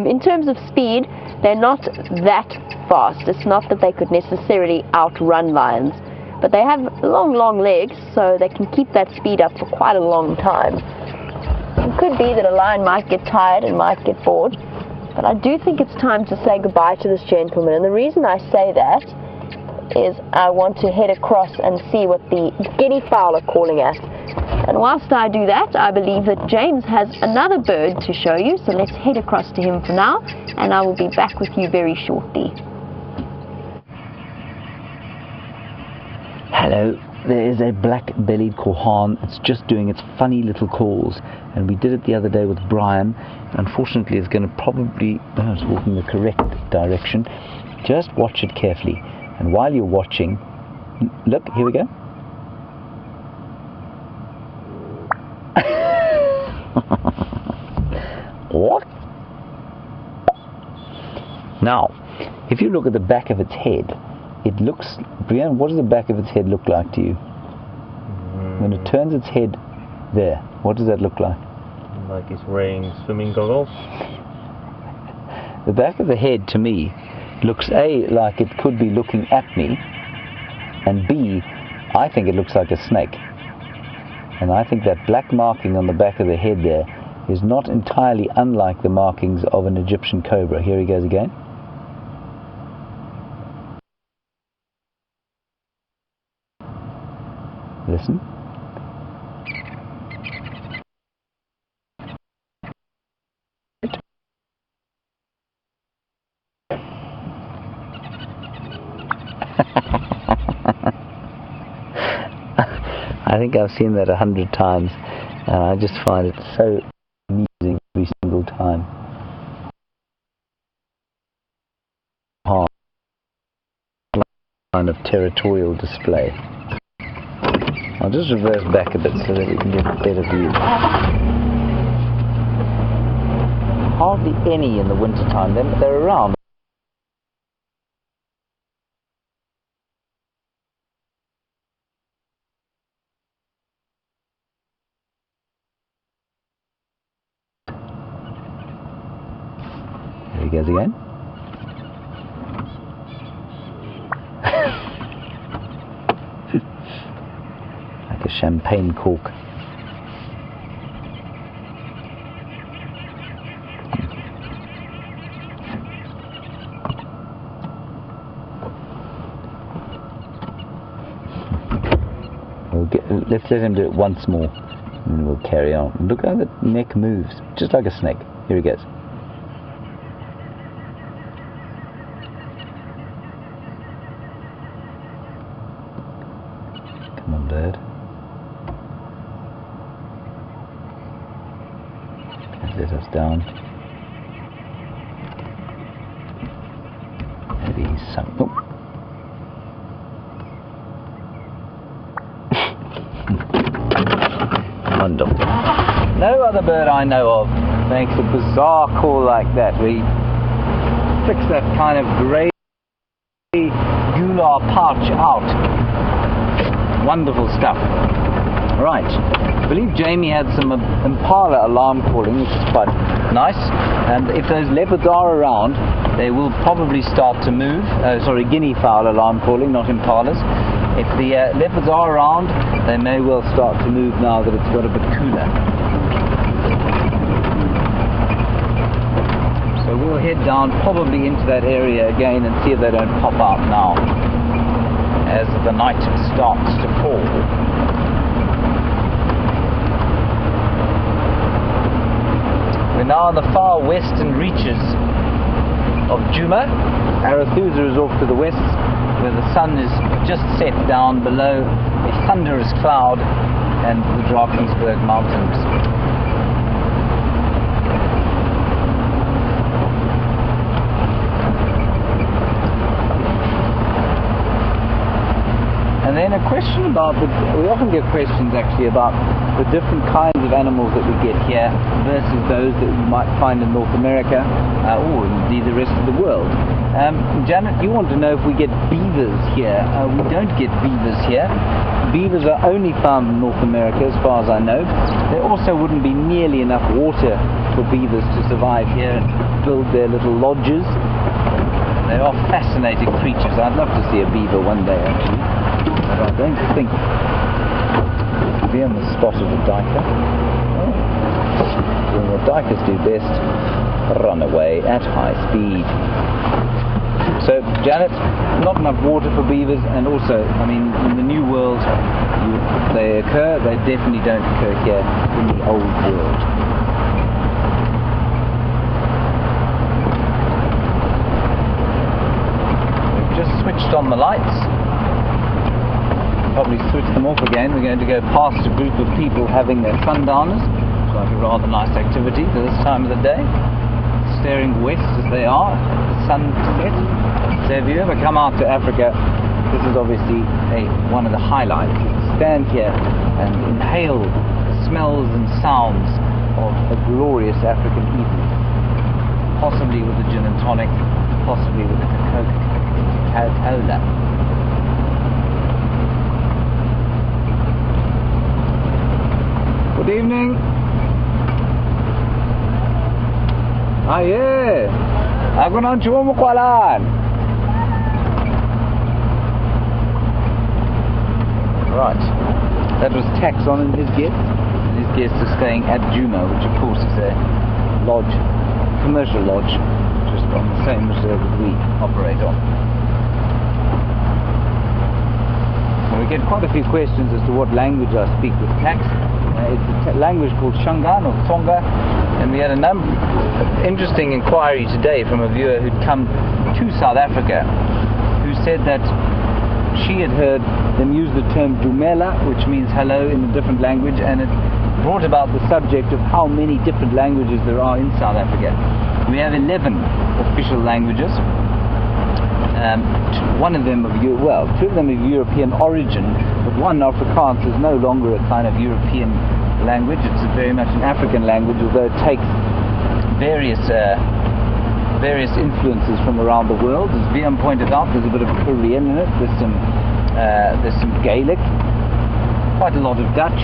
In terms of speed, they're not that fast. It's not that they could necessarily outrun lions, but they have long legs, so they can keep that speed up for quite a long time. It could be that a lion might get tired and might get bored, but I do think it's time to say goodbye to this gentleman, and the reason I say that is I want to head across and see what the guinea fowl are calling at. And whilst I do that, I believe that James has another bird to show you, so let's head across to him for now, and I will be back with you very shortly. Hello, there is a black-bellied korhaan. It's just doing its funny little calls, and we did it the other day with Brian. Unfortunately, it's going to probably, it's walking the correct direction. Just watch it carefully, and while you're watching, look, here we go. What? Now, if you look at the back of its head, it looks, Brian, what does the back of its head look like to you? When it turns its head there, what does that look like? Like it's wearing swimming goggles. The back of the head, to me, looks like it could be looking at me, and B, I think it looks like a snake. And I think that black marking on the back of the head there is not entirely unlike the markings of an Egyptian cobra. Here he goes again. Listen. I think I've seen that 100 times, and I just find it so amusing every single time. Kind of territorial display. I'll just reverse back a bit so that we can get a better view. Hardly any in the winter time. They're around. There he goes again. Like a champagne cork. Let's let him do it once more, and we'll carry on. Look how the neck moves, just like a snake. Here he goes. Come on, bird. Let us down. Maybe he's sunk. Oh. Wonderful. No other bird I know of makes a bizarre call like that, where he flicks that kind of grey gular pouch out. Wonderful stuff. Right, I believe Jamie had some impala alarm calling, which is quite nice, and if those leopards are around, they will probably start to move. Sorry, guinea fowl alarm calling, not impalas. If the leopards are around, they may well start to move now that it's got a bit cooler. So we'll head down probably into that area again and see if they don't pop out now as the night starts to fall. We're now in the far western reaches of Djuma. Arathusa is off to the west, where the sun is just set down below a thunderous cloud and the Drakensberg Mountains. And then a question about we often get questions actually about the different kinds of animals that we get here versus those that we might find in North America or indeed the rest of the world. Janet, you want to know if we get beavers here. We don't get beavers here. Beavers are only found in North America as far as I know. There also wouldn't be nearly enough water for beavers to survive here and build their little lodges. They are fascinating creatures. I'd love to see a beaver one day actually. But I don't think we're on the spot of a diker. When the dikers do best, run away at high speed. So, Janet, not enough water for beavers, and also, I mean, in the New World, they occur, they definitely don't occur here in the Old World. We've just switched on the lights. Probably switch them off again. We're going to go past a group of people having their sundowners. It's like a rather nice activity for this time of the day. Staring west as they are at the sunset. So if you ever come out to Africa, this is obviously one of the highlights. You stand here and inhale the smells and sounds of a glorious African evening. Possibly with a gin and tonic, possibly with a Coca-Cola. Good evening. Aye. Ako nang chumo kwalan. Right, that was Taxon and his guests. And his guests are staying at Juma, which of course is a lodge, commercial lodge, just on the same reserve that we operate on. So we get quite a few questions as to what language I speak with Tax. It's a language called Shangaan or Tsonga, and we had a number of interesting inquiry today from a viewer who'd come to South Africa, who said that she had heard them use the term Dumela, which means hello in a different language, and it brought about the subject of how many different languages there are in South Africa. We have 11 official languages. One of them two of them of European origin, but one, Afrikaans, is no longer a kind of European language. It's very much an African language, although it takes various influences from around the world. As VM pointed out, there's a bit of Korean in it, there's some Gaelic, quite a lot of Dutch,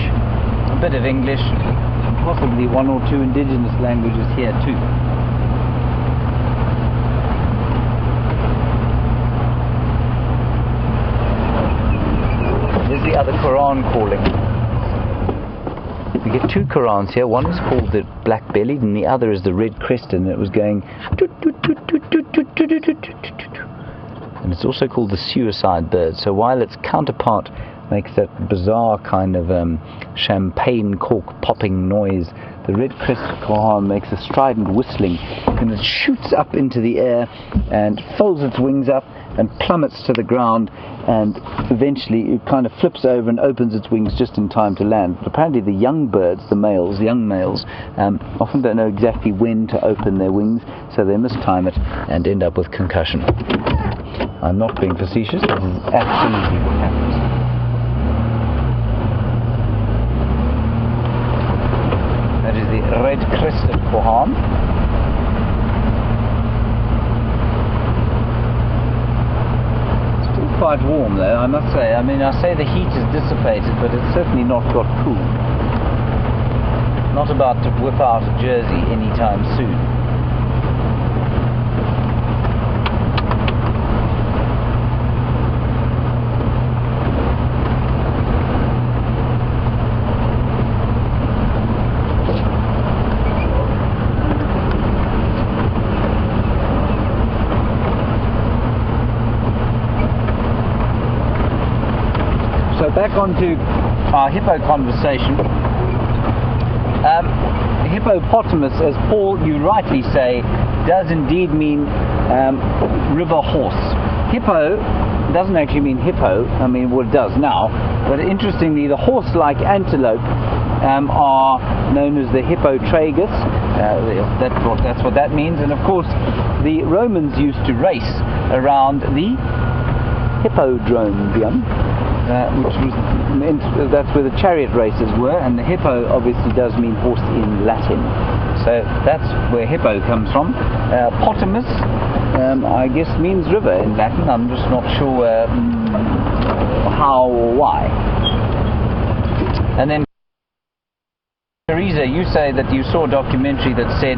a bit of English, and possibly one or two indigenous languages here too. Here's the other Korhaan calling. We get two Korhans here. One is called the black-bellied and the other is the red-crested, and it was going and it's also called the suicide bird. So while its counterpart makes that bizarre kind of champagne cork popping noise, the red-crested Korhaan makes a strident whistling, and it shoots up into the air and folds its wings up and plummets to the ground, and eventually it kind of flips over and opens its wings just in time to land. But apparently the young birds, the young males, often don't know exactly when to open their wings, so they mistime it and end up with concussion. I'm not being facetious, this is absolutely what happens. That is the red-crested Korhaan. Quite warm though, I must say. I mean, I say the heat is dissipated, but it's certainly not got cool. Not about to whip out a jersey anytime soon. So back onto our hippo conversation. Hippopotamus, as Paul, you rightly say, does indeed mean river horse. Hippo doesn't actually mean hippo. I mean, well, it does now. But interestingly, the horse-like antelope are known as the hippotragus. That's what that means. And of course, the Romans used to race around the hippodrome, that's where the chariot races were, and the hippo obviously does mean horse in Latin. So that's where hippo comes from. Potamus, I guess, means river in Latin. I'm just not sure how or why. And then Teresa, you say that you saw a documentary that said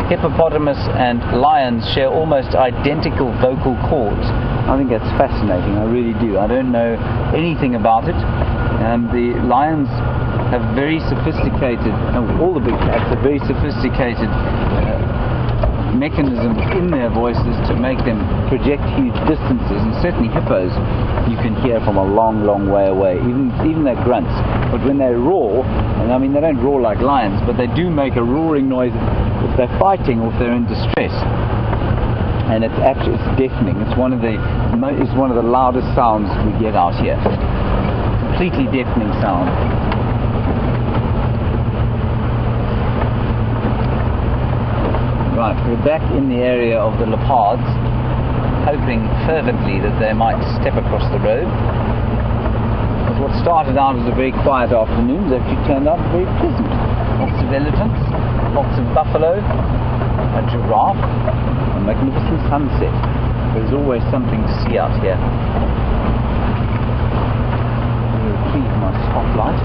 hippopotamus and lions share almost identical vocal cords. I think that's fascinating, I really do. I don't know anything about it. The lions have very sophisticated, all the big cats have very sophisticated mechanisms in their voices to make them project huge distances, and certainly hippos you can hear from a long, long way away, even their grunts. But when they roar, and I mean they don't roar like lions, but they do make a roaring noise if they're fighting or if they're in distress. And it's deafening. It's one of the loudest sounds we get out here. Completely deafening sound. Right, we're back in the area of the leopards, hoping fervently that they might step across the road. Because what started out as a very quiet afternoon has actually turned out very pleasant. Lots of elephants, lots of buffalo, a giraffe, a magnificent sunset. There's always something to see out here. I'm going to retrieve my spotlight.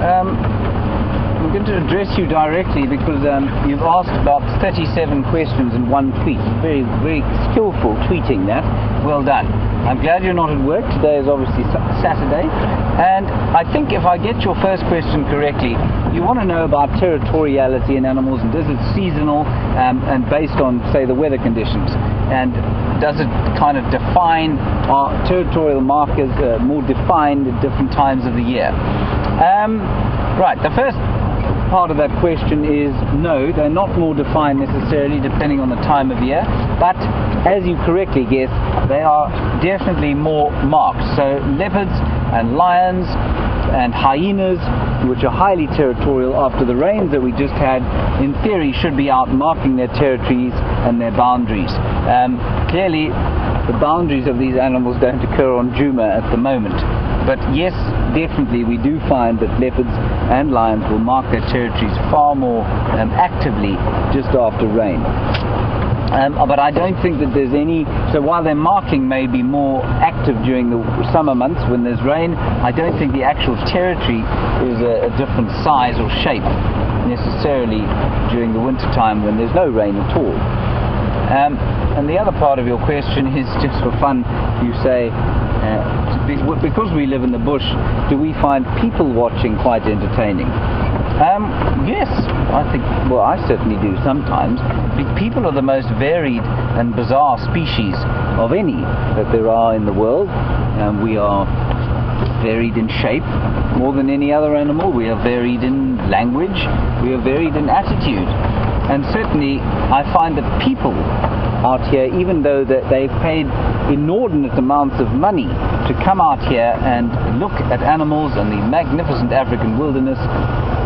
I'm going to address you directly because you've asked about 37 questions in one tweet. Very, very skillful tweeting that. Well done. I'm glad you're not at work. Today is obviously Saturday. And I think if I get your first question correctly, you want to know about territoriality in animals, and is it seasonal and based on, say, the weather conditions? And does it kind of define our territorial markers more defined at different times of the year? Right, the first part of that question is no, they're not more defined necessarily depending on the time of year, but as you correctly guessed, they are definitely more marked. So leopards and lions and hyenas, which are highly territorial after the rains that we just had, in theory should be out marking their territories and their boundaries. Clearly the boundaries of these animals don't occur on Juma at the moment, but yes, definitely we do find that leopards and lions will mark their territories far more actively just after rain. But I don't think that there's any, so while their marking may be more active during the summer months when there's rain, I don't think the actual territory is a different size or shape necessarily during the winter time when there's no rain at all. And the other part of your question is just for fun. You say, because we live in the bush, do we find people watching quite entertaining? Yes, I think, well, I certainly do sometimes. People are the most varied and bizarre species of any that there are in the world. We are varied in shape more than any other animal. We are varied in language. We are varied in attitude. And certainly I find that people out here, even though that they've paid inordinate amounts of money to come out here and look at animals and the magnificent African wilderness,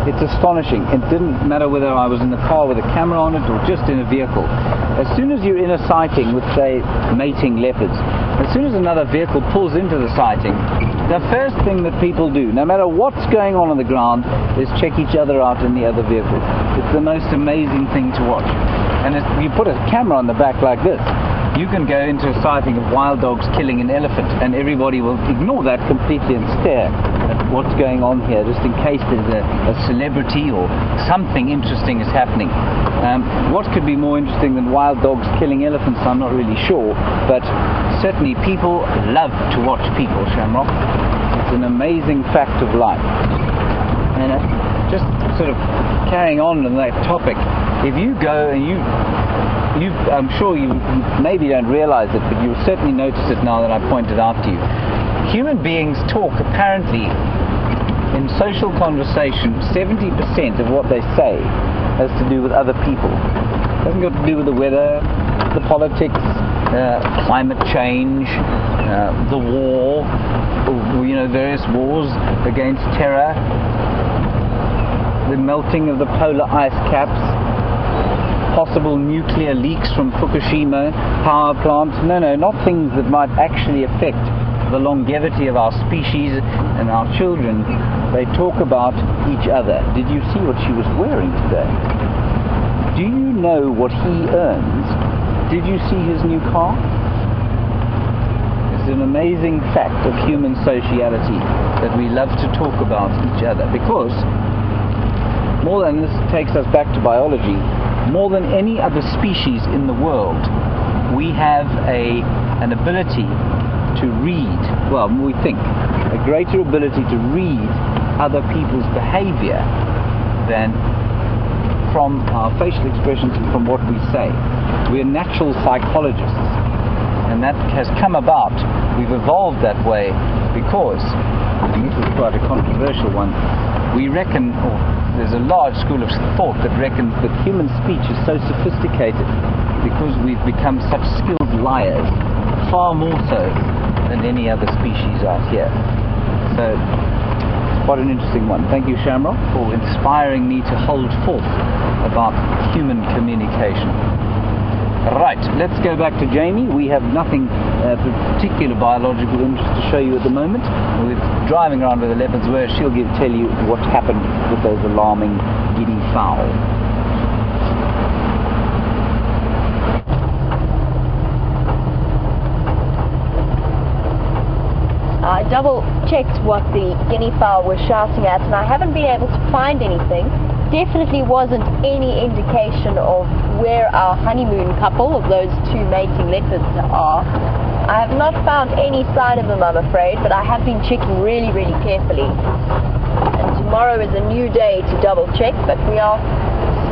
it's astonishing. It didn't matter whether I was in the car with a camera on it or just in a vehicle. As soon as you're in a sighting with, say, mating leopards, as soon as another vehicle pulls into the sighting, the first thing that people do, no matter what's going on the ground, is check each other out in the other vehicles. It's the most amazing thing to watch. And if you put a camera on the back like this, you can go into a sighting of wild dogs killing an elephant, and everybody will ignore that completely and stare at what's going on here, just in case there's a celebrity or something interesting is happening. What could be more interesting than wild dogs killing elephants? I'm not really sure, but certainly people love to watch people, Shamrock. It's an amazing fact of life. And just sort of carrying on that topic, if you go and I'm sure you maybe don't realize it, but you'll certainly notice it now that I pointed out to you. Human beings talk, apparently, in social conversation, 70% of what they say has to do with other people. It hasn't got to do with the weather, the politics, climate change, the war, various wars against terror, the melting of the polar ice caps, possible nuclear leaks from Fukushima power plant. No, not things that might actually affect the longevity of our species and our children. They talk about each other. Did you see what she was wearing today? Do you know what he earns? Did you see his new car? It's an amazing fact of human sociality that we love to talk about each other, because more than this takes us back to biology, more than any other species in the world, we have an ability to read, well, we think, a greater ability to read other people's behavior than from our facial expressions and from what we say. We're natural psychologists, and that has come about. We've evolved that way because, and this is quite a controversial one, we reckon, or there's a large school of thought that reckons that human speech is so sophisticated because we've become such skilled liars, far more so than any other species out here. So it's quite an interesting one. Thank you, Shamrock, for inspiring me to hold forth about human communication. Right, let's go back to Jamie. We have nothing particular biological interest to show you at the moment. We're driving around where the leopards were. She'll tell you what happened with those alarming giddy fowl. I double checked what the guinea fowl was shouting at, and I haven't been able to find anything. Definitely wasn't any indication of where our honeymoon couple of those two mating leopards are. I have not found any sign of them, I'm afraid, but I have been checking really, really carefully. And tomorrow is a new day to double check, but we are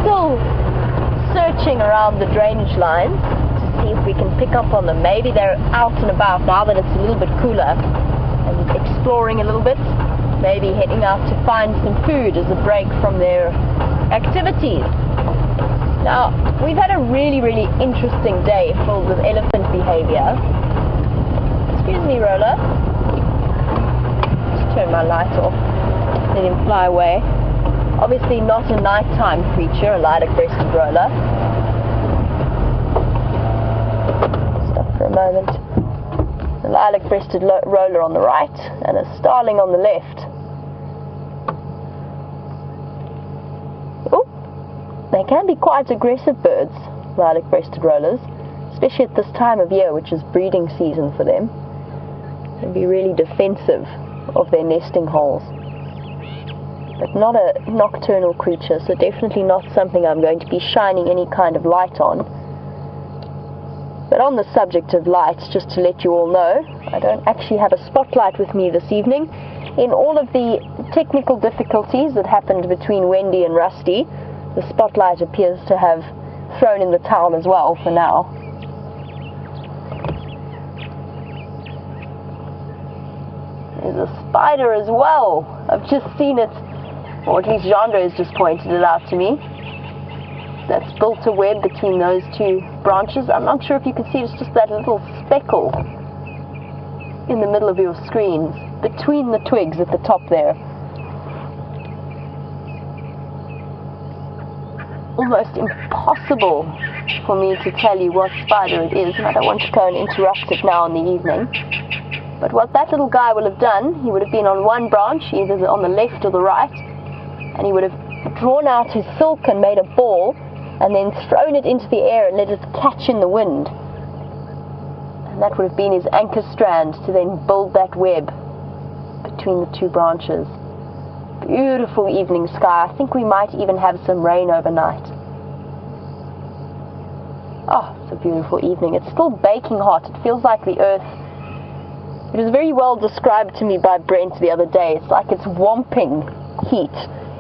still searching around the drainage lines to see if we can pick up on them. Maybe they're out and about now that it's a little bit cooler and exploring a little bit. Maybe heading out to find some food as a break from their activities. Now, we've had a really, really interesting day filled with elephant behavior. Excuse me, Roller. Just turn my light off. Let him fly away. Obviously not a nighttime creature, a lilac-breasted roller. Stop for a moment. A lilac-breasted roller on the right and a starling on the left. Oh, they can be quite aggressive birds, lilac-breasted rollers, especially at this time of year, which is breeding season for them. They can be really defensive of their nesting holes. But not a nocturnal creature, so definitely not something I'm going to be shining any kind of light on. But on the subject of lights, just to let you all know, I don't actually have a spotlight with me this evening. In all of the technical difficulties that happened between Wendy and Rusty, the spotlight appears to have thrown in the towel as well for now. There's a spider as well. I've just seen it, or at least Jandro has just pointed it out to me. That's built a web between those two branches. I'm not sure if you can see, it's just that little speckle in the middle of your screens, between the twigs at the top there. Almost impossible for me to tell you what spider it is, and I don't want to go and interrupt it now in the evening. But what that little guy will have done, he would have been on one branch, either on the left or the right, and he would have drawn out his silk and made a ball, and then thrown it into the air and let it catch in the wind. And that would have been his anchor strand to then build that web between the two branches. Beautiful evening sky. I think we might even have some rain overnight. Oh, it's a beautiful evening. It's still baking hot. It feels like the earth. It was very well described to me by Brent the other day. It's like it's whomping heat,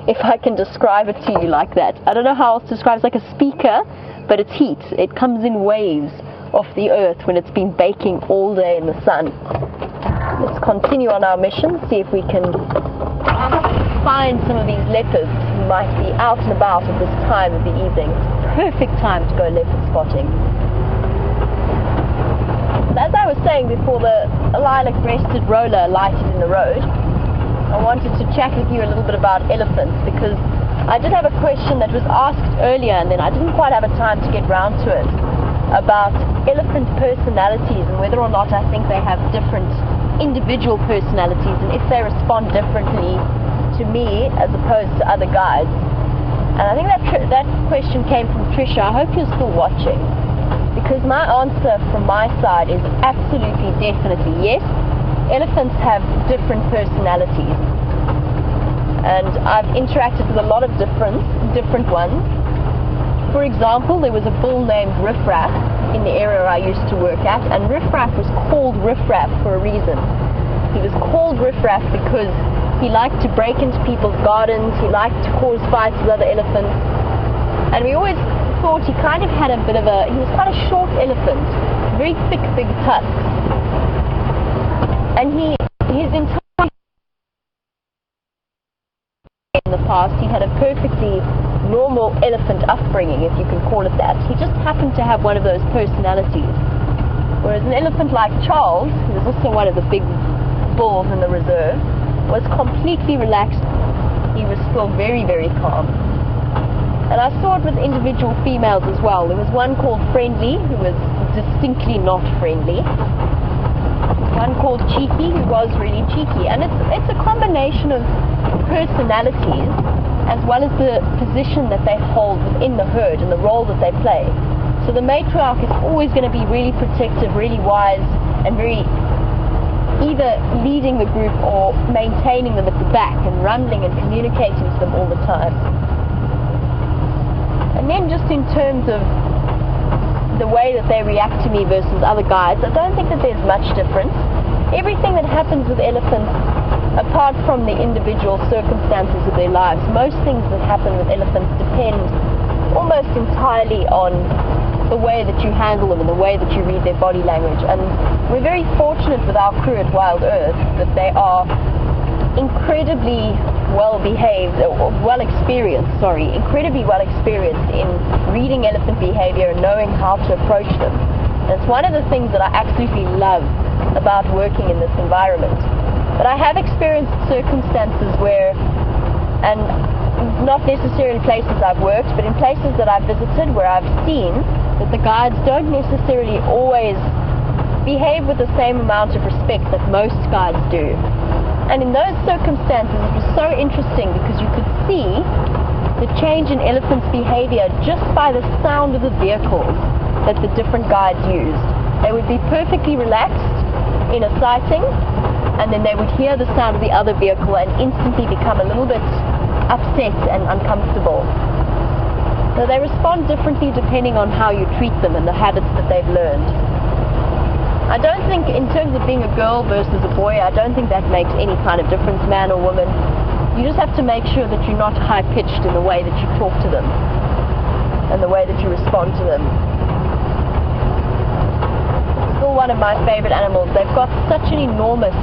if I can describe it to you like that. I don't know how else to describe it. It's like a speaker, but it's heat. It comes in waves off the earth when it's been baking all day in the sun. Let's continue on our mission, see if we can find some of these leopards who might be out and about at this time of the evening. Perfect time to go leopard spotting. As I was saying before the lilac-breasted roller alighted in the road, I wanted to chat with you a little bit about elephants, because I did have a question that was asked earlier and then I didn't quite have a time to get round to it, about elephant personalities and whether or not I think they have different individual personalities and if they respond differently to me as opposed to other guides. And I think that question came from Trisha. I hope you're still watching, because my answer from my side is absolutely, definitely yes. Elephants have different personalities, and I've interacted with a lot of different ones. For example, there was a bull named Riffraff in the area I used to work at, and Riffraff was called Riffraff for a reason. He was called Riffraff because he liked to break into people's gardens, he liked to cause fights with other elephants, and we always thought he kind of had a bit of a, he was quite a short elephant, very thick, big tusks. And his entire in the past, he had a perfectly normal elephant upbringing, if you can call it that. He just happened to have one of those personalities. Whereas an elephant like Charles, who was also one of the big bulls in the reserve, was completely relaxed. He was still very, very calm. And I saw it with individual females as well. There was one called Friendly, who was distinctly not friendly. One called Cheeky, who was really cheeky. And it's a combination of personalities as well as the position that they hold within the herd and the role that they play. So the matriarch is always going to be really protective, really wise, and very either leading the group or maintaining them at the back and rumbling and communicating to them all the time. And then just in terms of the way that they react to me versus other guides, I don't think that there's much difference. Everything that happens with elephants, apart from the individual circumstances of their lives, most things that happen with elephants depend almost entirely on the way that you handle them and the way that you read their body language. And we're very fortunate with our crew at WildEarth that they are incredibly incredibly well experienced in reading elephant behavior and knowing how to approach them. And it's one of the things that I absolutely love about working in this environment. But I have experienced circumstances where, and not necessarily places I've worked, but in places that I've visited where I've seen that the guides don't necessarily always behave with the same amount of respect that most guides do. And in those circumstances, it was so interesting because you could see the change in elephants' behavior just by the sound of the vehicles that the different guides used. They would be perfectly relaxed in a sighting, and then they would hear the sound of the other vehicle and instantly become a little bit upset and uncomfortable. So they respond differently depending on how you treat them and the habits that they've learned. I don't think, in terms of being a girl versus a boy, I don't think that makes any kind of difference, man or woman. You just have to make sure that you're not high-pitched in the way that you talk to them and the way that you respond to them. Still one of my favorite animals. They've got such an enormous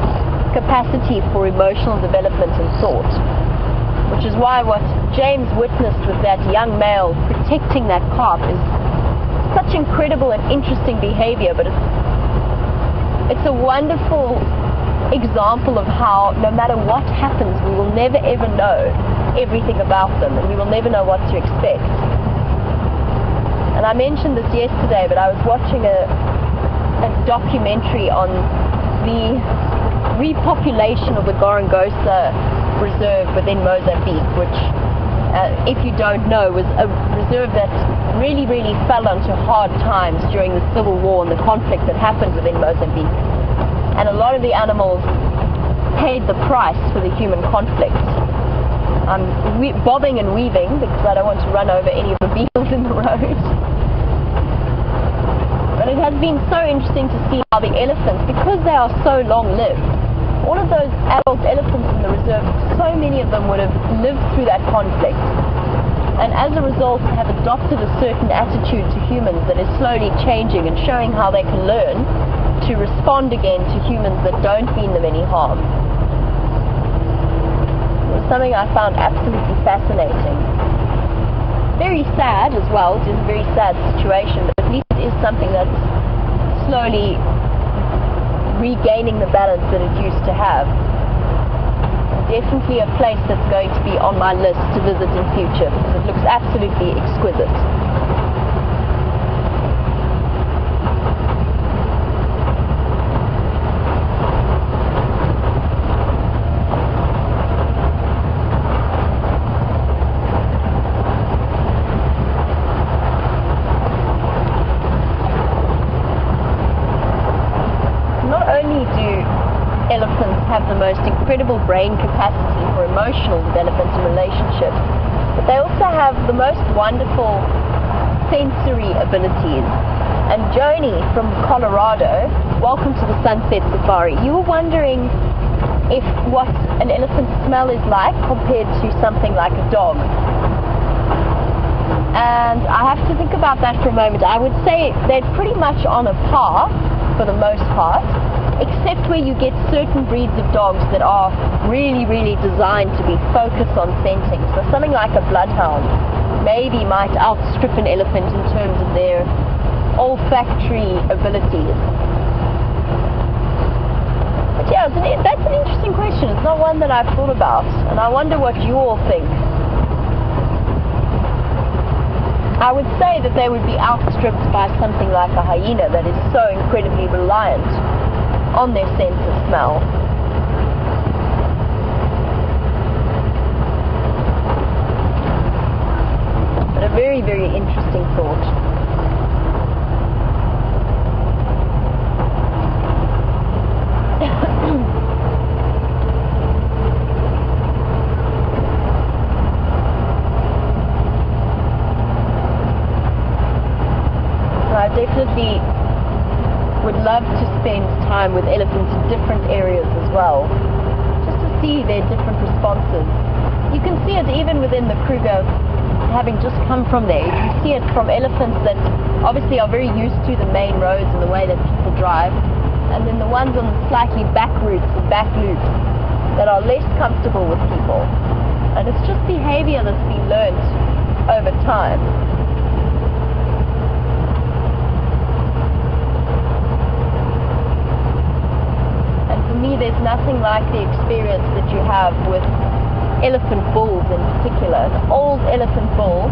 capacity for emotional development and thought, which is why what James witnessed with that young male protecting that calf is such incredible and interesting behavior, but it's a wonderful example of how no matter what happens, we will never ever know everything about them, and we will never know what to expect. And I mentioned this yesterday, but I was watching a documentary on the repopulation of the Gorongosa reserve within Mozambique, which, if you don't know, was a reserve that really fell onto hard times during the civil war and the conflict that happened within Mozambique. And a lot of the animals paid the price for the human conflict. I'm bobbing and weaving because I don't want to run over any of the beetles in the road. But it has been so interesting to see how the elephants, because they are so long-lived, all of those adult elephants in the reserve, so many of them would have lived through that conflict, and as a result have adopted a certain attitude to humans that is slowly changing and showing how they can learn to respond again to humans that don't mean them any harm. It was something I found absolutely fascinating. Very sad as well. It is a very sad situation, but at least it is something that's slowly regaining the balance that it used to have. Definitely a place that's going to be on my list to visit in future because it looks absolutely exquisite. Elephants have the most incredible brain capacity for emotional development and relationships, but they also have the most wonderful sensory abilities. And Joni from Colorado, welcome to the Sunset Safari. You were wondering if what an elephant's smell is like compared to something like a dog. And I have to think about that for a moment. I would say they're pretty much on a par for the most part, except where you get certain breeds of dogs that are really designed to be focused on scenting. So something like a bloodhound maybe might outstrip an elephant in terms of their olfactory abilities. But yeah, that's an interesting question. It's not one that I've thought about, and I wonder what you all think. I would say that they would be outstripped by something like a hyena that is so incredibly reliant on their sense of smell. But a very interesting thought. definitely would love to spend time with elephants in different areas as well, just to see their different responses. You can see it even within the Kruger, having just come from there. You can see it from elephants that obviously are very used to the main roads and the way that people drive, and then the ones on the slightly back routes, the back loops, that are less comfortable with people. And it's just behavior that's been learnt over time. And for me, there's nothing like the experience that you have with elephant bulls in particular. An old elephant bull,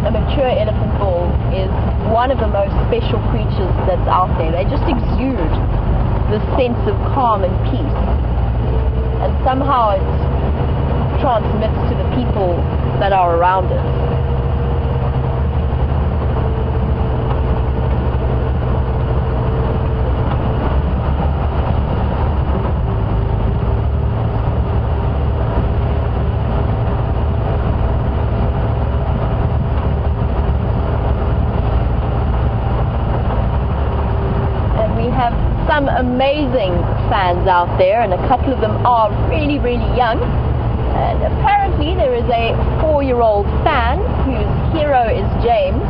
a mature elephant bull, is one of the most special creatures that's out there. They just exude this sense of calm and peace. And somehow it transmits to the people that are around us. Some amazing fans out there, and a couple of them are really, really young. And apparently there is a 4-year-old fan whose hero is James,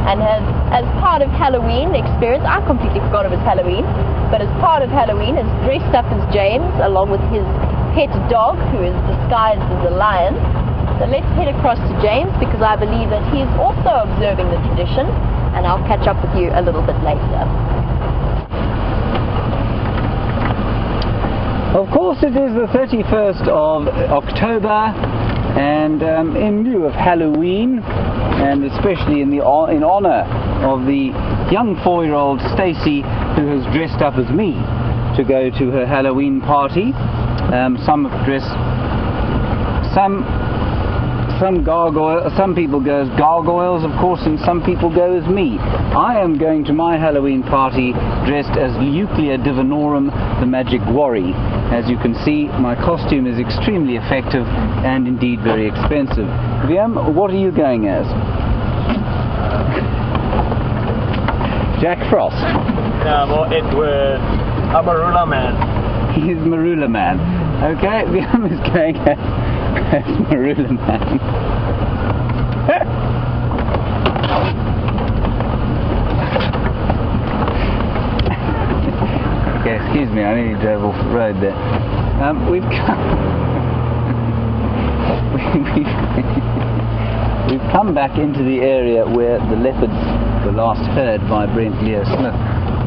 and has, as part of Halloween experience, I completely forgot it was Halloween, but as part of Halloween has dressed up as James along with his pet dog, who is disguised as a lion. So let's head across to James, because I believe that he is also observing the tradition, and I'll catch up with you a little bit later. Of course, it is the 31st of October, and in lieu of Halloween, and especially in honor of the young 4-year-old Stacy, who has dressed up as me to go to her Halloween party. Some have dressed, some people go as gargoyles, of course, and some people go as me. I am going to my Halloween party dressed as Euclea Divinorum, the magic worry. As you can see, my costume is extremely effective and indeed very expensive. Liam, what are you going as? Jack Frost. No, well, Edward. I'm Marula Man. He's Marula Man. Okay, Liam is going as Marula Man. Okay, excuse me, I nearly drove off the road there. We've come back into the area where the leopards were last heard by Brent Leo Smith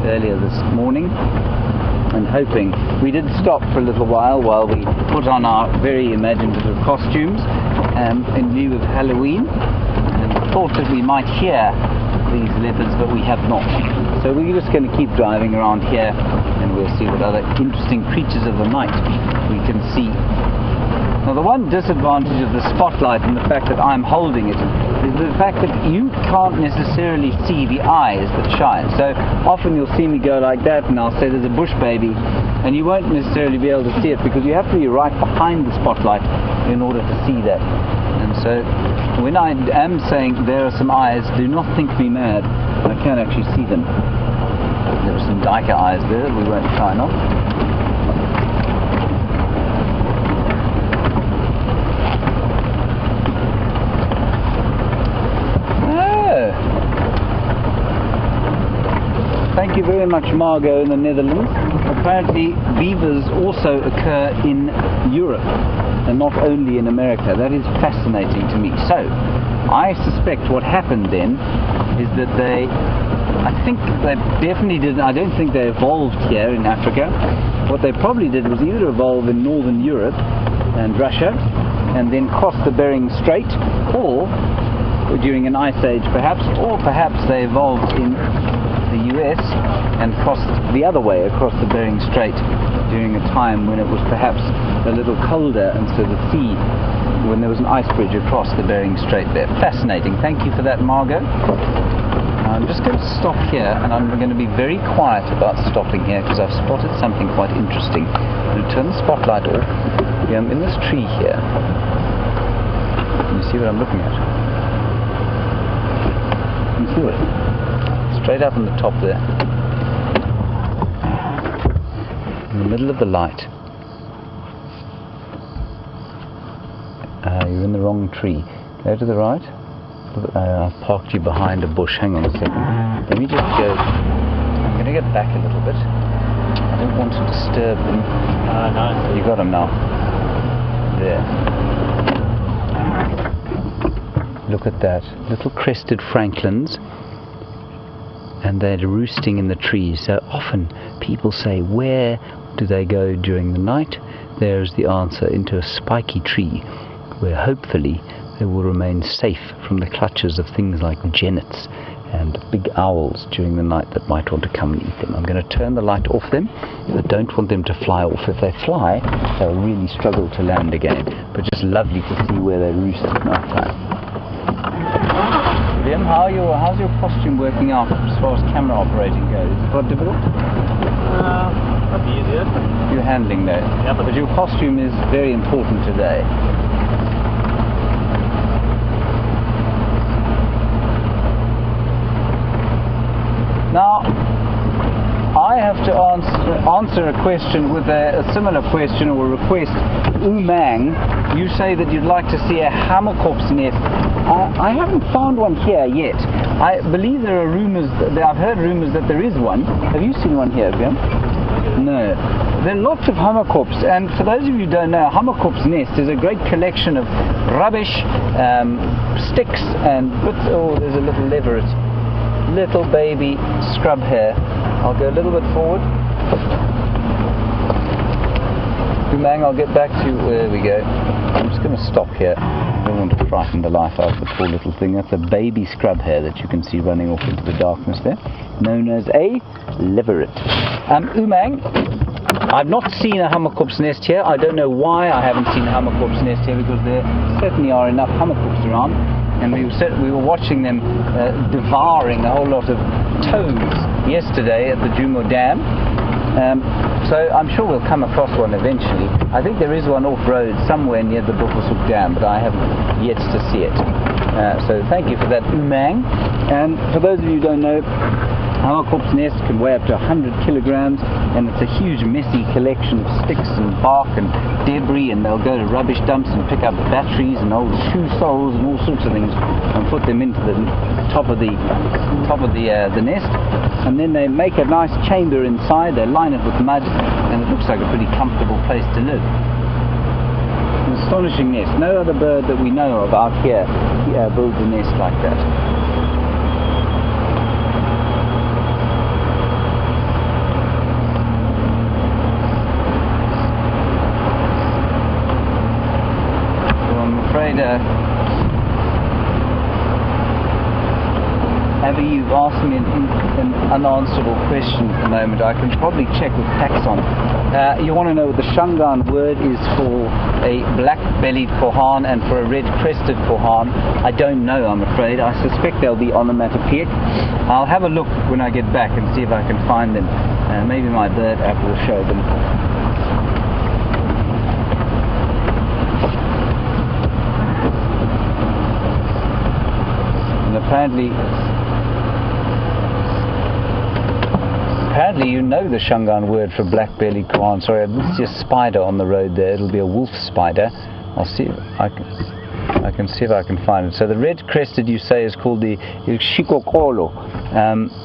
earlier this morning, and hoping. We did stop for a little while we put on our very imaginative costumes in lieu of Halloween, and thought that we might hear these leopards, but we have not. So we're just going to keep driving around here, and we'll see what other interesting creatures of the night we can see. Now, the one disadvantage of the spotlight and the fact that I'm holding it is the fact that you can't necessarily see the eyes that shine. So often you'll see me go like that, and I'll say there's a bush baby, and you won't necessarily be able to see it because you have to be right behind the spotlight in order to see that. And so when I am saying there are some eyes, do not think me mad. I can actually see them. There are some diker eyes there that we won't shine off. Thank you very much, Margot, in the Netherlands. Apparently, beavers also occur in Europe and not only in America. That is fascinating to me. So, I suspect what happened then is that I think they definitely didn't, I don't think they evolved here in Africa. What they probably did was either evolve in Northern Europe and Russia, and then cross the Bering Strait, or during an ice age perhaps, or perhaps they evolved in the US and crossed the other way across the Bering Strait during a time when it was perhaps a little colder, and so the sea, when there was an ice bridge across the Bering Strait there. Fascinating. Thank you for that, Margot. I'm just going to stop here, and I'm going to be very quiet about stopping here because I've spotted something quite interesting. I'm going to turn the spotlight off. I'm in this tree here. Can you see what I'm looking at? Can you see it? straight up on the top there. In the middle of the light. You're in the wrong tree. Go to the right. I've parked you behind a bush. Hang on a second. Let me just go. I'm going to get back a little bit. I don't want to disturb them. Nice. You got them now. There. Look at that. Little crested francolins. And they're roosting in the trees. So often people say, where do they go during the night? There's the answer, into a spiky tree, where hopefully they will remain safe from the clutches of things like jennets and big owls during the night that might want to come and eat them. I'm going to turn the light off them. I don't want them to fly off. If they fly, they'll really struggle to land again. But just lovely to see where they roost at night time. William, how's your costume working out as far as camera operating goes? Is it quite difficult? Not the easiest. You're handling though. Yeah, but your costume is very important today. Now, I have to answer a question with a similar question or request. Umang, you say that you'd like to see a hammerkorp's nest. I haven't found one here yet. I believe there are rumours, I've heard rumours that there is one. Have you seen one here, Björn? No. There are lots of hammerkorps, and for those of you who don't know, a hammerkorp's nest is a great collection of rubbish, sticks and bits. Oh, there's a little leveret. Little baby scrub hare. I'll go a little bit forward. Umang, I'll get back to you. There we go. I'm just going to stop here. I don't want to frighten the life out of the poor little thing. That's a baby scrub hare that you can see running off into the darkness there, known as a leveret. Umang, I've not seen a hammerkorp's nest here. I don't know why I haven't seen a hammerkorp's nest here, because there certainly are enough hammerkorps around. And we were watching them devouring a whole lot of toads yesterday at the Jumo Dam. So I'm sure we'll come across one eventually. I think there is one off-road somewhere near the Buffelshoek Dam, but I haven't yet to see it. So thank you for that, Umang. And for those of you who don't know, hammerkorp's nest can weigh up to 100 kilograms, and it's a huge messy collection of sticks and bark and debris, and they'll go to rubbish dumps and pick up batteries and old shoe soles and all sorts of things and put them into the top of the nest, and then they make a nice chamber inside. They line it with mud, and it looks like a pretty comfortable place to live. An astonishing nest. No other bird that we know of out here builds a nest like that. Abby, you've asked me an unanswerable question at the moment. I can probably check with Taxon. You want to know what the Shangaan word is for a black-bellied korhaan and for a red-crested korhaan? I don't know, I'm afraid. I suspect they'll be onomatopoeic. I'll have a look when I get back and see if I can find them. Maybe my bird app will show them. Apparently you know the Shangaan word for black-bellied korhaan. Sorry, I see a spider on the road there. It'll be a wolf spider. I'll see if I can see if I can find it. So the red-crested, you say, is called the shikokolo.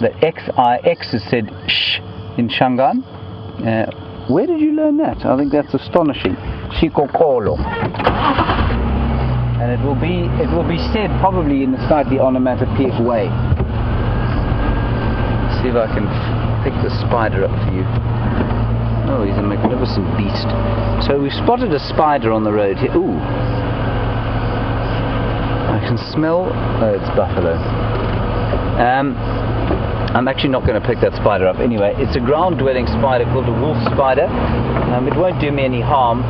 The X is said sh in Shangaan. Where did you learn that? I think that's astonishing. Shikokolo. And it will be said probably in a slightly onomatopoeic way. See if I can pick the spider up for you. Oh, he's a magnificent beast. So we've spotted a spider on the road here. Ooh. I can smell... Oh, it's buffalo. I'm actually not going to pick that spider up. Anyway, it's a ground-dwelling spider called a wolf spider. It won't do me any harm,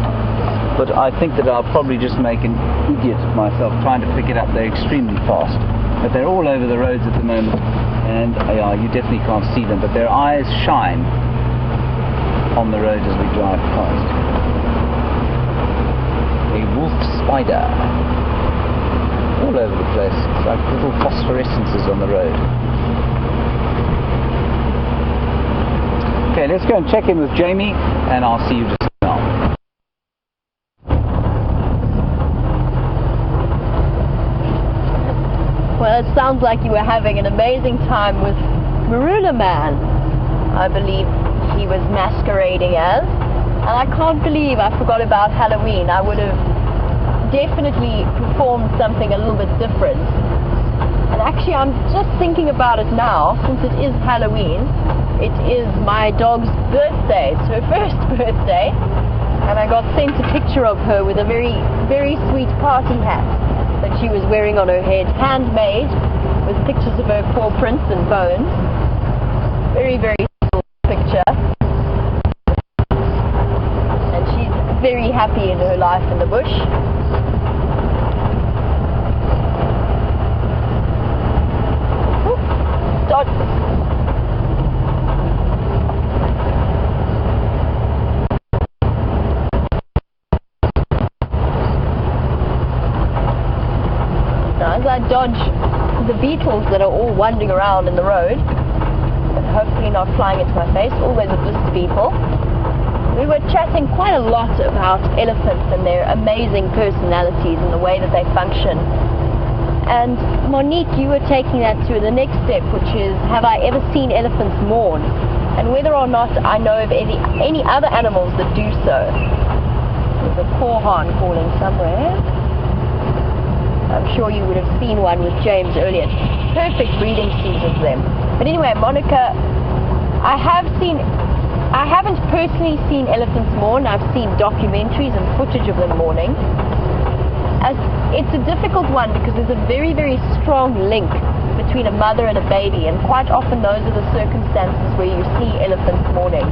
but I think that I'll probably just make an idiot of myself trying to pick it up. They're extremely fast, but they're all over the roads at the moment, and you definitely can't see them, but their eyes shine on the road as we drive past. A wolf spider, all over the place. It's like little phosphorescences on the road. Okay, let's go and check in with Jamie, and I'll see you just now. Well, it sounds like you were having an amazing time with Marula Man, I believe he was masquerading as. And I can't believe I forgot about Halloween. I would have definitely performed something a little bit different. And actually, I'm just thinking about it now, since it is Halloween. It is my dog's birthday. It's her first birthday. And I got sent a picture of her with a very, very sweet party hat that she was wearing on her head, handmade, with pictures of her paw prints and bones. Very, very cool picture. And she's very happy in her life in the bush. As I dodge the beetles that are all wandering around in the road, but hopefully not flying into my face, always a blister beetle. We were chatting quite a lot about elephants and their amazing personalities and the way that they function. And Monique, you were taking that to the next step, which is, have I ever seen elephants mourn? And whether or not I know of any other animals that do so. There's a korhaan calling somewhere. I'm sure you would have seen one with James earlier. Perfect breeding season for them. But anyway, Monica, I haven't personally seen elephants mourn. I've seen documentaries and footage of them mourning. It's a difficult one because there's a very, very strong link between a mother and a baby, and quite often those are the circumstances where you see elephants mourning.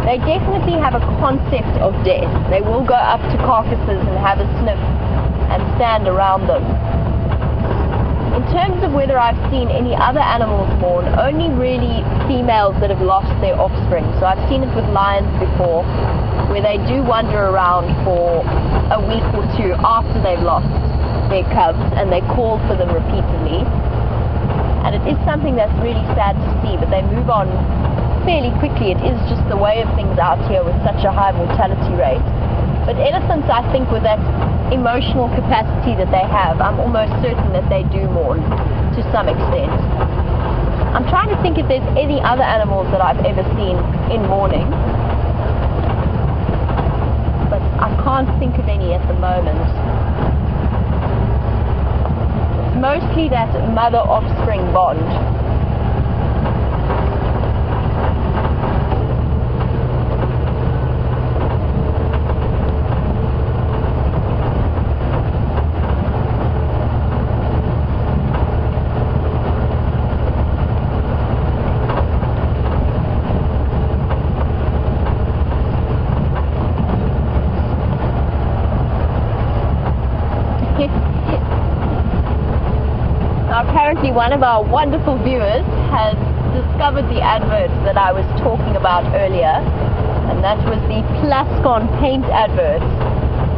They definitely have a concept of death. They will go up to carcasses and have a sniff and stand around them. In terms of whether I've seen any other animals mourn, only really females that have lost their offspring. So I've seen it with lions before, where they do wander around for a week or two after they've lost their cubs, and they call for them repeatedly. And it is something that's really sad to see, but they move on fairly quickly. It is just the way of things out here with such a high mortality rate. But elephants, I think, with that emotional capacity that they have, I'm almost certain that they do mourn to some extent. I'm trying to think if there's any other animals that I've ever seen in mourning, but I can't think of any at the moment. It's mostly that mother-offspring bond. Apparently one of our wonderful viewers has discovered the advert that I was talking about earlier, and that was the Plascon paint advert,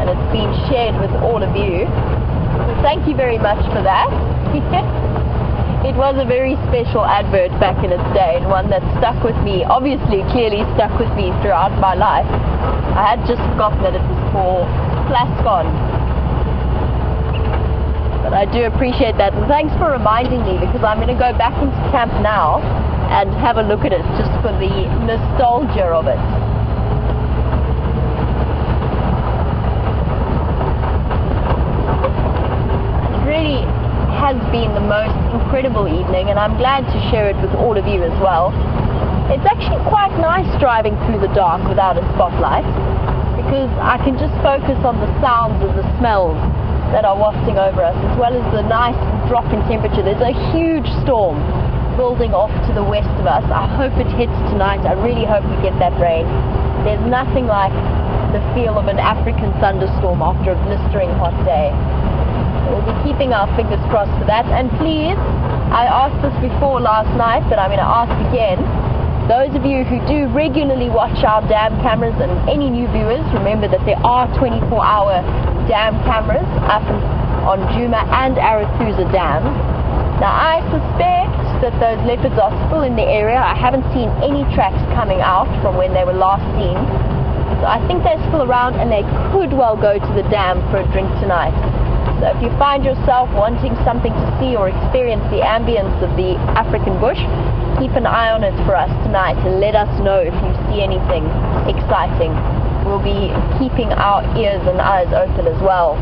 and it's been shared with all of you. So thank you very much for that. It was a very special advert back in its day, and one that stuck with me, obviously clearly stuck with me throughout my life. I had just forgotten that it was for Plascon. But I do appreciate that, and thanks for reminding me, because I'm going to go back into camp now and have a look at it just for the nostalgia of it. It really has been the most incredible evening, and I'm glad to share it with all of you as well. It's actually quite nice driving through the dark without a spotlight, because I can just focus on the sounds and the smells that are wafting over us, as well as the nice drop in temperature. There's a huge storm building off to the west of us. I hope it hits tonight. I really hope we get that rain. There's nothing like the feel of an African thunderstorm after a blistering hot day. We'll be keeping our fingers crossed for that. And please, I asked this before last night, but I'm going to ask again. Those of you who do regularly watch our dam cameras, and any new viewers, remember that there are 24-hour dam cameras up on Djuma and Arathusa dams. Now I suspect that those leopards are still in the area. I haven't seen any tracks coming out from when they were last seen. So I think they're still around and they could well go to the dam for a drink tonight. So if you find yourself wanting something to see or experience the ambience of the African bush, keep an eye on it for us tonight and let us know if you see anything exciting. We'll be keeping our ears and eyes open as well.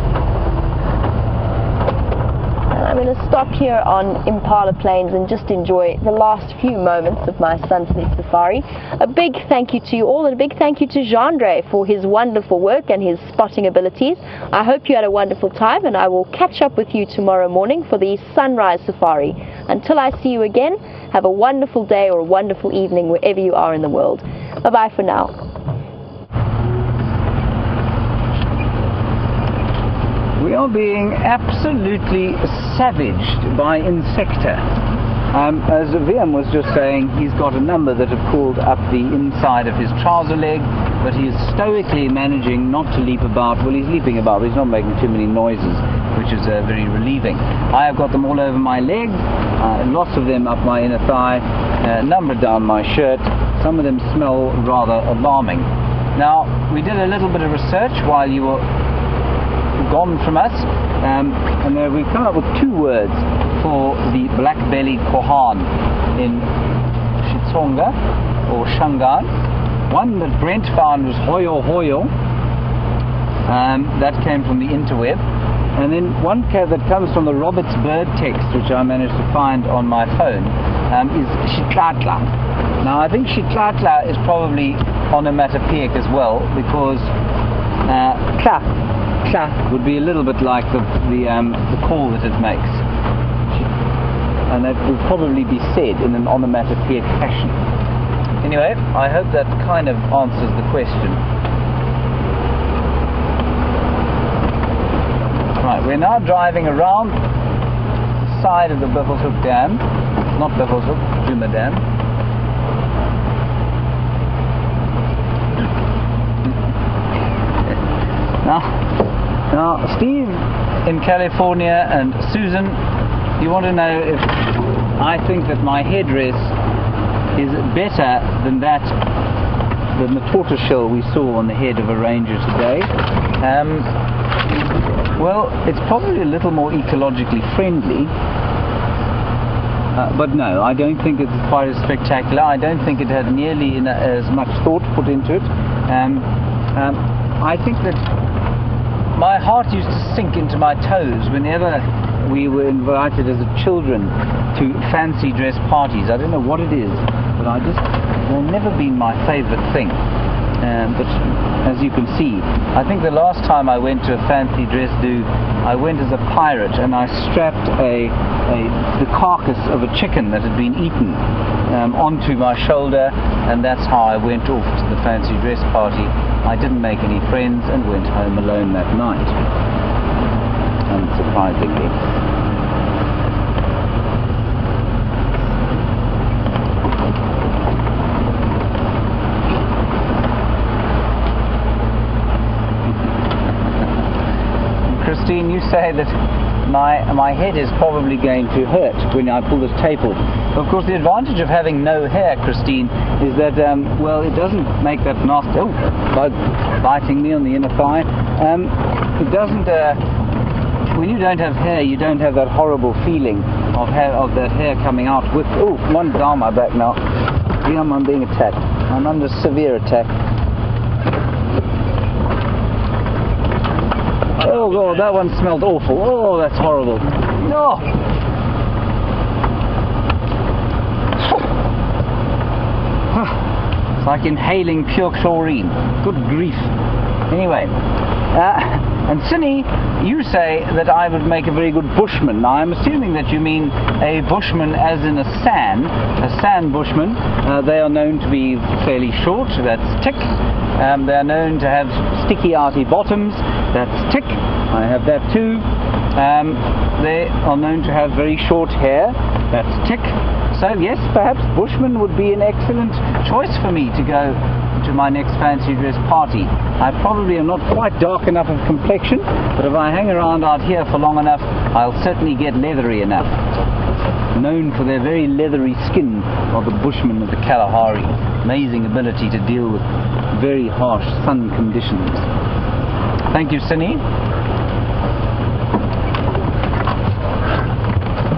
And I'm going to stop here on Impala Plains and just enjoy the last few moments of my sunset safari. A big thank you to you all, and a big thank you to Jean-Andre for his wonderful work and his spotting abilities. I hope you had a wonderful time, and I will catch up with you tomorrow morning for the sunrise safari. Until I see you again, have a wonderful day or a wonderful evening wherever you are in the world. Bye-bye for now. We are being absolutely savaged by insecta. As VM was just saying, he's got a number that have pulled up the inside of his trouser leg, but he is stoically managing not to leap about. Well, he's leaping about, but he's not making too many noises, which is very relieving. I have got them all over my legs, lots of them up my inner thigh, a number down my shirt. Some of them smell rather alarming. Now, we did a little bit of research while you were gone from us, and we've come up with two words for the black-bellied korhaan in Shitsonga or Shangaan. One that Brent found was hoyo hoyo, that came from the interweb, and then one that comes from the Roberts Bird text, which I managed to find on my phone, is shitlatla. Now I think shitlatla is probably onomatopoeic as well, because clap would be a little bit like the call that it makes, and that would probably be said in an onomatopoeic fashion. Anyway, I hope that kind of answers the question. Right, we're now driving around the side of the Buffelshoek Dam, not Buffelshoek, Djuma Dam. Now, Steve in California and Susan, you want to know if I think that my headdress is better than the tortoiseshell we saw on the head of a ranger today. Well, it's probably a little more ecologically friendly, but no, I don't think it's quite as spectacular. I don't think it had nearly as much thought put into it. I think that my heart used to sink into my toes whenever we were invited as children to fancy dress parties. I don't know what it is, but it will never be my favorite thing. But as you can see, I think the last time I went to a fancy dress do, I went as a pirate and I strapped the carcass of a chicken that had been eaten onto my shoulder, and that's how I went off to the fancy dress party. I didn't make any friends and went home alone that night, unsurprisingly. Christine, you say that my head is probably going to hurt when I pull this tape off. Of course, the advantage of having no hair, Christine, is that, well, it doesn't make that nasty... Oh, bug biting me on the inner thigh. It doesn't... when you don't have hair, you don't have that horrible feeling of that hair coming out with... Oh, one down my back now. I'm being attacked. I'm under severe attack. Oh God, that one smelled awful. Oh, that's horrible. No. It's like inhaling pure chlorine. Good grief. Anyway, and Cindy, you say that I would make a very good bushman. Now, I'm assuming that you mean a bushman as in a sand bushman. They are known to be fairly short, that's tick. They are known to have sticky outy bottoms, that's tick. I have that too. They are known to have very short hair, that's tick. So yes, perhaps bushman would be an excellent choice for me to go to my next fancy dress party. I probably am not quite dark enough of complexion, but if I hang around out here for long enough, I'll certainly get leathery enough. known for their very leathery skin, are the Bushmen of the Kalahari. Amazing ability to deal with very harsh sun conditions. Thank you, Cindy.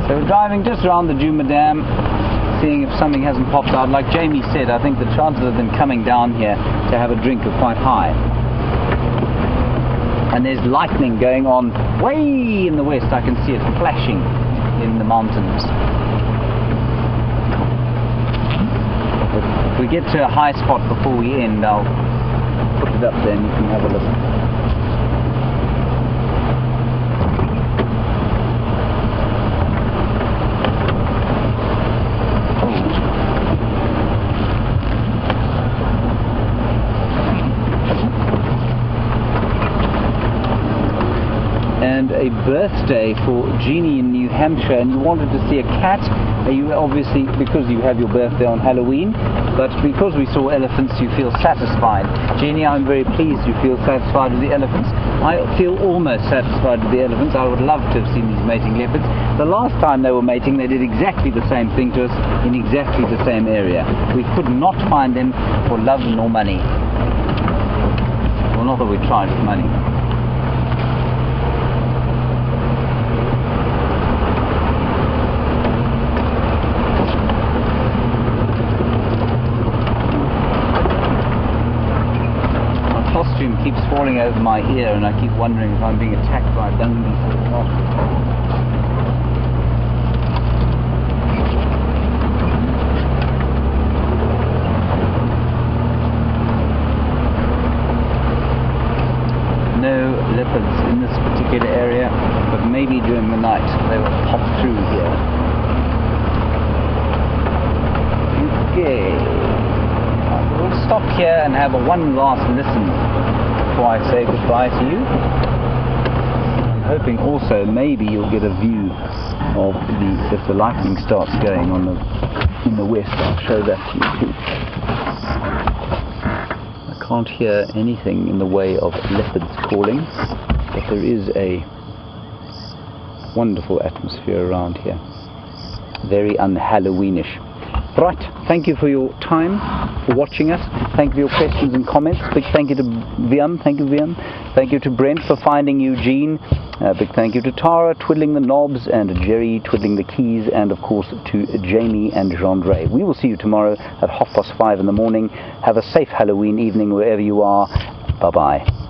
So we're driving just around the Juma Dam, seeing if something hasn't popped out. Like Jamie said, I think the chances of them coming down here to have a drink are quite high. And there's lightning going on way in the west. I can see it flashing in the mountains. If we get to a high spot before we end, I'll put it up there and you can have a look. And a birthday for Jeannie in New Hampshire, and you wanted to see a cat. You obviously, because you have your birthday on Halloween, but because we saw elephants you feel satisfied. Jeannie, I'm very pleased you feel satisfied with the elephants. I feel almost satisfied with the elephants. I would love to have seen these mating leopards. The last time they were mating they did exactly the same thing to us in exactly the same area. We could not find them for love nor money. Well, not that we tried with money. Costume keeps falling over my ear and I keep wondering if I'm being attacked by a dung beetle or not. No leopards in this particular area, but maybe during the night they will pop through here. Okay. We'll stop here and have a one last listen before I say goodbye to you. I'm hoping also maybe you'll get a view of if the lightning starts going on in the west. I'll show that to you too. I can't hear anything in the way of leopards calling, but there is a wonderful atmosphere around here. Very un-Halloweenish. Right, thank you for your time, for watching us. Thank you for your questions and comments. Big thank you to Viam. Thank you, Viam. Thank you to Brent for finding Eugene. Big thank you to Tara twiddling the knobs, and to Jerry twiddling the keys, and of course to Jamie and Jean-Dre. We will see you tomorrow at 5:30 in the morning. Have a safe Halloween evening wherever you are. Bye-bye.